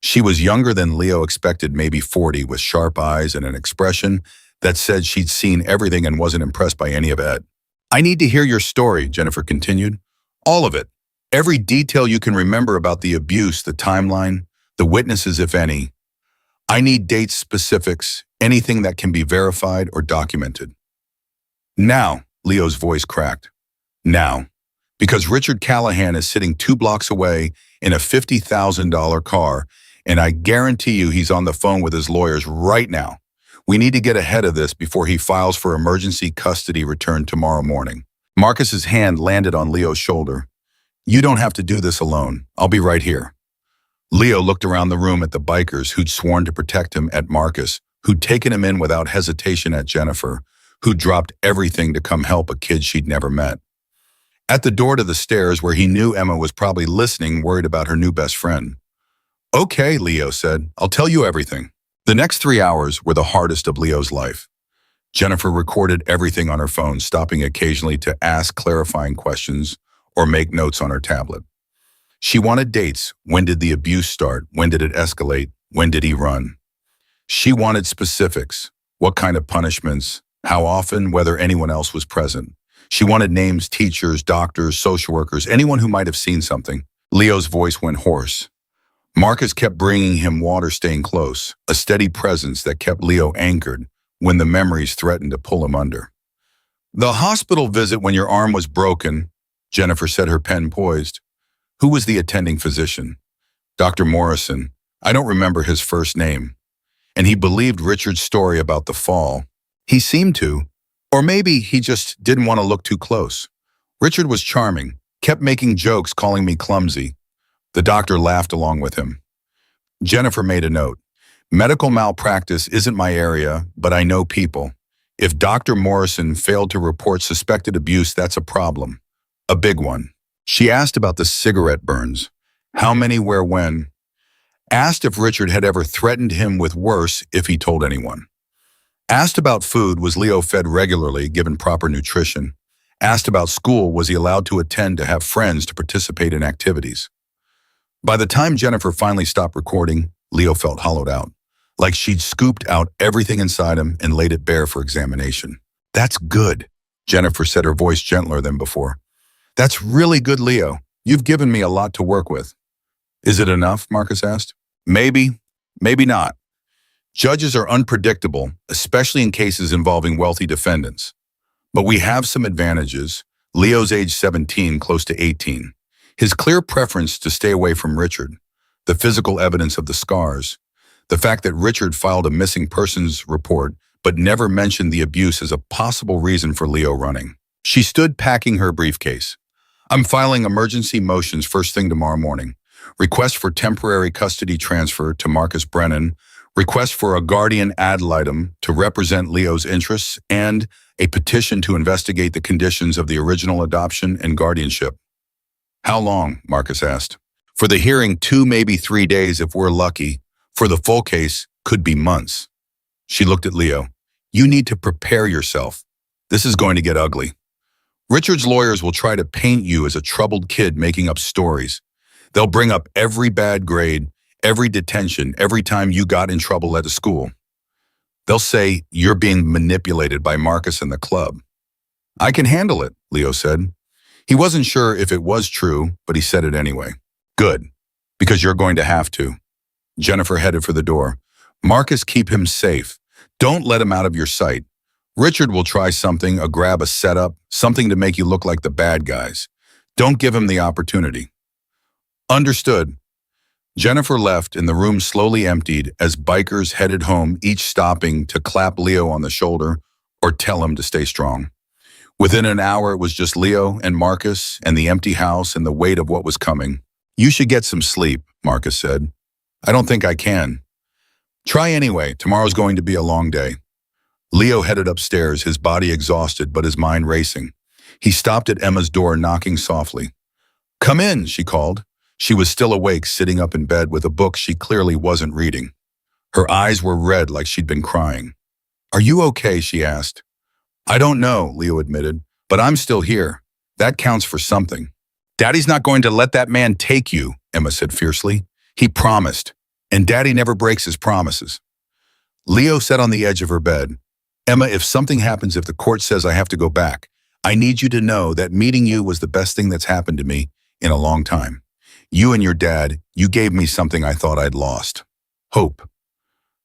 She was younger than Leo expected, maybe 40, with sharp eyes and an expression that said she'd seen everything and wasn't impressed by any of it. I need to hear your story, Jennifer continued. All of it. Every detail you can remember about the abuse, the timeline, the witnesses, if any. I need dates, specifics, anything that can be verified or documented. Now, Leo's voice cracked. Now. Because Richard Callahan is sitting 2 blocks away in a $50,000 car, and I guarantee you he's on the phone with his lawyers right now. We need to get ahead of this before he files for emergency custody return tomorrow morning. Marcus's hand landed on Leo's shoulder. You don't have to do this alone. I'll be right here. Leo looked around the room at the bikers who'd sworn to protect him, at Marcus, who'd taken him in without hesitation, at Jennifer, who'd dropped everything to come help a kid she'd never met. At the door to the stairs, where he knew Emma was probably listening, worried about her new best friend. Okay, Leo said, I'll tell you everything. The next 3 hours were the hardest of Leo's life. Jennifer recorded everything on her phone, stopping occasionally to ask clarifying questions or make notes on her tablet. She wanted dates. When did the abuse start? When did it escalate? When did he run? She wanted specifics. What kind of punishments? How often? Whether anyone else was present. She wanted names, teachers, doctors, social workers, anyone who might have seen something. Leo's voice went hoarse. Marcus kept bringing him water, staying close, a steady presence that kept Leo anchored when the memories threatened to pull him under. The hospital visit when your arm was broken, Jennifer said, her pen poised. Who was the attending physician? Dr. Morrison. I don't remember his first name. And he believed Richard's story about the fall. He seemed to. Or maybe he just didn't want to look too close. Richard was charming, kept making jokes, calling me clumsy. The doctor laughed along with him. Jennifer made a note. Medical malpractice isn't my area, but I know people. If Dr. Morrison failed to report suspected abuse, that's a problem. A big one. She asked about the cigarette burns. How many, where, when? Asked if Richard had ever threatened him with worse if he told anyone. Asked about food, was Leo fed regularly, given proper nutrition? Asked about school, was he allowed to attend, to have friends, to participate in activities? By the time Jennifer finally stopped recording, Leo felt hollowed out, like she'd scooped out everything inside him and laid it bare for examination. That's good, Jennifer said, her voice gentler than before. That's really good, Leo. You've given me a lot to work with. Is it enough? Marcus asked. Maybe, maybe not. Judges are unpredictable, especially in cases involving wealthy defendants. But we have some advantages. Leo's age 17, close to 18. His clear preference to stay away from Richard, the physical evidence of the scars, the fact that Richard filed a missing persons report but never mentioned the abuse as a possible reason for Leo running. She stood packing her briefcase. I'm filing emergency motions first thing tomorrow morning. Request for temporary custody transfer to Marcus Brennan, request for a guardian ad litem to represent Leo's interests, and a petition to investigate the conditions of the original adoption and guardianship. How long? Marcus asked. For the hearing, 2, maybe 3 days if we're lucky. For the full case, could be months. She looked at Leo. You need to prepare yourself. This is going to get ugly. Richard's lawyers will try to paint you as a troubled kid making up stories. They'll bring up every bad grade, every detention, every time you got in trouble at a school. They'll say you're being manipulated by Marcus and the club. I can handle it, Leo said. He wasn't sure if it was true, but he said it anyway. Good, because you're going to have to. Jennifer headed for the door. Marcus, keep him safe. Don't let him out of your sight. Richard will try something, grab a setup, something to make you look like the bad guys. Don't give him the opportunity. Understood. Jennifer left and the room slowly emptied as bikers headed home, each stopping to clap Leo on the shoulder or tell him to stay strong. Within an hour, it was just Leo and Marcus and the empty house and the weight of what was coming. You should get some sleep, Marcus said. I don't think I can. Try anyway. Tomorrow's going to be a long day. Leo headed upstairs, his body exhausted but his mind racing. He stopped at Emma's door, knocking softly. Come in, she called. She was still awake, sitting up in bed with a book she clearly wasn't reading. Her eyes were red like she'd been crying. Are you okay? She asked. I don't know, Leo admitted, but I'm still here. That counts for something. Daddy's not going to let that man take you, Emma said fiercely. He promised, and Daddy never breaks his promises. Leo sat on the edge of her bed. Emma, if something happens, if the court says I have to go back, I need you to know that meeting you was the best thing that's happened to me in a long time. You and your dad, you gave me something I thought I'd lost. Hope.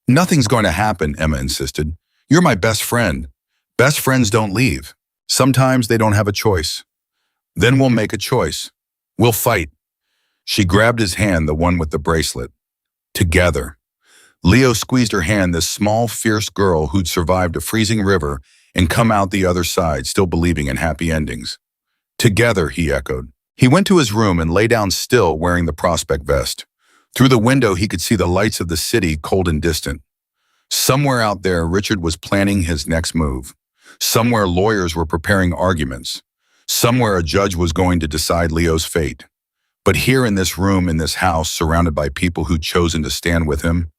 Nothing's going to happen, Emma insisted. You're my best friend. Best friends don't leave. Sometimes they don't have a choice. Then we'll make a choice. We'll fight. She grabbed his hand, the one with the bracelet. Together. Leo squeezed her hand, this small, fierce girl who'd survived a freezing river and come out the other side, still believing in happy endings. Together, he echoed. He went to his room and lay down still, wearing the prospect vest. Through the window, he could see the lights of the city, cold and distant. Somewhere out there, Richard was planning his next move. Somewhere, lawyers were preparing arguments. Somewhere, a judge was going to decide Leo's fate. But here in this room, in this house, surrounded by people who'd chosen to stand with him,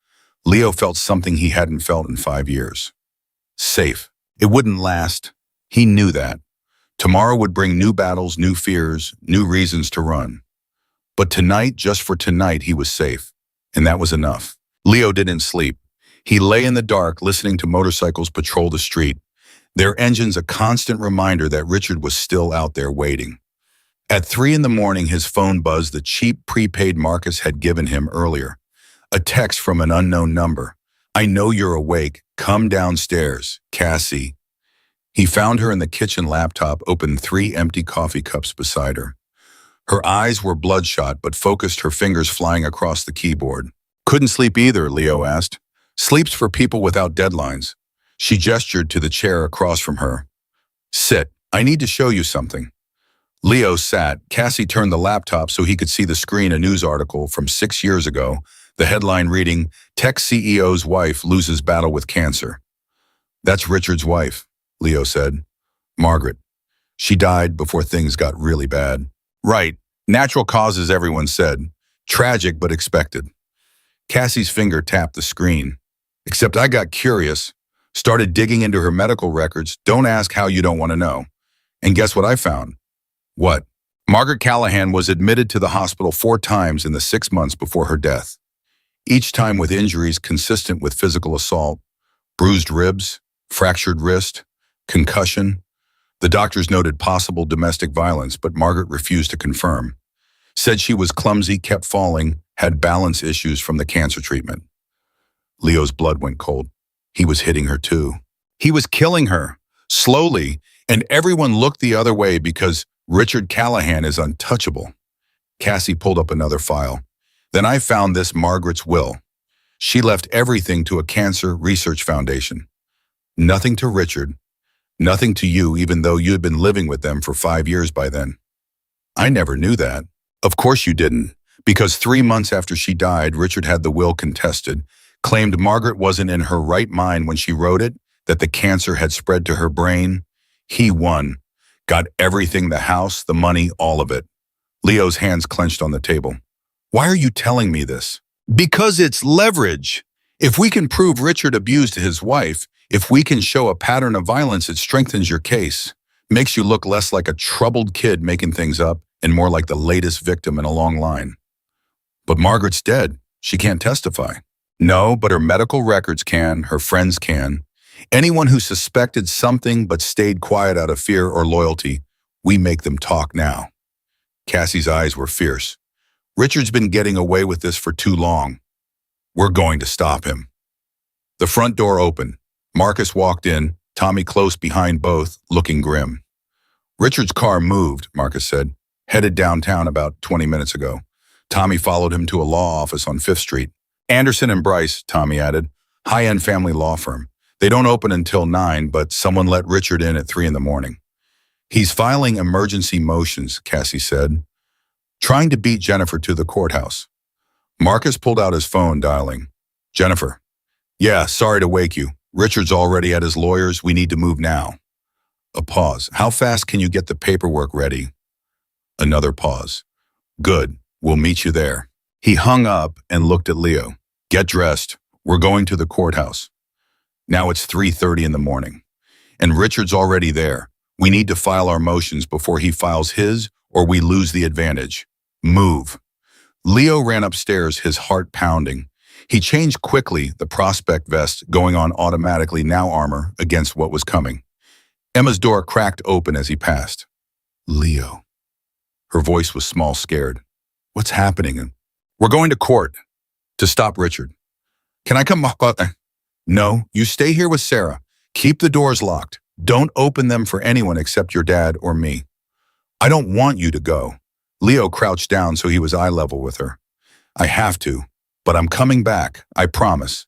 Leo felt something he hadn't felt in 5 years. Safe. It wouldn't last. He knew that. Tomorrow would bring new battles, new fears, new reasons to run. But tonight, just for tonight, he was safe. And that was enough. Leo didn't sleep. He lay in the dark, listening to motorcycles patrol the street, their engines a constant reminder that Richard was still out there waiting. At 3 a.m, his phone buzzed, the cheap prepaid Marcus had given him earlier. A text from an unknown number. I know you're awake. Come downstairs. Cassie. He found her in the kitchen laptop, opened 3 empty coffee cups beside her. Her eyes were bloodshot but focused, her fingers flying across the keyboard. Couldn't sleep either, Leo asked. Sleeps for people without deadlines. She gestured to the chair across from her. Sit. I need to show you something. Leo sat. Cassie turned the laptop so he could see the screen, a news article from 6 years ago, the headline reading, Tech CEO's wife loses battle with cancer. That's Richard's wife, Leo said. Margaret. She died before things got really bad. Right. Natural causes, everyone said. Tragic, but expected. Cassie's finger tapped the screen. Except I got curious. Started digging into her medical records. Don't ask how you don't want to know. And guess what I found? What? Margaret Callahan was admitted to the hospital 4 times in the 6 months before her death, each time with injuries consistent with physical assault, bruised ribs, fractured wrist, concussion. The doctors noted possible domestic violence, but Margaret refused to confirm. Said she was clumsy, kept falling, had balance issues from the cancer treatment. Leo's blood went cold. He was hitting her too. He was killing her, slowly, and everyone looked the other way because Richard Callahan is untouchable. Cassie pulled up another file. Then I found this Margaret's will. She left everything to a cancer research foundation. Nothing to Richard, nothing to you, even though you had been living with them for 5 years by then. I never knew that. Of course you didn't, because 3 months after she died, Richard had the will contested, claimed Margaret wasn't in her right mind when she wrote it, that the cancer had spread to her brain. He won. Got everything, the house, the money, all of it. Leo's hands clenched on the table. Why are you telling me this? Because it's leverage. If we can prove Richard abused his wife, if we can show a pattern of violence, it strengthens your case. Makes you look less like a troubled kid making things up and more like the latest victim in a long line. But Margaret's dead. She can't testify. No, but her medical records can, her friends can. Anyone who suspected something but stayed quiet out of fear or loyalty, we make them talk now. Cassie's eyes were fierce. Richard's been getting away with this for too long. We're going to stop him. The front door opened. Marcus walked in, Tommy close behind both, looking grim. Richard's car moved, Marcus said, headed downtown about 20 minutes ago. Tommy followed him to a law office on 5th Street. Anderson and Bryce, Tommy added, high-end family law firm. They don't open until 9, but someone let Richard in at 3 in the morning. He's filing emergency motions, Cassie said, trying to beat Jennifer to the courthouse. Marcus pulled out his phone, dialing. Jennifer. Yeah, sorry to wake you. Richard's already at his lawyer's. We need to move now. A pause. How fast can you get the paperwork ready? Another pause. Good. We'll meet you there. He hung up and looked at Leo. Get dressed. We're going to the courthouse. Now it's 3:30 in the morning. And Richard's already there. We need to file our motions before he files his, or we lose the advantage. Move. Leo ran upstairs, his heart pounding. He changed quickly, the prospect vest going on automatically, now armor, against what was coming. Emma's door cracked open as he passed. Leo. Her voice was small, scared. What's happening? We're going to court. To stop Richard. Can I come? No, you stay here with Sarah. Keep the doors locked. Don't open them for anyone except your dad or me. I don't want you to go. Leo crouched down so he was eye level with her. I have to, but I'm coming back. I promise.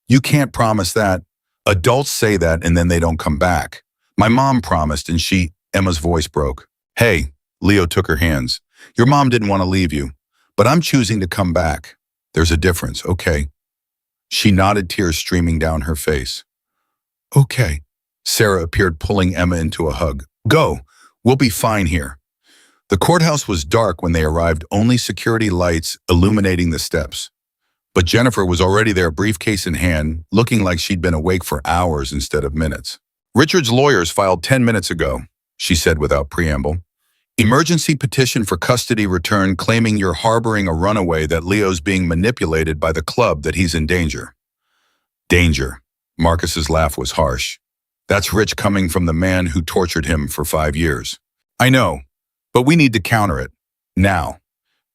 You can't promise that. Adults say that and then they don't come back. My mom promised and Emma's voice broke. Hey, Leo took her hands. Your mom didn't want to leave you, but I'm choosing to come back. There's a difference, okay? She nodded, tears streaming down her face. Okay. Sarah appeared, pulling Emma into a hug. Go. We'll be fine here. The courthouse was dark when they arrived, only security lights illuminating the steps. But Jennifer was already there, briefcase in hand, looking like she'd been awake for hours instead of minutes. Richard's lawyers filed 10 minutes ago, she said without preamble. Emergency petition for custody return, claiming you're harboring a runaway, that Leo's being manipulated by the club, that he's in danger. Danger. Marcus's laugh was harsh. That's Rich coming from the man who tortured him for 5 years. I know, but we need to counter it. Now.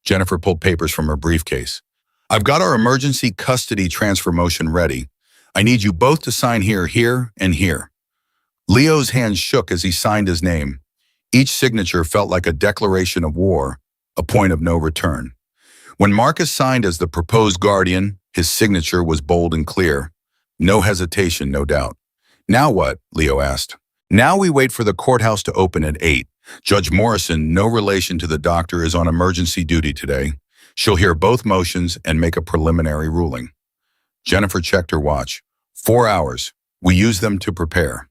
Jennifer pulled papers from her briefcase. I've got our emergency custody transfer motion ready. I need you both to sign here, here, and here. Leo's hands shook as he signed his name. Each signature felt like a declaration of war, a point of no return. When Marcus signed as the proposed guardian, his signature was bold and clear. No hesitation, no doubt. Now what? Leo asked. Now we wait for the courthouse to open at 8. Judge Morrison, no relation to the doctor, is on emergency duty today. She'll hear both motions and make a preliminary ruling. Jennifer checked her watch. 4 hours. We use them to prepare.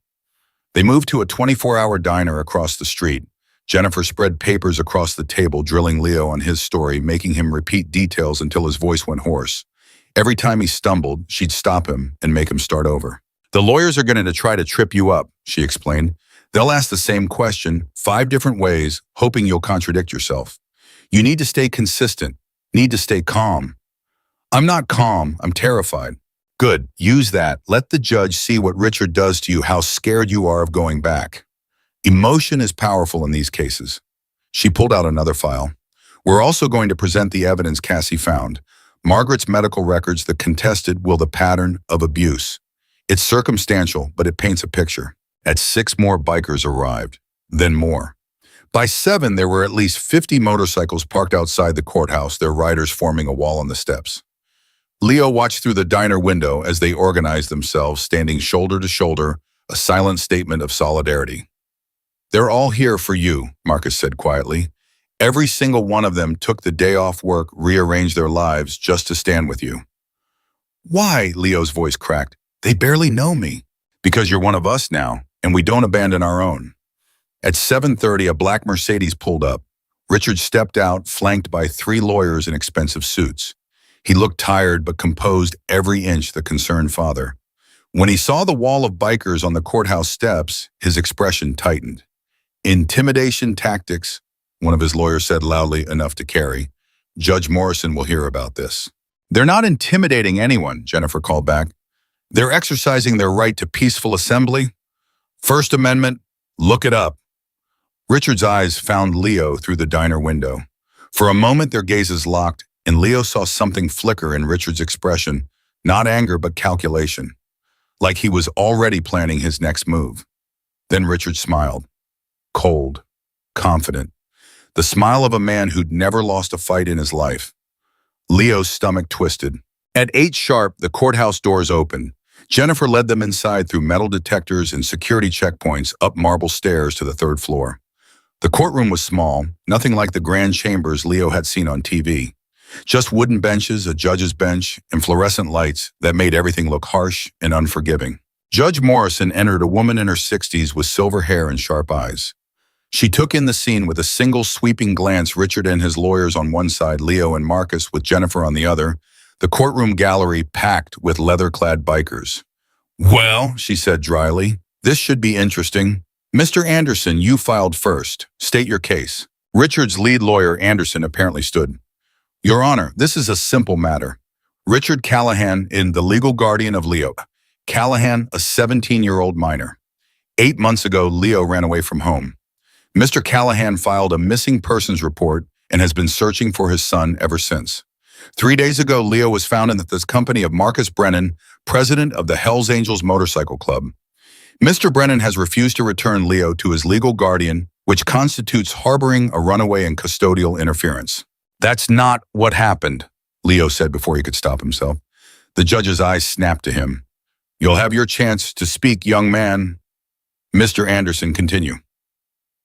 They moved to a 24-hour diner across the street. Jennifer spread papers across the table, drilling Leo on his story, making him repeat details until his voice went hoarse. Every time he stumbled, she'd stop him and make him start over. The lawyers are going to try to trip you up, she explained. They'll ask the same question 5 different ways, hoping you'll contradict yourself. You need to stay consistent, need to stay calm. I'm not calm, I'm terrified. Good, use that. Let the judge see what Richard does to you, how scared you are of going back. Emotion is powerful in these cases. She pulled out another file. We're also going to present the evidence Cassie found. Margaret's medical records that contested will the pattern of abuse. It's circumstantial, but it paints a picture. At 6 more bikers arrived, then more. By 7, there were at least 50 motorcycles parked outside the courthouse, their riders forming a wall on the steps. Leo watched through the diner window as they organized themselves, standing shoulder to shoulder, a silent statement of solidarity. They're all here for you, Marcus said quietly. Every single one of them took the day off work, rearranged their lives just to stand with you. Why? Leo's voice cracked. They barely know me. Because you're one of us now, and we don't abandon our own. At 7:30, a black Mercedes pulled up. Richard stepped out, flanked by 3 lawyers in expensive suits. He looked tired but composed every inch, the concerned father. When he saw the wall of bikers on the courthouse steps, his expression tightened. Intimidation tactics, one of his lawyers said loudly enough to carry. Judge Morrison will hear about this. They're not intimidating anyone, Jennifer called back. They're exercising their right to peaceful assembly. First Amendment, look it up. Richard's eyes found Leo through the diner window. For a moment, their gazes locked, and Leo saw something flicker in Richard's expression, not anger but calculation, like he was already planning his next move. Then Richard smiled, cold, confident, the smile of a man who'd never lost a fight in his life. Leo's stomach twisted. At 8 sharp, the courthouse doors opened. Jennifer led them inside through metal detectors and security checkpoints up marble stairs to the 3rd floor. The courtroom was small, nothing like the grand chambers Leo had seen on TV. Just wooden benches, a judge's bench, and fluorescent lights that made everything look harsh and unforgiving. Judge Morrison entered, a woman in her 60s with silver hair and sharp eyes. She took in the scene with a single sweeping glance, Richard and his lawyers on one side, Leo and Marcus with Jennifer on the other, the courtroom gallery packed with leather-clad bikers. Well, she said dryly, this should be interesting. Mr. Anderson, you filed first. State your case. Richard's lead lawyer, Anderson, apparently stood. Your Honor, this is a simple matter. Richard Callahan is the legal guardian of Leo. Callahan, a 17-year-old minor. 8 months ago, Leo ran away from home. Mr. Callahan filed a missing persons report and has been searching for his son ever since. 3 days ago, Leo was found in the company of Marcus Brennan, president of the Hells Angels Motorcycle Club. Mr. Brennan has refused to return Leo to his legal guardian, which constitutes harboring a runaway and custodial interference. That's not what happened, Leo said before he could stop himself. The judge's eyes snapped to him. You'll have your chance to speak, young man. Mr. Anderson, continue.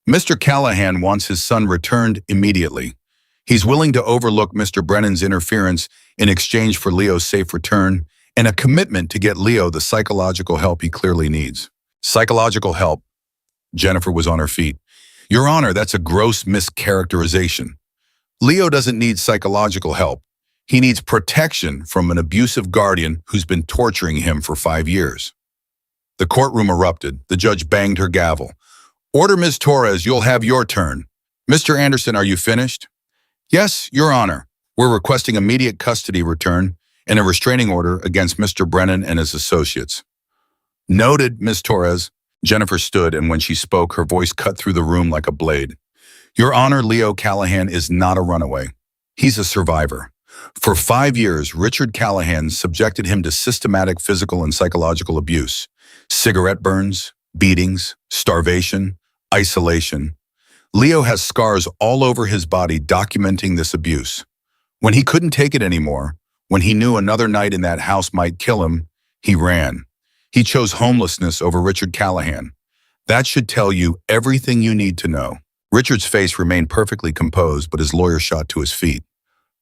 Mr. Callahan wants his son returned immediately. He's willing to overlook Mr. Brennan's interference in exchange for Leo's safe return and a commitment to get Leo the psychological help he clearly needs. Psychological help. Jennifer was on her feet. Your Honor, that's a gross mischaracterization. Leo doesn't need psychological help. He needs protection from an abusive guardian who's been torturing him for 5 years. The courtroom erupted. The judge banged her gavel. Order, Ms. Torres, you'll have your turn. Mr. Anderson, are you finished? Yes, Your Honor. We're requesting immediate custody return and a restraining order against Mr. Brennan and his associates. Noted, Ms. Torres. Jennifer stood, and when she spoke, her voice cut through the room like a blade. Your Honor, Leo Callahan is not a runaway. He's a survivor. For 5 years, Richard Callahan subjected him to systematic physical and psychological abuse, cigarette burns, beatings, starvation, isolation. Leo has scars all over his body documenting this abuse. When he couldn't take it anymore, when he knew another night in that house might kill him, he ran. He chose homelessness over Richard Callahan. That should tell you everything you need to know. Richard's face remained perfectly composed, but his lawyer shot to his feet.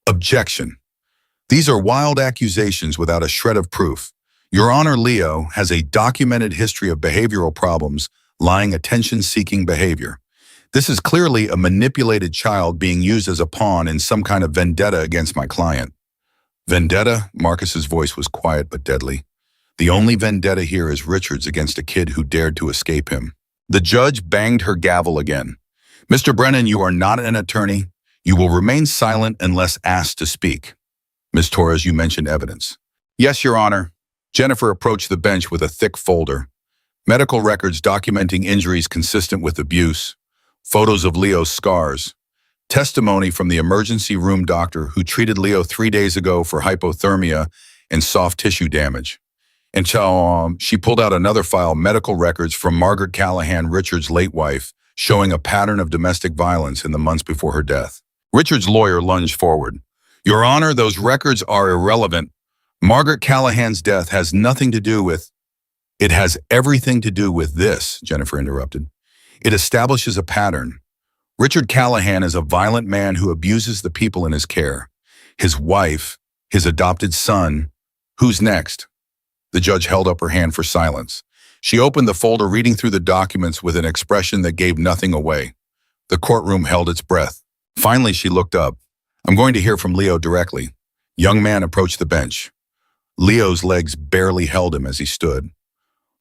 Objection. These are wild accusations without a shred of proof. Your Honor, Leo has a documented history of behavioral problems, lying attention-seeking behavior. This is clearly a manipulated child being used as a pawn in some kind of vendetta against my client. Vendetta? Marcus's voice was quiet but deadly. The only vendetta here is Richard's against a kid who dared to escape him. The judge banged her gavel again. Mr. Brennan, you are not an attorney. You will remain silent unless asked to speak. Ms. Torres, you mentioned evidence. Yes, Your Honor. Jennifer approached the bench with a thick folder. Medical records documenting injuries consistent with abuse, photos of Leo's scars, testimony from the emergency room doctor who treated Leo 3 days ago for hypothermia and soft tissue damage. And she pulled out another file, medical records from Margaret Callahan, Richard's late wife, showing a pattern of domestic violence in the months before her death. Richard's lawyer lunged forward. Your Honor, those records are irrelevant. Margaret Callahan's death has nothing to do with— It has everything to do with this, Jennifer interrupted. It establishes a pattern. Richard Callahan is a violent man who abuses the people in his care. His wife, his adopted son. Who's next? The judge held up her hand for silence. She opened the folder, reading through the documents with an expression that gave nothing away. The courtroom held its breath. Finally, she looked up. I'm going to hear from Leo directly. Young man approached the bench. Leo's legs barely held him as he stood.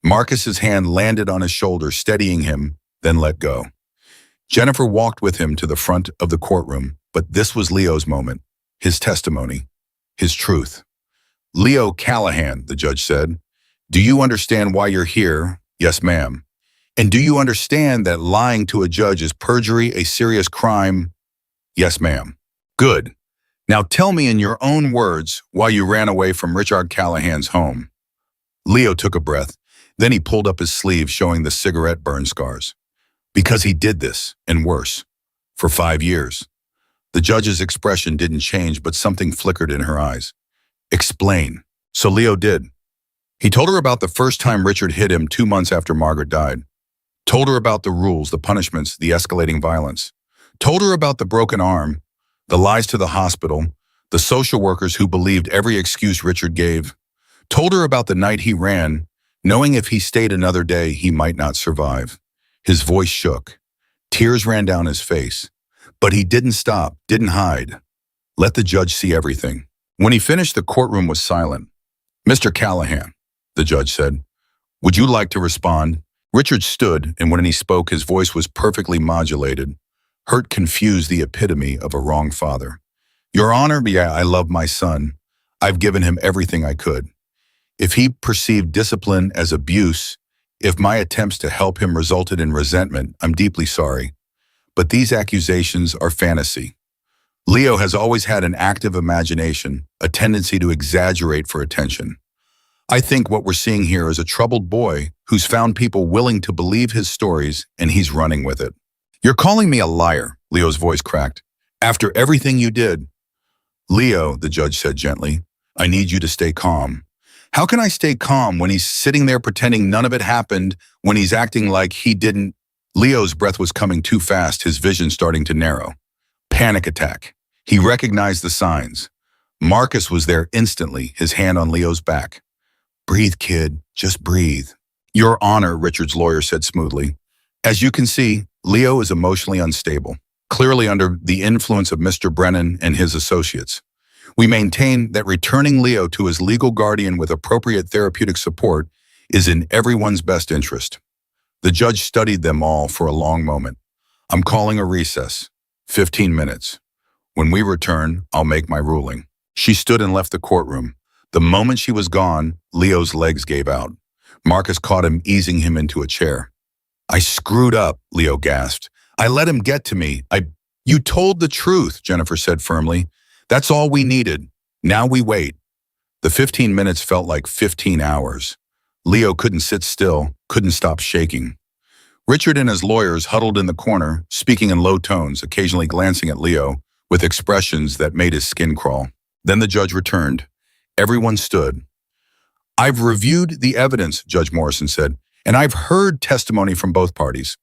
Marcus's hand landed on his shoulder, steadying him, then let go. Jennifer walked with him to the front of the courtroom, but this was Leo's moment, his testimony, his truth. Leo Callahan, the judge said, do you understand why you're here? Yes, ma'am. And do you understand that lying to a judge is perjury, a serious crime? Yes, ma'am. Good. Now tell me in your own words why you ran away from Richard Callahan's home. Leo took a breath. Then he pulled up his sleeve, showing the cigarette burn scars. Because he did this, and worse, for 5 years. The judge's expression didn't change, but something flickered in her eyes. Explain. So Leo did. He told her about the first time Richard hit him 2 months after Margaret died. Told her about the rules, the punishments, the escalating violence. Told her about the broken arm, the lies to the hospital, the social workers who believed every excuse Richard gave. Told her about the night he ran, knowing if he stayed another day, he might not survive. His voice shook. Tears ran down his face. But he didn't stop, didn't hide. Let the judge see everything. When he finished, the courtroom was silent. Mr. Callahan, the judge said, would you like to respond? Richard stood, and when he spoke, his voice was perfectly modulated. Hurt confused, the epitome of a wrong father. Your Honor, yeah, I love my son. I've given him everything I could. If he perceived discipline as abuse, if my attempts to help him resulted in resentment, I'm deeply sorry. But these accusations are fantasy. Leo has always had an active imagination, a tendency to exaggerate for attention. I think what we're seeing here is a troubled boy who's found people willing to believe his stories, and he's running with it. You're calling me a liar, Leo's voice cracked. After everything you did. Leo, the judge said gently, I need you to stay calm. How can I stay calm when he's sitting there pretending none of it happened, when he's acting like he didn't? Leo's breath was coming too fast, his vision starting to narrow. Panic attack. He recognized the signs. Marcus was there instantly, his hand on Leo's back. Breathe, kid. Just breathe. Your Honor, Richard's lawyer said smoothly. As you can see, Leo is emotionally unstable, clearly under the influence of Mr. Brennan and his associates. We maintain that returning Leo to his legal guardian with appropriate therapeutic support is in everyone's best interest. The judge studied them all for a long moment. I'm calling a recess. 15 minutes. When we return, I'll make my ruling. She stood and left the courtroom. The moment she was gone, Leo's legs gave out. Marcus caught him, easing him into a chair. I screwed up, Leo gasped. I let him get to me. You told the truth, Jennifer said firmly. That's all we needed. Now we wait. The 15 minutes felt like 15 hours. Leo couldn't sit still, couldn't stop shaking. Richard and his lawyers huddled in the corner, speaking in low tones, occasionally glancing at Leo, with expressions that made his skin crawl. Then the judge returned. Everyone stood. I've reviewed the evidence, Judge Morrison said, and I've heard testimony from both parties.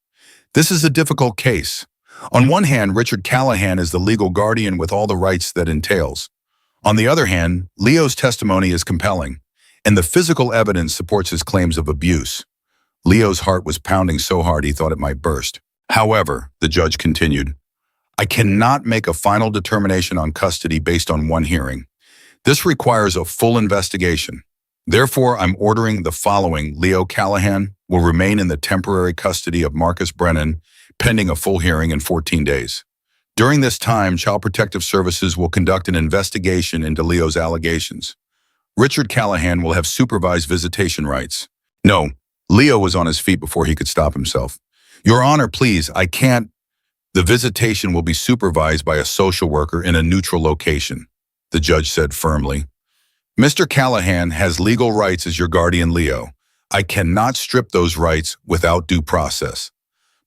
This is a difficult case. On one hand, Richard Callahan is the legal guardian with all the rights that entails. On the other hand, Leo's testimony is compelling, and the physical evidence supports his claims of abuse. Leo's heart was pounding so hard he thought it might burst. However, the judge continued, I cannot make a final determination on custody based on one hearing. This requires a full investigation. Therefore, I'm ordering the following. Leo Callahan will remain in the temporary custody of Marcus Brennan, pending a full hearing in 14 days. During this time, Child Protective Services will conduct an investigation into Leo's allegations. Richard Callahan will have supervised visitation rights. No, Leo was on his feet before he could stop himself. Your Honor, please, I can't. The visitation will be supervised by a social worker in a neutral location, the judge said firmly. Mr. Callahan has legal rights as your guardian, Leo. I cannot strip those rights without due process,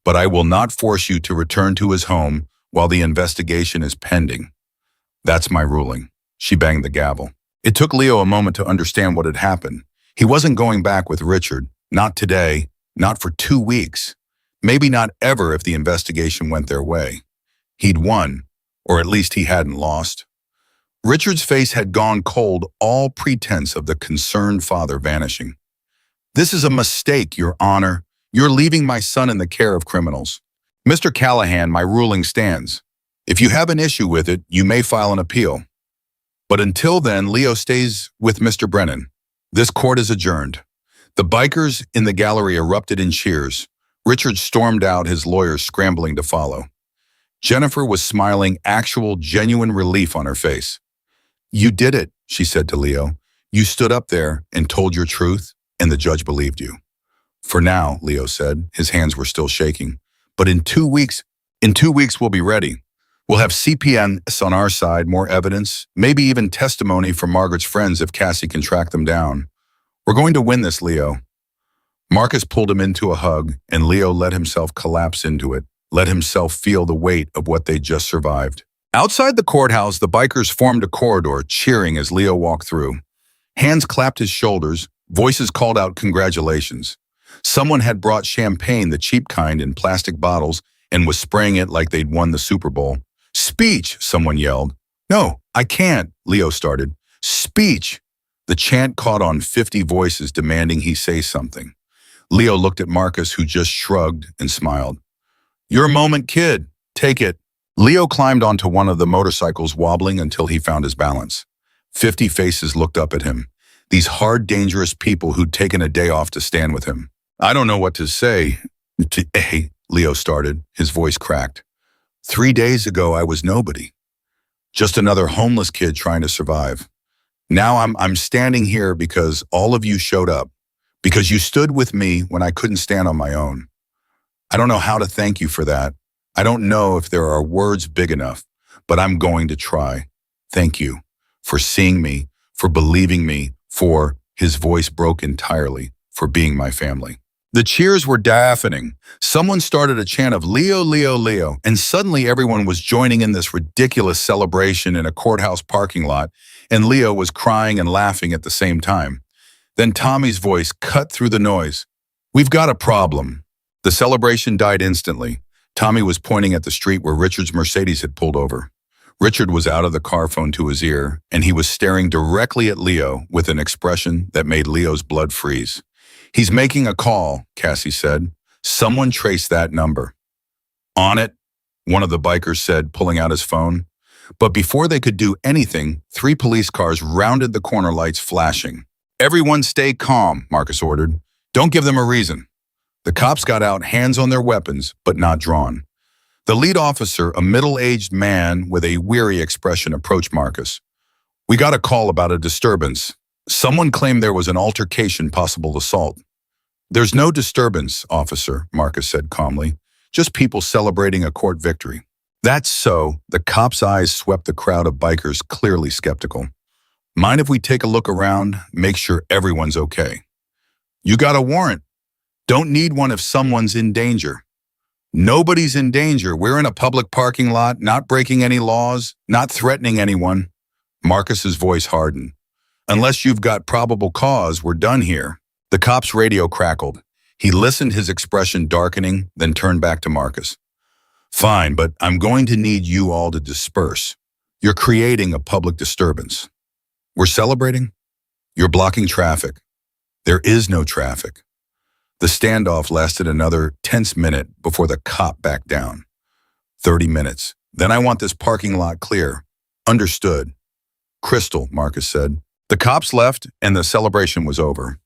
but I will not force you to return to his home while the investigation is pending. That's my ruling. She banged the gavel. It took Leo a moment to understand what had happened. He wasn't going back with Richard, not today, not for 2 weeks, maybe not ever if the investigation went their way. He'd won, or at least he hadn't lost. Richard's face had gone cold, all pretense of the concerned father vanishing. This is a mistake, Your Honor. You're leaving my son in the care of criminals. Mr. Callahan, my ruling stands. If you have an issue with it, you may file an appeal. But until then, Leo stays with Mr. Brennan. This court is adjourned. The bikers in the gallery erupted in cheers. Richard stormed out, his lawyers scrambling to follow. Jennifer was smiling, actual, genuine relief on her face. You did it, she said to Leo. You stood up there and told your truth, and the judge believed you. For now, Leo said, his hands were still shaking. But in 2 weeks we'll be ready. We'll have CPNs on our side, more evidence, maybe even testimony from Margaret's friends if Cassie can track them down. We're going to win this, Leo. Marcus pulled him into a hug, and Leo let himself collapse into it, let himself feel the weight of what they'd just survived. Outside the courthouse, the bikers formed a corridor, cheering as Leo walked through. Hands clapped his shoulders, voices called out congratulations. Someone had brought champagne, the cheap kind, in plastic bottles, and was spraying it like they'd won the Super Bowl. Speech, someone yelled. No, I can't, Leo started. Speech. The chant caught on 50 voices demanding he say something. Leo looked at Marcus, who just shrugged and smiled. Your moment, kid. Take it. Leo climbed onto one of the motorcycles, wobbling until he found his balance. 50 faces looked up at him. These hard, dangerous people who'd taken a day off to stand with him. I don't know what to say. Leo started, his voice cracked. 3 days ago, I was nobody. Just another homeless kid trying to survive. Now I'm standing here because all of you showed up, because you stood with me when I couldn't stand on my own. I don't know how to thank you for that. I don't know if there are words big enough, but I'm going to try. Thank you for seeing me, for believing me, for, his voice broke entirely, for being my family. The cheers were deafening. Someone started a chant of Leo, Leo, Leo, and suddenly everyone was joining in this ridiculous celebration in a courthouse parking lot, and Leo was crying and laughing at the same time. Then Tommy's voice cut through the noise. We've got a problem. The celebration died instantly. Tommy was pointing at the street where Richard's Mercedes had pulled over. Richard was out of the car, phone to his ear, and he was staring directly at Leo with an expression that made Leo's blood freeze. He's making a call, Cassie said. Someone traced that number. On it, one of the bikers said, pulling out his phone. But before they could do anything, 3 police cars rounded the corner, lights flashing. Everyone stay calm, Marcus ordered. Don't give them a reason. The cops got out, hands on their weapons, but not drawn. The lead officer, a middle-aged man with a weary expression, approached Marcus. We got a call about a disturbance. Someone claimed there was an altercation, possible assault. There's no disturbance, officer, Marcus said calmly. Just people celebrating a court victory. That's so. The cop's eyes swept the crowd of bikers, clearly skeptical. Mind if we take a look around, make sure everyone's okay? You got a warrant. Don't need one if someone's in danger. Nobody's in danger. We're in a public parking lot, not breaking any laws, not threatening anyone. Marcus's voice hardened. Unless you've got probable cause, we're done here. The cop's radio crackled. He listened, his expression darkening, then turned back to Marcus. Fine, but I'm going to need you all to disperse. You're creating a public disturbance. We're celebrating? You're blocking traffic. There is no traffic. The standoff lasted another tense minute before the cop backed down. 30 minutes. Then I want this parking lot clear. Understood. Crystal, Marcus said. The cops left and the celebration was over.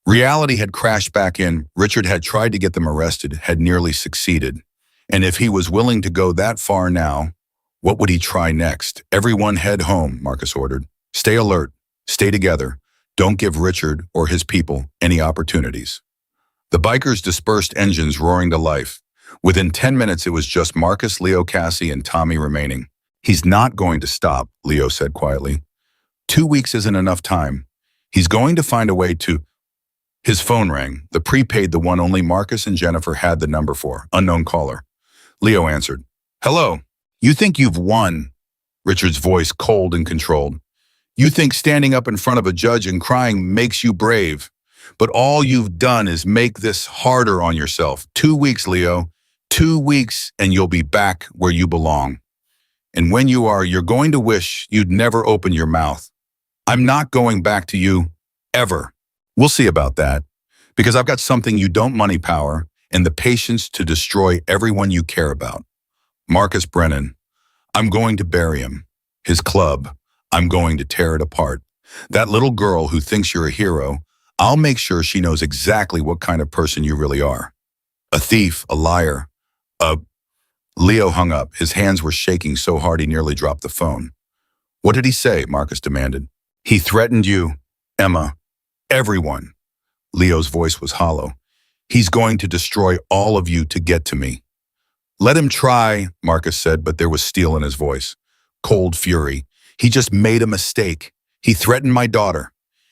Reality had crashed back in. Richard had tried to get them arrested, had nearly succeeded. And if he was willing to go that far now, what would he try next? Everyone head home, Marcus ordered. Stay alert. Stay together. Don't give Richard or his people any opportunities. The bikers dispersed, engines roaring to life. Within 10 minutes, it was just Marcus, Leo, Cassie, and Tommy remaining. He's not going to stop, Leo said quietly. 2 weeks isn't enough time. He's going to find a way to... His phone rang, the prepaid, the one only Marcus and Jennifer had the number for. Unknown caller. Leo answered. Hello. You think you've won? Richard's voice cold and controlled. You think standing up in front of a judge and crying makes you brave. But all you've done is make this harder on yourself. 2 weeks, Leo. 2 weeks and you'll be back where you belong. And when you are, you're going to wish you'd never opened your mouth. I'm not going back to you, ever. We'll see about that, because I've got something you don't: money, power, and the patience to destroy everyone you care about. Marcus Brennan, I'm going to bury him. His club, I'm going to tear it apart. That little girl who thinks you're a hero, I'll make sure she knows exactly what kind of person you really are. A thief, a liar, Leo hung up. His hands were shaking so hard he nearly dropped the phone. What did he say? Marcus demanded. He threatened you, Emma, everyone. Leo's voice was hollow. He's going to destroy all of you to get to me. Let him try, Marcus said, but there was steel in his voice. Cold fury. He just made a mistake. He threatened my daughter.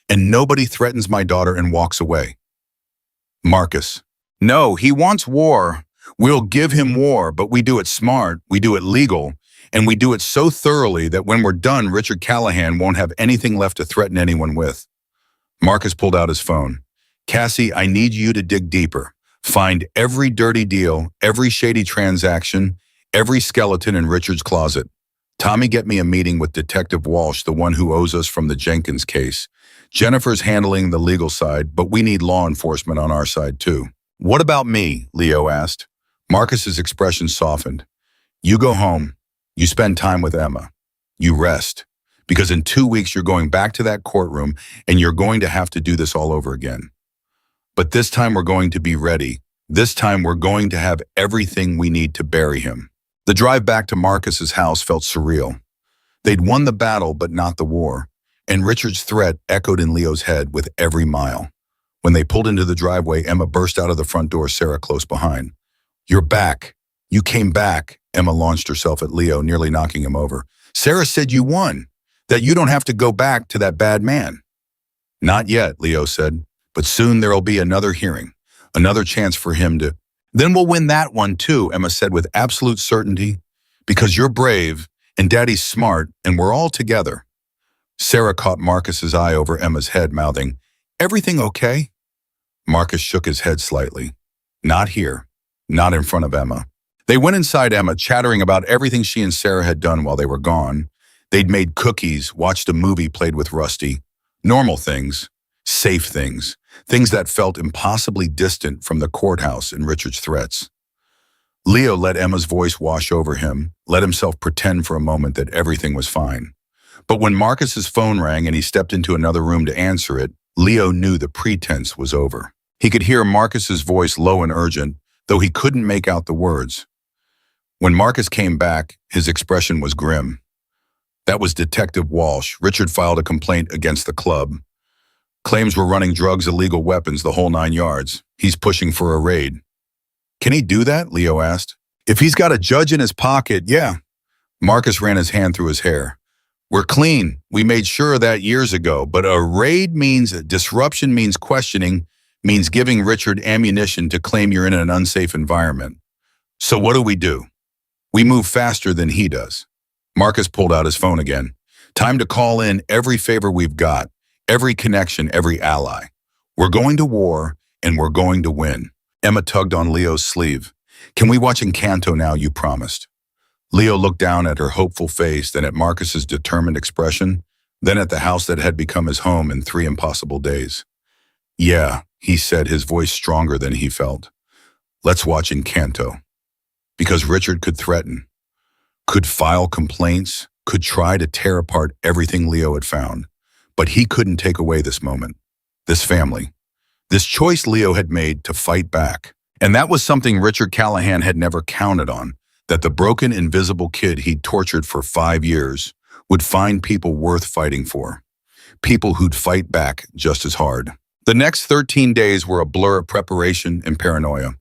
And nobody threatens my daughter and walks away. Marcus. No, he wants war. We'll give him war, but we do it smart, we do it legal, and we do it so thoroughly that when we're done, Richard Callahan won't have anything left to threaten anyone with. Marcus pulled out his phone. Cassie, I need you to dig deeper. Find every dirty deal, every shady transaction, every skeleton in Richard's closet. Tommy, get me a meeting with Detective Walsh, the one who owes us from the Jenkins case. Jennifer's handling the legal side, but we need law enforcement on our side too. What about me? Leo asked. Marcus's expression softened. You go home. You spend time with Emma. You rest. Because in 2 weeks, you're going back to that courtroom and you're going to have to do this all over again. But this time we're going to be ready. This time we're going to have everything we need to bury him. The drive back to Marcus's house felt surreal. They'd won the battle, but not the war. And Richard's threat echoed in Leo's head with every mile. When they pulled into the driveway, Emma burst out of the front door, Sarah close behind. You're back. You came back. Emma launched herself at Leo, nearly knocking him over. Sarah said you won, that you don't have to go back to that bad man. Not yet, Leo said, but soon there'll be another hearing, another chance for him to... Then we'll win that one too, Emma said with absolute certainty, because you're brave and Daddy's smart and we're all together. Sarah caught Marcus's eye over Emma's head, mouthing, Everything okay? Marcus shook his head slightly. Not here. Not in front of Emma. They went inside Emma, chattering about everything she and Sarah had done while they were gone. They'd made cookies, watched a movie, played with Rusty. Normal things, safe things, things that felt impossibly distant from the courthouse and Richard's threats. Leo let Emma's voice wash over him, let himself pretend for a moment that everything was fine. But when Marcus's phone rang and he stepped into another room to answer it, Leo knew the pretense was over. He could hear Marcus's voice low and urgent, though he couldn't make out the words. When Marcus came back, his expression was grim. That was Detective Walsh. Richard filed a complaint against the club. Claims we're running drugs, illegal weapons, the whole 9 yards. He's pushing for a raid. Can he do that? Leo asked. If he's got a judge in his pocket, yeah. Marcus ran his hand through his hair. We're clean. We made sure of that years ago, but a raid means disruption, means questioning, means giving Richard ammunition to claim you're in an unsafe environment. So what do? We move faster than he does. Marcus pulled out his phone again. Time to call in every favor we've got, every connection, every ally. We're going to war, and we're going to win. Emma tugged on Leo's sleeve. Can we watch Encanto now, you promised? Leo looked down at her hopeful face, then at Marcus's determined expression, then at the house that had become his home in 3 impossible days. Yeah, he said, his voice stronger than he felt. Let's watch Encanto. Because Richard could threaten, could file complaints, could try to tear apart everything Leo had found. But he couldn't take away this moment, this family, this choice Leo had made to fight back. And that was something Richard Callahan had never counted on, that the broken, invisible kid he'd tortured for 5 years would find people worth fighting for, people who'd fight back just as hard. The next 13 days were a blur of preparation and paranoia.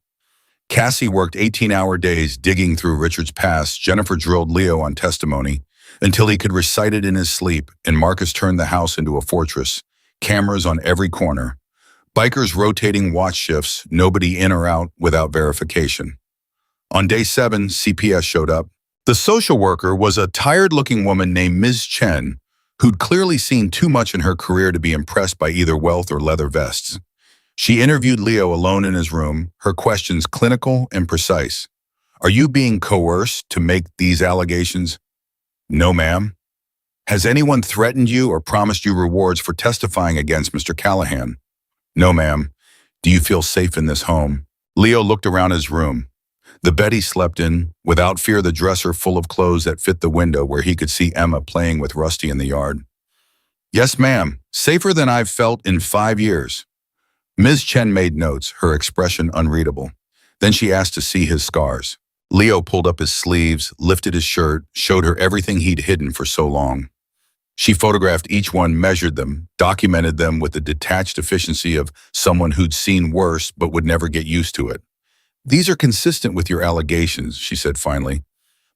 Cassie worked 18-hour days digging through Richard's past. Jennifer drilled Leo on testimony until he could recite it in his sleep, and Marcus turned the house into a fortress, cameras on every corner, bikers rotating watch shifts, nobody in or out without verification. On day 7, CPS showed up. The social worker was a tired-looking woman named Ms. Chen, who'd clearly seen too much in her career to be impressed by either wealth or leather vests. She interviewed Leo alone in his room, her questions clinical and precise. "Are you being coerced to make these allegations?" "No, ma'am." "Has anyone threatened you or promised you rewards for testifying against Mr. Callahan?" "No, ma'am." "Do you feel safe in this home?" Leo looked around his room. The bed he slept in, without fear the dresser full of clothes that fit the window where he could see Emma playing with Rusty in the yard. "Yes, ma'am. Safer than I've felt in 5 years." Ms. Chen made notes, her expression unreadable. Then she asked to see his scars. Leo pulled up his sleeves, lifted his shirt, showed her everything he'd hidden for so long. She photographed each one, measured them, documented them with the detached efficiency of someone who'd seen worse but would never get used to it. "These are consistent with your allegations," she said finally.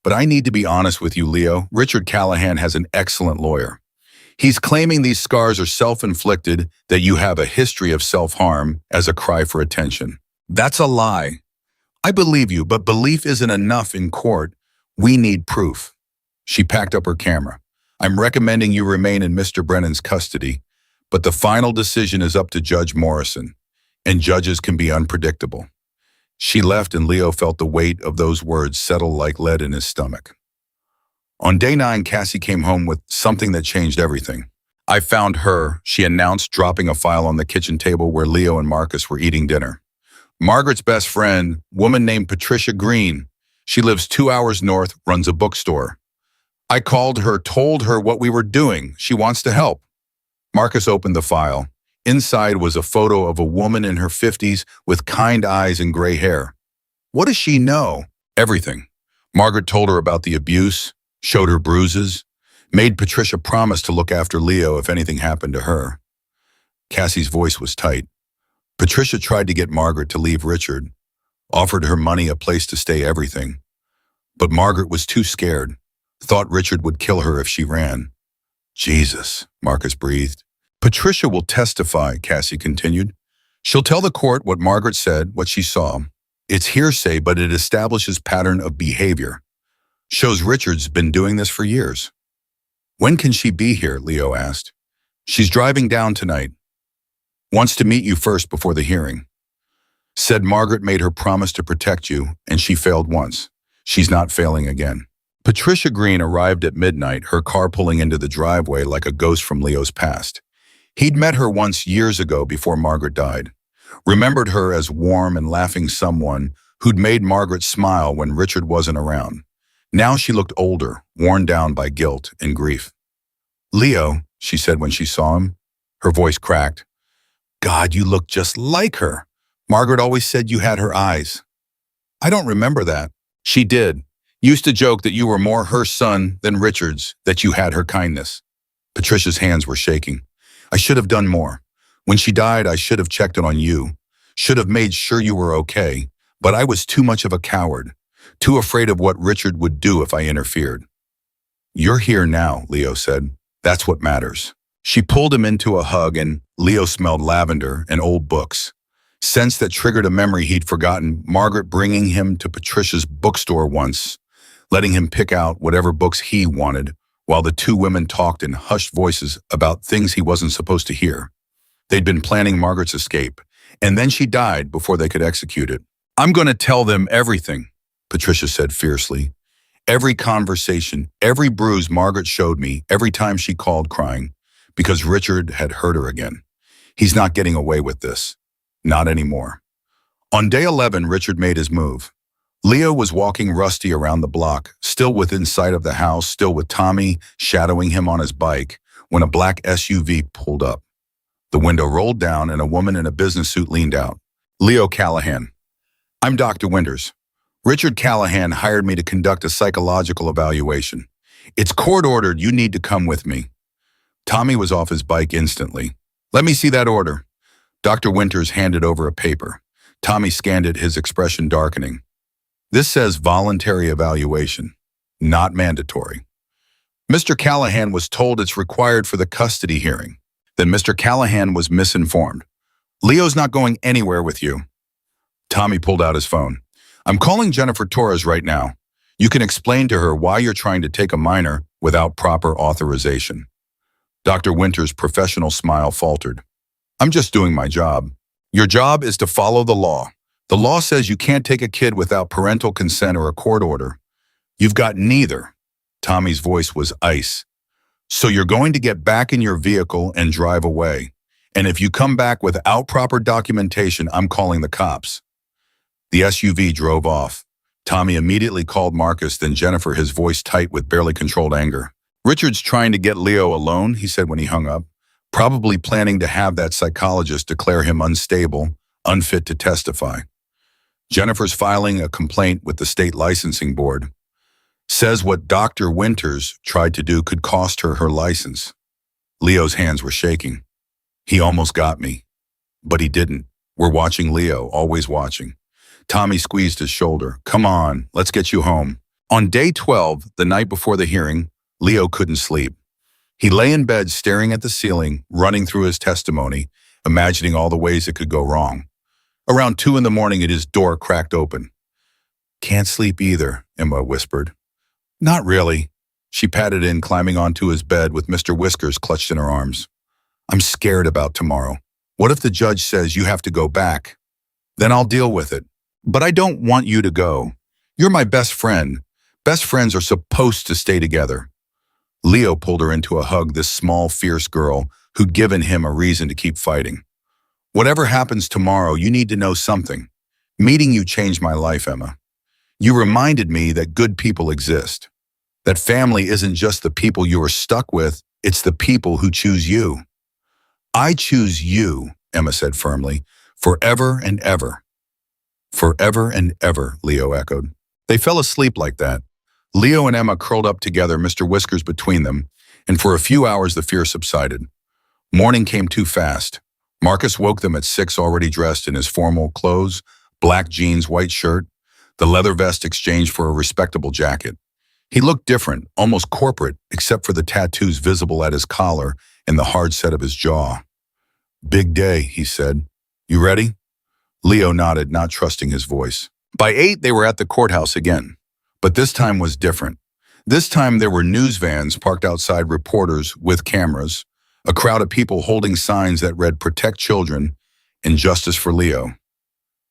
"But I need to be honest with you, Leo. Richard Callahan has an excellent lawyer. He's claiming these scars are self-inflicted, that you have a history of self-harm as a cry for attention." "That's a lie." "I believe you, but belief isn't enough in court. We need proof." She packed up her camera. "I'm recommending you remain in Mr. Brennan's custody, but the final decision is up to Judge Morrison, and judges can be unpredictable." She left, and Leo felt the weight of those words settle like lead in his stomach. On day 9, Cassie came home with something that changed everything. "I found her," she announced, dropping a file on the kitchen table where Leo and Marcus were eating dinner. "Margaret's best friend, woman named Patricia Green. She lives 2 hours north, runs a bookstore. I called her, told her what we were doing. She wants to help." Marcus opened the file. Inside was a photo of a woman in her 50s with kind eyes and gray hair. "What does she know?" "Everything." Margaret told her about the abuse, showed her bruises, made Patricia promise to look after Leo if anything happened to her. Cassie's voice was tight. Patricia tried to get Margaret to leave Richard, offered her money, a place to stay, everything. But Margaret was too scared, thought Richard would kill her if she ran. "Jesus," Marcus breathed. "Patricia will testify," Cassie continued. "She'll tell the court what Margaret said, what she saw. It's hearsay, but it establishes pattern of behavior. Shows Richard's been doing this for years." "When can she be here?" Leo asked. "She's driving down tonight. Wants to meet you first before the hearing. Said Margaret made her promise to protect you, and she failed once. She's not failing again." Patricia Green arrived at midnight, her car pulling into the driveway like a ghost from Leo's past. He'd met her once years ago before Margaret died. Remembered her as warm and laughing someone who'd made Margaret smile when Richard wasn't around. Now she looked older, worn down by guilt and grief. "Leo," she said when she saw him. Her voice cracked. "God, you look just like her. Margaret always said you had her eyes." "I don't remember that." "She did. Used to joke that you were more her son than Richard's, that you had her kindness." Patricia's hands were shaking. "I should have done more. When she died, I should have checked in on you. Should have made sure you were okay. But I was too much of a coward. Too afraid of what Richard would do if I interfered." "You're here now," Leo said. "That's what matters." She pulled him into a hug, and Leo smelled lavender and old books. Scents that triggered a memory he'd forgotten, Margaret bringing him to Patricia's bookstore once, letting him pick out whatever books he wanted, while the two women talked in hushed voices about things he wasn't supposed to hear. They'd been planning Margaret's escape, and then she died before they could execute it. "I'm going to tell them everything," Patricia said fiercely. "Every conversation, every bruise Margaret showed me, every time she called crying, because Richard had hurt her again. He's not getting away with this. Not anymore." On day 11, Richard made his move. Leo was walking Rusty around the block, still within sight of the house, still with Tommy shadowing him on his bike, when a black SUV pulled up. The window rolled down and a woman in a business suit leaned out. Leo Callahan. I'm Dr. Winters. Richard Callahan hired me to conduct a psychological evaluation. It's court-ordered. You need to come with me. Tommy was off his bike instantly. Let me see that order. Dr. Winters handed over a paper. Tommy scanned it, his expression darkening. This says voluntary evaluation, not mandatory. Mr. Callahan was told it's required for the custody hearing. Then Mr. Callahan was misinformed. Leo's not going anywhere with you. Tommy pulled out his phone. I'm calling Jennifer Torres right now. You can explain to her why you're trying to take a minor without proper authorization. Dr. Winters' professional smile faltered. I'm just doing my job. Your job is to follow the law. The law says you can't take a kid without parental consent or a court order. You've got neither. Tommy's voice was ice. So you're going to get back in your vehicle and drive away. And if you come back without proper documentation, I'm calling the cops. The SUV drove off. Tommy immediately called Marcus, then Jennifer, his voice tight with barely controlled anger. Richard's trying to get Leo alone, he said when he hung up, probably planning to have that psychologist declare him unstable, unfit to testify. Jennifer's filing a complaint with the state licensing board. Says what Dr. Winters tried to do could cost her her license. Leo's hands were shaking. He almost got me. But he didn't. We're watching Leo, always watching. Tommy squeezed his shoulder. Come on, let's get you home. On day 12, the night before the hearing, Leo couldn't sleep. He lay in bed staring at the ceiling, running through his testimony, imagining all the ways it could go wrong. Around 2 a.m, his door cracked open. Can't sleep either, Emma whispered. Not really. She patted in, climbing onto his bed with Mr. Whiskers clutched in her arms. I'm scared about tomorrow. What if the judge says you have to go back? Then I'll deal with it. But I don't want you to go. You're my best friend. Best friends are supposed to stay together. Leo pulled her into a hug, this small, fierce girl who'd given him a reason to keep fighting. Whatever happens tomorrow, you need to know something. Meeting you changed my life, Emma. You reminded me that good people exist. That family isn't just the people you are stuck with, it's the people who choose you. I choose you, Emma said firmly, forever and ever. Forever and ever, Leo echoed. They fell asleep like that. Leo and Emma curled up together, Mr. Whiskers between them, and for a few hours the fear subsided. Morning came too fast. Marcus woke them at 6, already dressed in his formal clothes, black jeans, white shirt, the leather vest exchanged for a respectable jacket. He looked different, almost corporate, except for the tattoos visible at his collar and the hard set of his jaw. Big day, he said. You ready? Leo nodded, not trusting his voice. By 8, they were at the courthouse again. But this time was different. This time there were news vans parked outside, reporters with cameras, a crowd of people holding signs that read "Protect Children" and "Justice for Leo."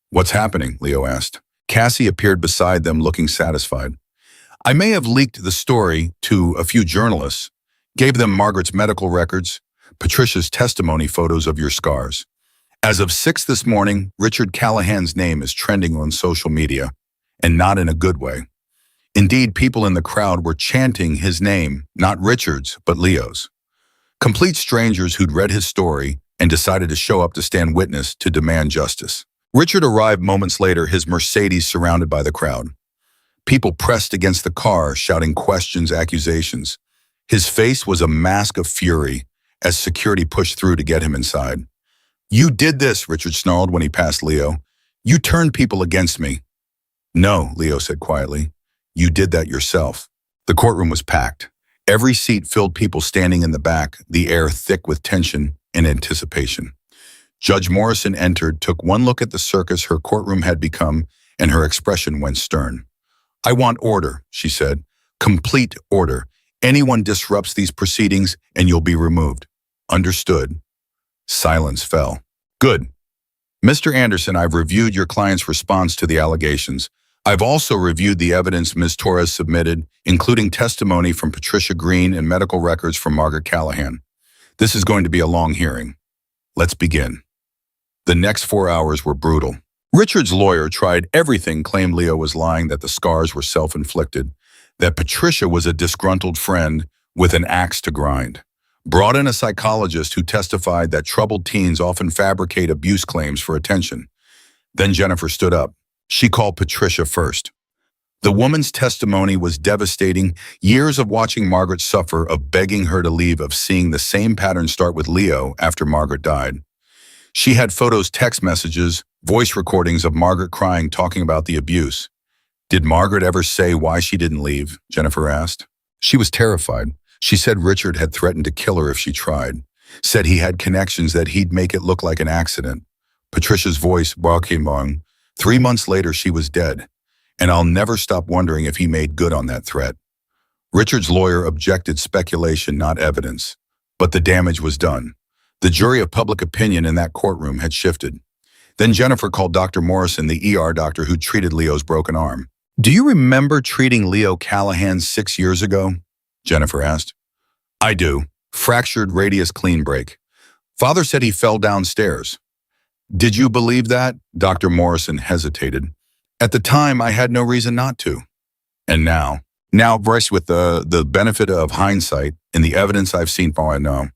What's happening? Leo asked. Cassie appeared beside them, looking satisfied. I may have leaked the story to a few journalists, gave them Margaret's medical records, Patricia's testimony, photos of your scars. As of 6 this morning, Richard Callahan's name is trending on social media, and not in a good way. Indeed, people in the crowd were chanting his name, not Richard's, but Leo's. Complete strangers who'd read his story and decided to show up to stand witness to demand justice. Richard arrived moments later, his Mercedes surrounded by the crowd. People pressed against the car, shouting questions, accusations. His face was a mask of fury as security pushed through to get him inside. You did this, Richard snarled when he passed Leo. You turned people against me. No, Leo said quietly. You did that yourself. The courtroom was packed. Every seat filled, people standing in the back, the air thick with tension and anticipation. Judge Morrison entered, took one look at the circus her courtroom had become, and her expression went stern. I want order, she said. Complete order. Anyone disrupts these proceedings and you'll be removed. Understood. Silence fell. Good. Mr. Anderson, I've reviewed your client's response to the allegations. I've also reviewed the evidence Ms. Torres submitted, including testimony from Patricia Green and medical records from Margaret Callahan. This is going to be a long hearing. Let's begin. The next 4 hours were brutal. Richard's lawyer tried everything, claimed Leo was lying, that the scars were self-inflicted, that Patricia was a disgruntled friend with an axe to grind. brought in a psychologist who testified that troubled teens often fabricate abuse claims for attention. Then Jennifer stood up. She called Patricia first. The woman's testimony was devastating. Years of watching Margaret suffer, of begging her to leave, of seeing the same pattern start with Leo after Margaret died. She had photos, text messages, voice recordings of Margaret crying, talking about the abuse. Did Margaret ever say why she didn't leave? Jennifer asked. She was terrified. She said Richard had threatened to kill her if she tried. Said he had connections, that he'd make it look like an accident. Patricia's voice came on. 3 months later, she was dead. And I'll never stop wondering if he made good on that threat. Richard's lawyer objected, speculation, not evidence. But the damage was done. The jury of public opinion in that courtroom had shifted. Then Jennifer called Dr. Morrison, the ER doctor who treated Leo's broken arm. Do you remember treating Leo Callahan 6 years ago? Jennifer asked. I do. Fractured radius clean break. Father said he fell downstairs. Did you believe that? Dr. Morrison hesitated. At the time, I had no reason not to. And now, Bryce, with the benefit of hindsight and the evidence I've seen, I know,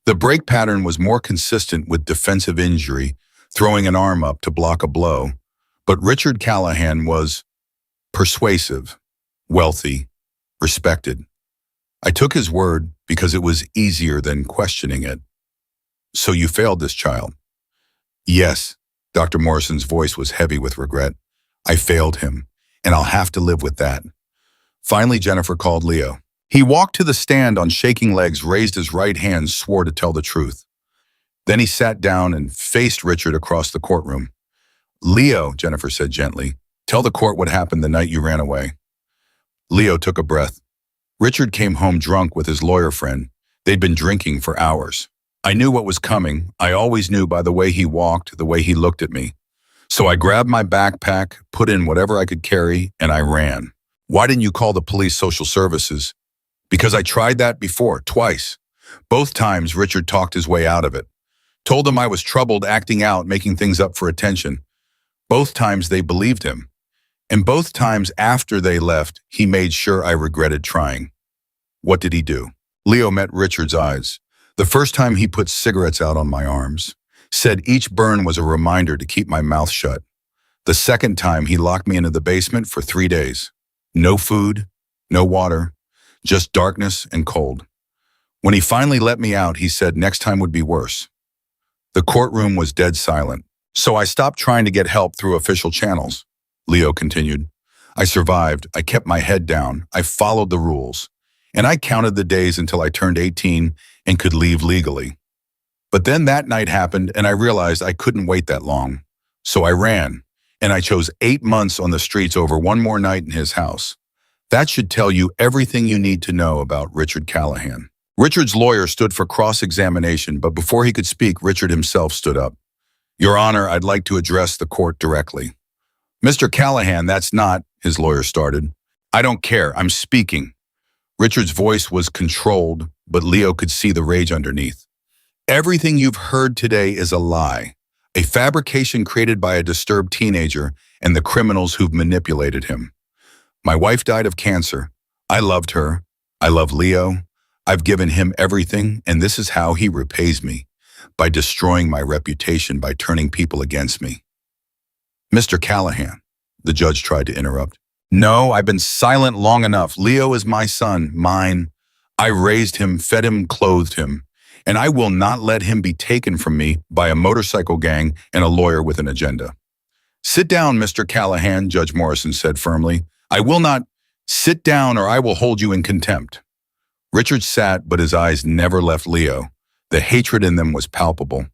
the break pattern was more consistent with defensive injury, throwing an arm up to block a blow. But Richard Callahan was persuasive, wealthy, respected. I took his word because it was easier than questioning it. So you failed this child? Yes. Dr. Morrison's voice was heavy with regret. I failed him, and I'll have to live with that. Finally, Jennifer called Leo. He walked to the stand on shaking legs, raised his right hand, swore to tell the truth. Then he sat down and faced Richard across the courtroom. Leo, Jennifer said gently, tell the court what happened the night you ran away. Leo took a breath. Richard came home drunk with his lawyer friend. They'd been drinking for hours. I knew what was coming. I always knew by the way he walked, the way he looked at me. So I grabbed my backpack, put in whatever I could carry, and I ran. Why didn't you call the police, social services? Because I tried that before, twice. Both times, Richard talked his way out of it. Told them I was troubled, acting out, making things up for attention. Both times they believed him. And both times after they left, he made sure I regretted trying. What did he do? Leo met Richard's eyes. The first time he put cigarettes out on my arms. Said each burn was a reminder to keep my mouth shut. The second time, he locked me into the basement for 3 days. No food, no water, just darkness and cold. When he finally let me out, he said next time would be worse. The courtroom was dead silent. So I stopped trying to get help through official channels. Leo continued. I survived. I kept my head down. I followed the rules. And I counted the days until I turned 18 and could leave legally. But then that night happened, and I realized I couldn't wait that long. So I ran, and I chose 8 months on the streets over one more night in his house. That should tell you everything you need to know about Richard Callahan. Richard's lawyer stood for cross-examination, but before he could speak, Richard himself stood up. Your Honor, I'd like to address the court directly. Mr. Callahan, that's not, his lawyer started. I don't care, I'm speaking. Richard's voice was controlled, but Leo could see the rage underneath. Everything you've heard today is a lie, a fabrication created by a disturbed teenager and the criminals who've manipulated him. My wife died of cancer. I loved her. I love Leo. I've given him everything, and this is how he repays me, by destroying my reputation, by turning people against me. Mr. Callahan, the judge tried to interrupt. No, I've been silent long enough. Leo is my son, mine. I raised him, fed him, clothed him. And I will not let him be taken from me by a motorcycle gang and a lawyer with an agenda. Sit down, Mr. Callahan, Judge Morrison said firmly. I will not. Sit down or I will hold you in contempt. Richard sat, but his eyes never left Leo. The hatred in them was palpable.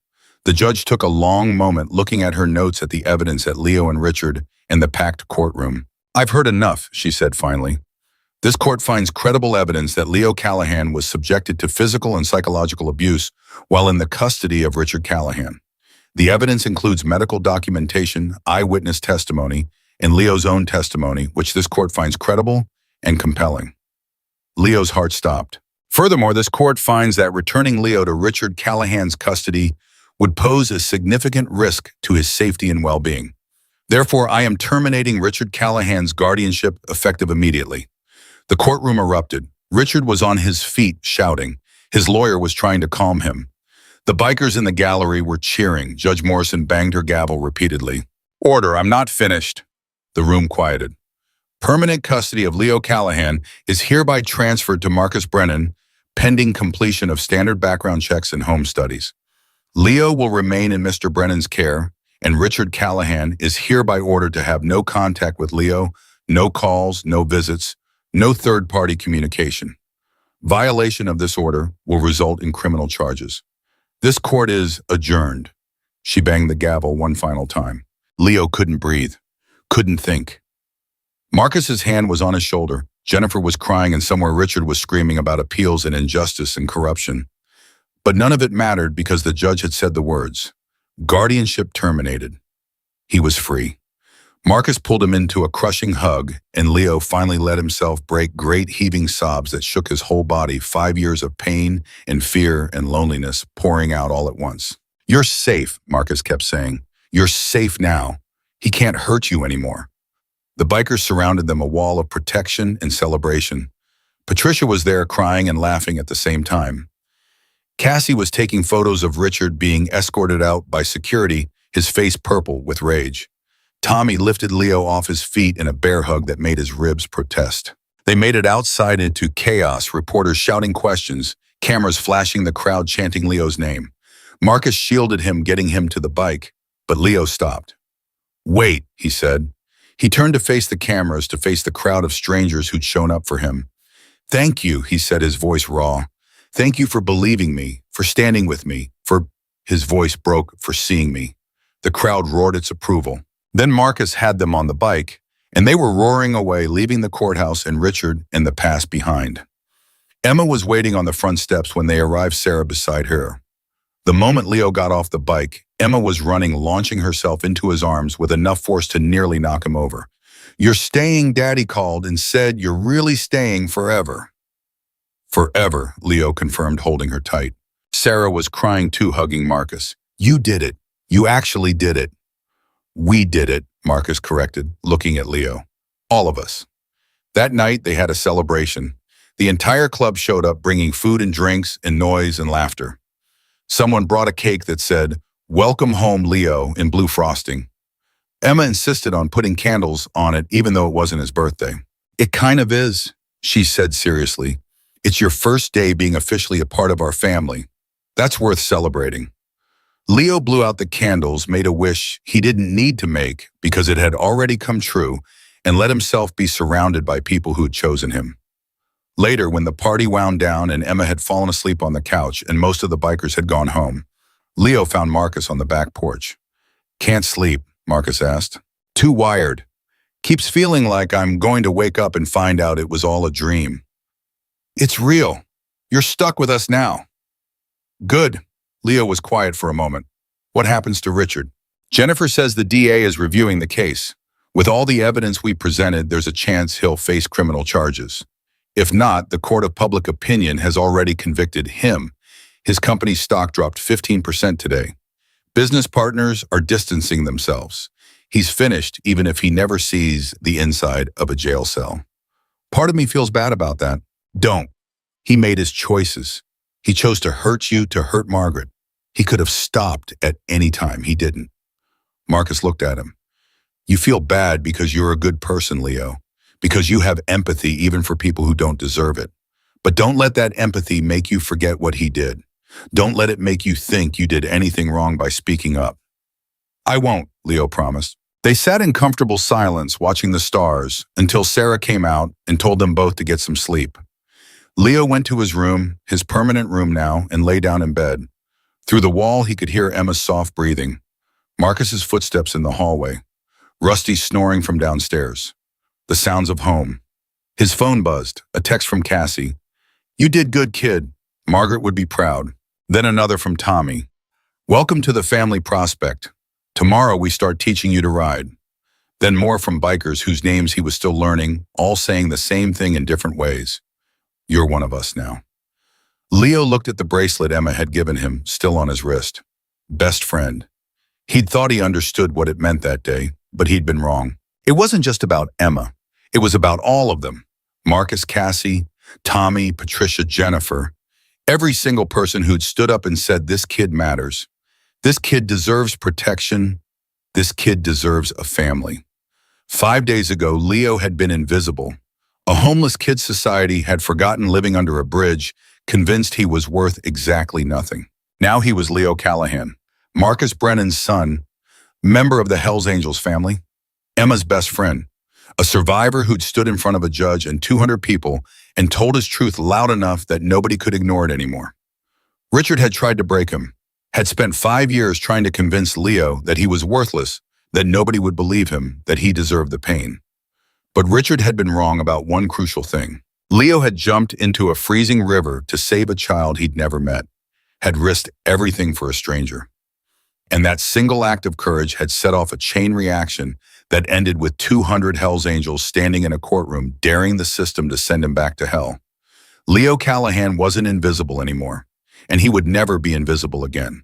The judge took a long moment looking at her notes at the evidence at Leo and Richard in the packed courtroom. I've heard enough, she said finally. This court finds credible evidence that Leo Callahan was subjected to physical and psychological abuse while in the custody of Richard Callahan. The evidence includes medical documentation, eyewitness testimony, and Leo's own testimony, which this court finds credible and compelling. Leo's heart stopped. Furthermore, this court finds that returning Leo to Richard Callahan's custody would pose a significant risk to his safety and well-being. Therefore, I am terminating Richard Callahan's guardianship effective immediately. The courtroom erupted. Richard was on his feet, shouting. His lawyer was trying to calm him. The bikers in the gallery were cheering. Judge Morrison banged her gavel repeatedly. Order, I'm not finished. The room quieted. Permanent custody of Leo Callahan is hereby transferred to Marcus Brennan, pending completion of standard background checks and home studies. Leo will remain in Mr. Brennan's care, and Richard Callahan is hereby ordered to have no contact with Leo, no calls, no visits, no third-party communication. Violation of this order will result in criminal charges. This court is adjourned. She banged the gavel one final time. Leo couldn't breathe, couldn't think. Marcus's hand was on his shoulder. Jennifer was crying, and somewhere Richard was screaming about appeals and injustice and corruption. But none of it mattered because the judge had said the words. Guardianship terminated. He was free. Marcus pulled him into a crushing hug, and Leo finally let himself break great heaving sobs that shook his whole body, 5 years of pain and fear and loneliness pouring out all at once. You're safe, Marcus kept saying. You're safe now. He can't hurt you anymore. The bikers surrounded them, a wall of protection and celebration. Patricia was there crying and laughing at the same time. Cassie was taking photos of Richard being escorted out by security, his face purple with rage. Tommy lifted Leo off his feet in a bear hug that made his ribs protest. They made it outside into chaos, reporters shouting questions, cameras flashing, the crowd chanting Leo's name. Marcus shielded him, getting him to the bike, but Leo stopped. Wait, he said. He turned to face the cameras, to face the crowd of strangers who'd shown up for him. Thank you, he said, his voice raw. Thank you for believing me, for standing with me, for, his voice broke, for seeing me. The crowd roared its approval. Then Marcus had them on the bike, and they were roaring away, leaving the courthouse and Richard and the past behind. Emma was waiting on the front steps when they arrived, Sarah beside her. The moment Leo got off the bike, Emma was running, launching herself into his arms with enough force to nearly knock him over. You're staying, Daddy called and said, you're really staying forever. Forever, Leo confirmed, holding her tight. Sarah was crying too, hugging Marcus. You did it. You actually did it. We did it, Marcus corrected, looking at Leo. All of us. That night, they had a celebration. The entire club showed up, bringing food and drinks and noise and laughter. Someone brought a cake that said, Welcome home, Leo, in blue frosting. Emma insisted on putting candles on it, even though it wasn't his birthday. It kind of is, she said seriously. It's your first day being officially a part of our family. That's worth celebrating. Leo blew out the candles, made a wish he didn't need to make because it had already come true, and let himself be surrounded by people who had chosen him. Later, when the party wound down and Emma had fallen asleep on the couch and most of the bikers had gone home, Leo found Marcus on the back porch. Can't sleep, Marcus asked. Too wired. Keeps feeling like I'm going to wake up and find out it was all a dream. It's real. You're stuck with us now. Good. Leo was quiet for a moment. What happens to Richard? Jennifer says the DA is reviewing the case. With all the evidence we presented, there's a chance he'll face criminal charges. If not, the court of public opinion has already convicted him. His company's stock dropped 15% today. Business partners are distancing themselves. He's finished, even if he never sees the inside of a jail cell. Part of me feels bad about that. Don't. He made his choices. He chose to hurt you, to hurt Margaret. He could have stopped at any time. He didn't. Marcus looked at him. You feel bad because you're a good person, Leo, because you have empathy even for people who don't deserve it. But don't let that empathy make you forget what he did. Don't let it make you think you did anything wrong by speaking up. I won't, Leo promised. They sat in comfortable silence, watching the stars, until Sarah came out and told them both to get some sleep. Leo went to his room, his permanent room now, and lay down in bed. Through the wall, he could hear Emma's soft breathing, Marcus's footsteps in the hallway, Rusty snoring from downstairs, the sounds of home. His phone buzzed, a text from Cassie. You did good, kid. Margaret would be proud. Then another from Tommy. Welcome to the family prospect. Tomorrow we start teaching you to ride. Then more from bikers whose names he was still learning, all saying the same thing in different ways. You're one of us now. Leo looked at the bracelet Emma had given him, still on his wrist. Best friend. He'd thought he understood what it meant that day, but he'd been wrong. It wasn't just about Emma. It was about all of them. Marcus, Cassie, Tommy, Patricia, Jennifer. Every single person who'd stood up and said, "This kid matters. This kid deserves protection. This kid deserves a family." 5 days ago, Leo had been invisible. A homeless kid society had forgotten living under a bridge, convinced he was worth exactly nothing. Now he was Leo Callahan, Marcus Brennan's son, member of the Hells Angels family, Emma's best friend, a survivor who'd stood in front of a judge and 200 people and told his truth loud enough that nobody could ignore it anymore. Richard had tried to break him, had spent 5 years trying to convince Leo that he was worthless, that nobody would believe him, that he deserved the pain. But Richard had been wrong about one crucial thing. Leo had jumped into a freezing river to save a child he'd never met, had risked everything for a stranger. And that single act of courage had set off a chain reaction that ended with 200 Hells Angels standing in a courtroom daring the system to send him back to hell. Leo Callahan wasn't invisible anymore, and he would never be invisible again.